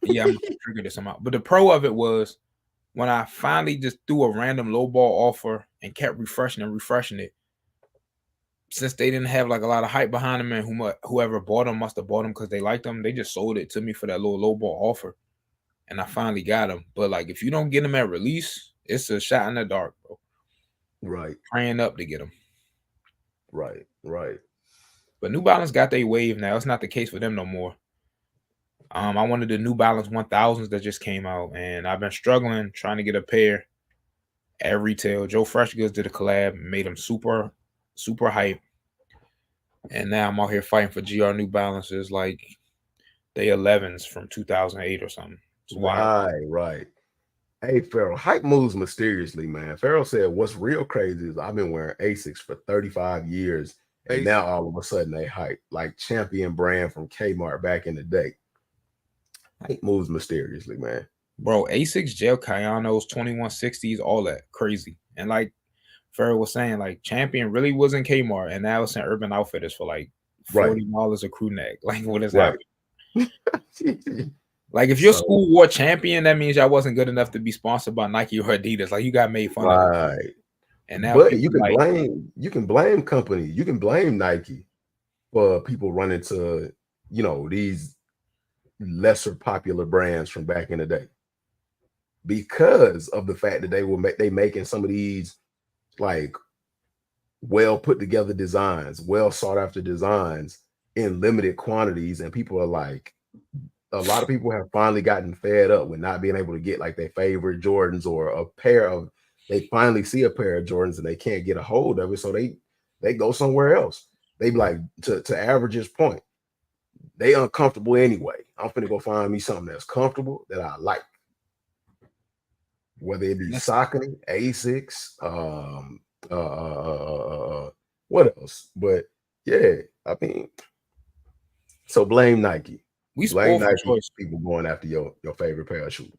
Yeah, I'm gonna figure this out. But the pro of it was when I finally just threw a random low ball offer and kept refreshing it. Since they didn't have like a lot of hype behind them, and whoever bought them must have bought them because they liked them, they just sold it to me for that little low ball offer, and I finally got them. But like, if you don't get them at release, it's a shot in the dark, bro. Right. Praying up to get them. Right. But New Balance got their wave now. It's not the case for them no more. I wanted the New Balance 1000s that just came out, and I've been struggling trying to get a pair at retail. Joe Freshgoods did a collab, made them super hype, and now I'm out here fighting for GR New Balances like they 11s from 2008 or something. It's wild. Right. Hey, Farrell, hype moves mysteriously, man. Farrell said, what's real crazy is I've been wearing Asics for 35 years, and now all of a sudden they hype, like Champion brand from Kmart back in the day. Hype moves mysteriously, man. Bro, Asics, Gel Kayanos, 2160s, all that crazy. And like Farrell was saying, like Champion really was in Kmart, and now it's in Urban Outfitters for like $40 a crew neck. Like, what is happening? Like, if your school wore Champion, that means y'all wasn't good enough to be sponsored by Nike or Adidas. Like, you got made fun of. Right. And now, but you can blame company. You can blame Nike for people running to, these lesser popular brands from back in the day, because of the fact that they making some of these like well put together designs, well sought after designs in limited quantities, and people are like, a lot of people have finally gotten fed up with not being able to get like their favorite Jordans, or a pair of, they finally see a pair of Jordans and they can't get a hold of it, so they go somewhere else. They be like, to Average's point, they uncomfortable anyway. I'm finna go find me something that's comfortable that I like, whether it be Saucony, Asics, what else? But yeah, I mean, so blame Nike. We spoiled for choice. People going after your favorite pair of shoes.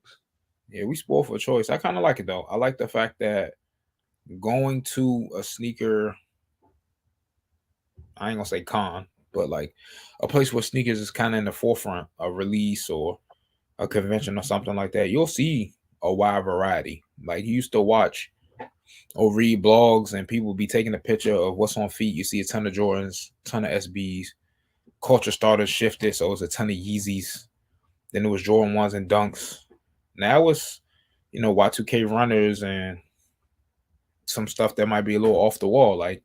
Yeah, we spoiled for choice. I kind of like it though. I like the fact that going to a sneaker, I ain't gonna say con, but like a place where sneakers is kind of in the forefront, a release or a convention or something like that, you'll see a wide variety. Like, you used to watch or read blogs and people be taking a picture of what's on feet. You see a ton of Jordans, ton of SBs. Culture started shifted, so it was a ton of Yeezys Then it was Jordan 1s and dunks. Now it was, Y2K runners and some stuff that might be a little off the wall. Like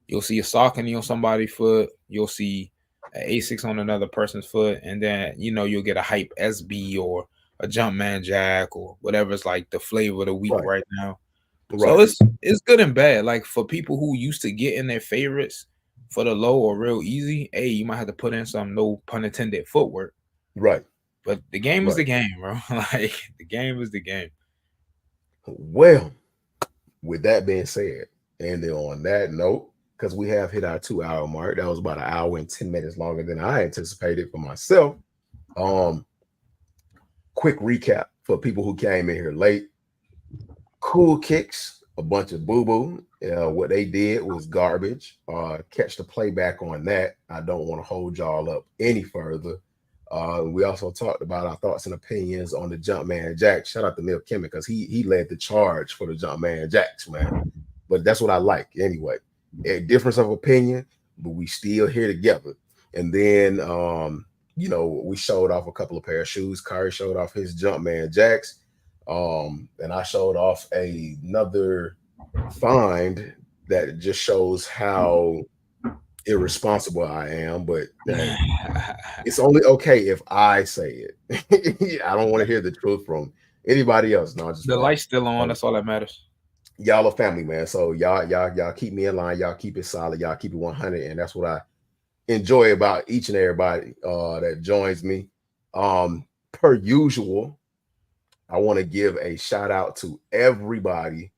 you'll see a Saucony on somebody's foot, you'll see an A6 on another person's foot, and then you'll get a hype SB or a Jumpman Jack or whatever's like the flavor of the week right now. So it's good and bad. Like for people who used to get in their favorites for the low or real easy, hey, you might have to put in some, no pun intended, footwork. Right. But the game is the game, bro. Like the game is the game. Well, with that being said, and then on that note, because we have hit our 2-hour mark, that was about an hour and 10 minutes longer than I anticipated for myself. Quick recap for people who came in here late. Cool Kicks, a bunch of boo-boo. What they did was garbage. Catch the playback on that. I don't want to hold y'all up any further. We also talked about our thoughts and opinions on the Jumpman Jack. Shout out to Neil Kimmett because he led the charge for the Jumpman Jacks, man. But that's what I like anyway. A difference of opinion, but we still here together. And then we showed off a couple of pair of shoes. Curry showed off his Jumpman Jacks. And I showed off another find that just shows how irresponsible I am, but it's only okay if I say it. I don't want to hear the truth from anybody else. No, just the light's still on. That's all that matters. Y'all are family, man. So y'all keep me in line. Y'all keep it solid. Y'all keep it 100, and that's what I enjoy about each and everybody that joins me. Per usual, I want to give a shout out to everybody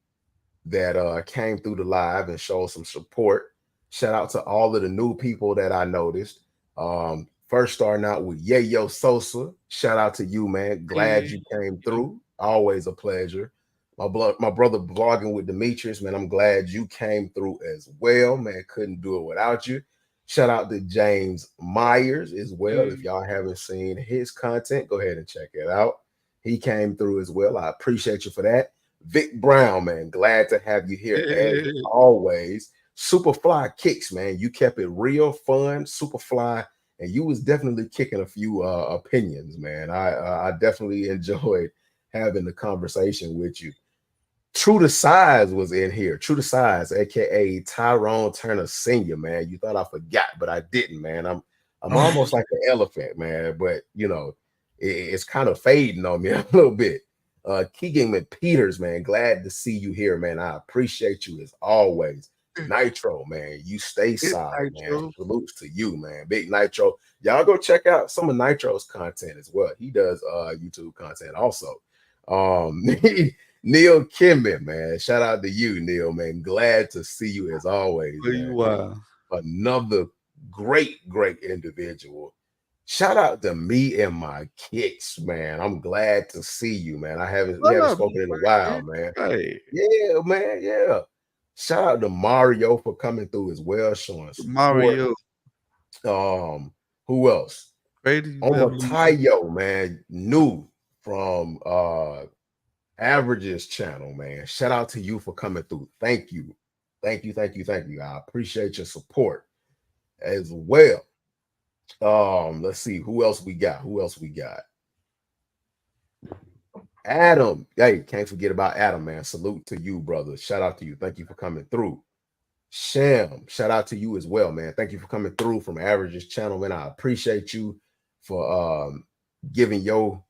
that came through the live and showed some support. Shout out to all of the new people that I noticed. First starting out with Yayo Sosa. Shout out to you, man. Glad you came through. Always a pleasure. My brother vlogging with Demetrius, man. I'm glad you came through as well, man. Couldn't do it without you. Shout out to James Myers as well. If y'all haven't seen his content, go ahead and check it out. He came through as well. I appreciate you for that. Vic Brown, man. Glad to have you here as always. Superfly Kicks, man. You kept it real fun, Superfly, and you was definitely kicking a few opinions, man. I definitely enjoyed having the conversation with you. True to Size was in here. True to Size, aka Tyrone Turner Sr., man. You thought I forgot, but I didn't, man. I'm almost like an elephant, man, but it's kind of fading on me a little bit. Keegan McPeters, man. Glad to see you here, man. I appreciate you as always. Nitro, man, you stay solid, man. Salutes to you, man. Big Nitro. Y'all go check out some of Nitro's content as well. He does YouTube content also. Neil Kimmett, man. Shout out to you, Neil, man. Glad to see you as always. Man. Another great individual. Shout out to me and my kicks, man. I'm glad to see you, man. We haven't spoken in a while, man. Hey. Yeah, man. Yeah. Shout out to Mario for coming through as well, showing support. Mario. Who else? Tayo, man, new from Averages channel, man. Shout out to you for coming through. Thank you. I appreciate your support as well. Let's see who else we got. Adam, hey, can't forget about Adam, man. Salute to you, brother. Shout out to you. Thank you for coming through. Sham, shout out to you as well, man. Thank you for coming through from Averages channel, man. I appreciate you for giving your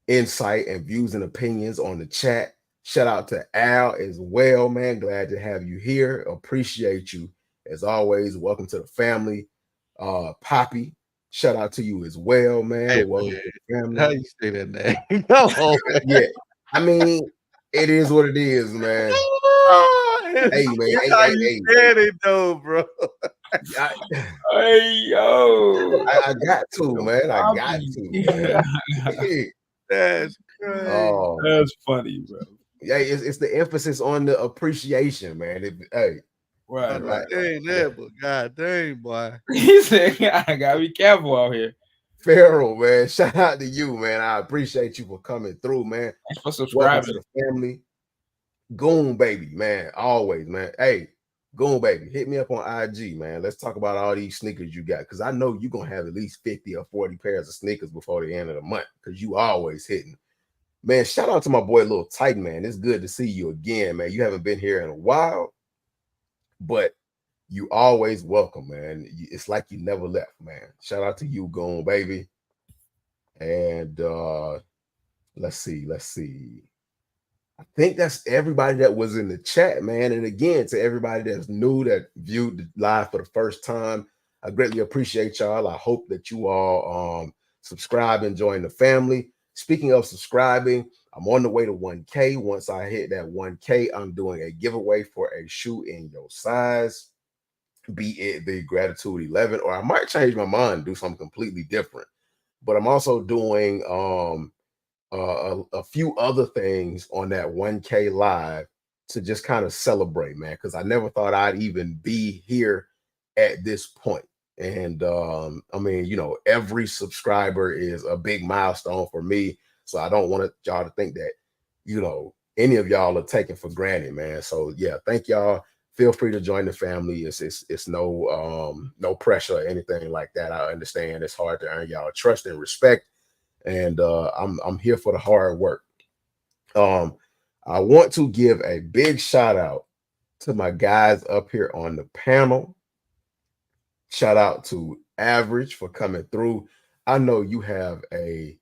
insight and views and opinions on the chat. Shout out to Al as well, man. Glad to have you here. Appreciate you as always. Welcome to the family. Poppy, shout out to you as well, man. Hey, welcome to the family. How you say that name? Come on, man. Yeah, I mean, it is what it is, man. Hey, man. Hey, it though, bro. Hey, yo. I got to, man. I got to. Man. That's crazy. That's funny, bro. Yeah, it's the emphasis on the appreciation, man. Right. Ain't that, but god dang, boy. He said, I gotta be careful out here. Pharaoh, man. Shout out to you, man. I appreciate you for coming through, man. Thanks for subscribing. Welcome to the family. Goon baby, man. Always, man. Hey, Go on, baby. Hit me up on IG, man. Let's talk about all these sneakers you got. Because I know you're going to have at least 50 or 40 pairs of sneakers before the end of the month. Because you always hitting. Man, shout out to my boy Lil Titan, man. It's good to see you again, man. You haven't been here in a while, but you always welcome, man. It's like you never left, man. Shout out to you, Goon, baby. And let's see. I think that's everybody that was in the chat, man. And again, to everybody that's new, that viewed the live for the first time, I greatly appreciate y'all. I hope that you all subscribe and join the family. Speaking of subscribing, I'm on the way to 1K. Once I hit that 1K, I'm doing a giveaway for a shoe in your size, be it the Gratitude 11, or I might change my mind and do something completely different. But I'm also doing a few other things on that 1K live to just kind of celebrate, man, because I never thought I'd even be here at this point. And I mean, you know, every subscriber is a big milestone for me. So I don't want y'all to think that, you know, any of y'all are taken for granted, man. So yeah, thank y'all. Feel free to join the family. It's no pressure or anything like that. I understand it's hard to earn y'all trust and respect. And I'm here for the hard work. I want to give a big shout out to my guys up here on the panel. Shout out to Average for coming through. I know you have a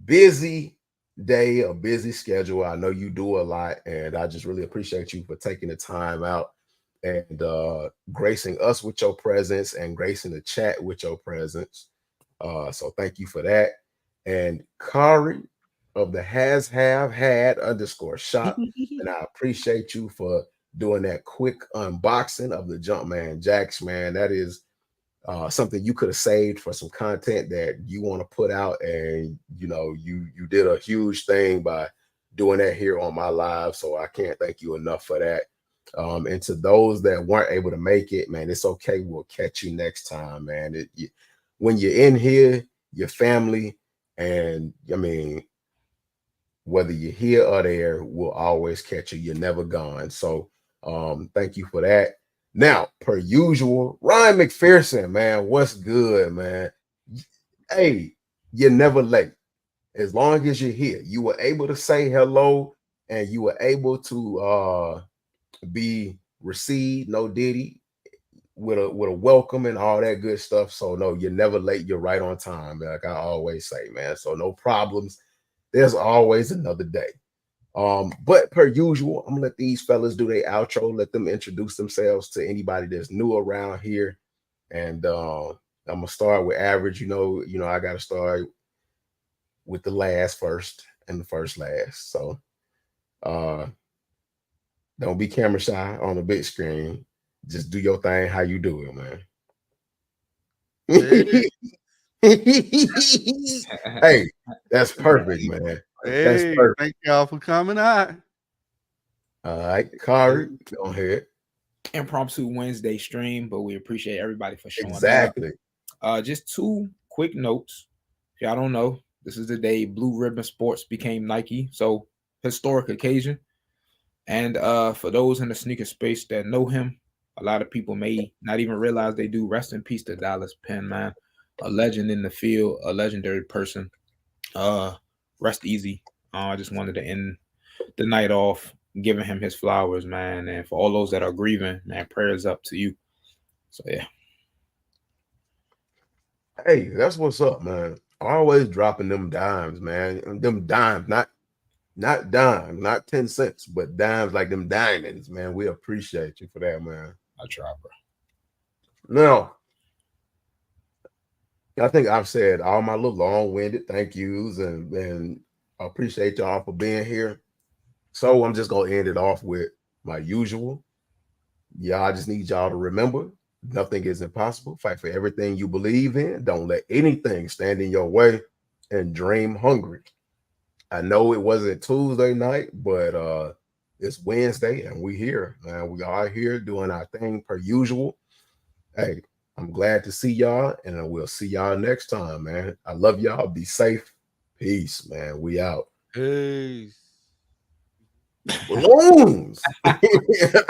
busy day, a busy schedule. I know you do a lot, and I just really appreciate you for taking the time out and gracing us with your presence and gracing the chat with your presence. So thank you for that. And Kari of the has have had _ shop. And I appreciate you for doing that quick unboxing of the Jumpman Jacks, man. That is something you could have saved for some content that you want to put out. And you know, you did a huge thing by doing that here on my live. So I can't thank you enough for that. And to those that weren't able to make it, man, it's okay. We'll catch you next time, man. When you're in here, your family, and I mean, whether you're here or there, we'll always catch you. You're never gone. So thank you for that. Now, per usual, Ryan McPherson, man, what's good, man? Hey, you're never late. As long as you're here, you were able to say hello and you were able to be received, no diddy, with a welcome and all that good stuff. So no, you're never late. You're right on time, like I always say, man. So no problems. There's always another day. But per usual, I'm gonna let these fellas do their outro. Let them introduce themselves to anybody that's new around here. And I'm gonna start with Average. You know, I gotta start with the last first and the first last. So don't be camera shy on the big screen. Just do your thing how you do it, man. Hey, that's perfect, man. Hey, that's perfect. Thank y'all for coming out. All right, Kari, go ahead. Impromptu Wednesday stream, but we appreciate everybody for showing exactly. up. Just 2 quick notes. If y'all don't know, this is the day Blue Ribbon Sports became Nike, so historic occasion. And for those in the sneaker space that know him, a lot of people may not even realize they do. Rest in peace to Dallas Penn, man. A legend in the field, a legendary person. Rest easy. I just wanted to end the night off giving him his flowers, man. And for all those that are grieving, man, prayers up to you. So yeah. Hey, that's what's up, man. Always dropping them dimes, man. And them dimes, not dimes, not 10 cents, but dimes like them diamonds, man. We appreciate you for that, man. I try, bro. Now, I think I've said all my little long-winded thank yous, and I appreciate y'all for being here. So I'm just gonna end it off with my usual. Yeah, I just need y'all to remember, nothing is impossible. Fight for everything you believe in. Don't let anything stand in your way, and dream hungry. I know it wasn't Tuesday night, but it's Wednesday and we here, man. We are here doing our thing per usual. Hey, I'm glad to see y'all, and we'll see y'all next time, man. I love y'all. Be safe. Peace, man. We out. Peace. Balloons.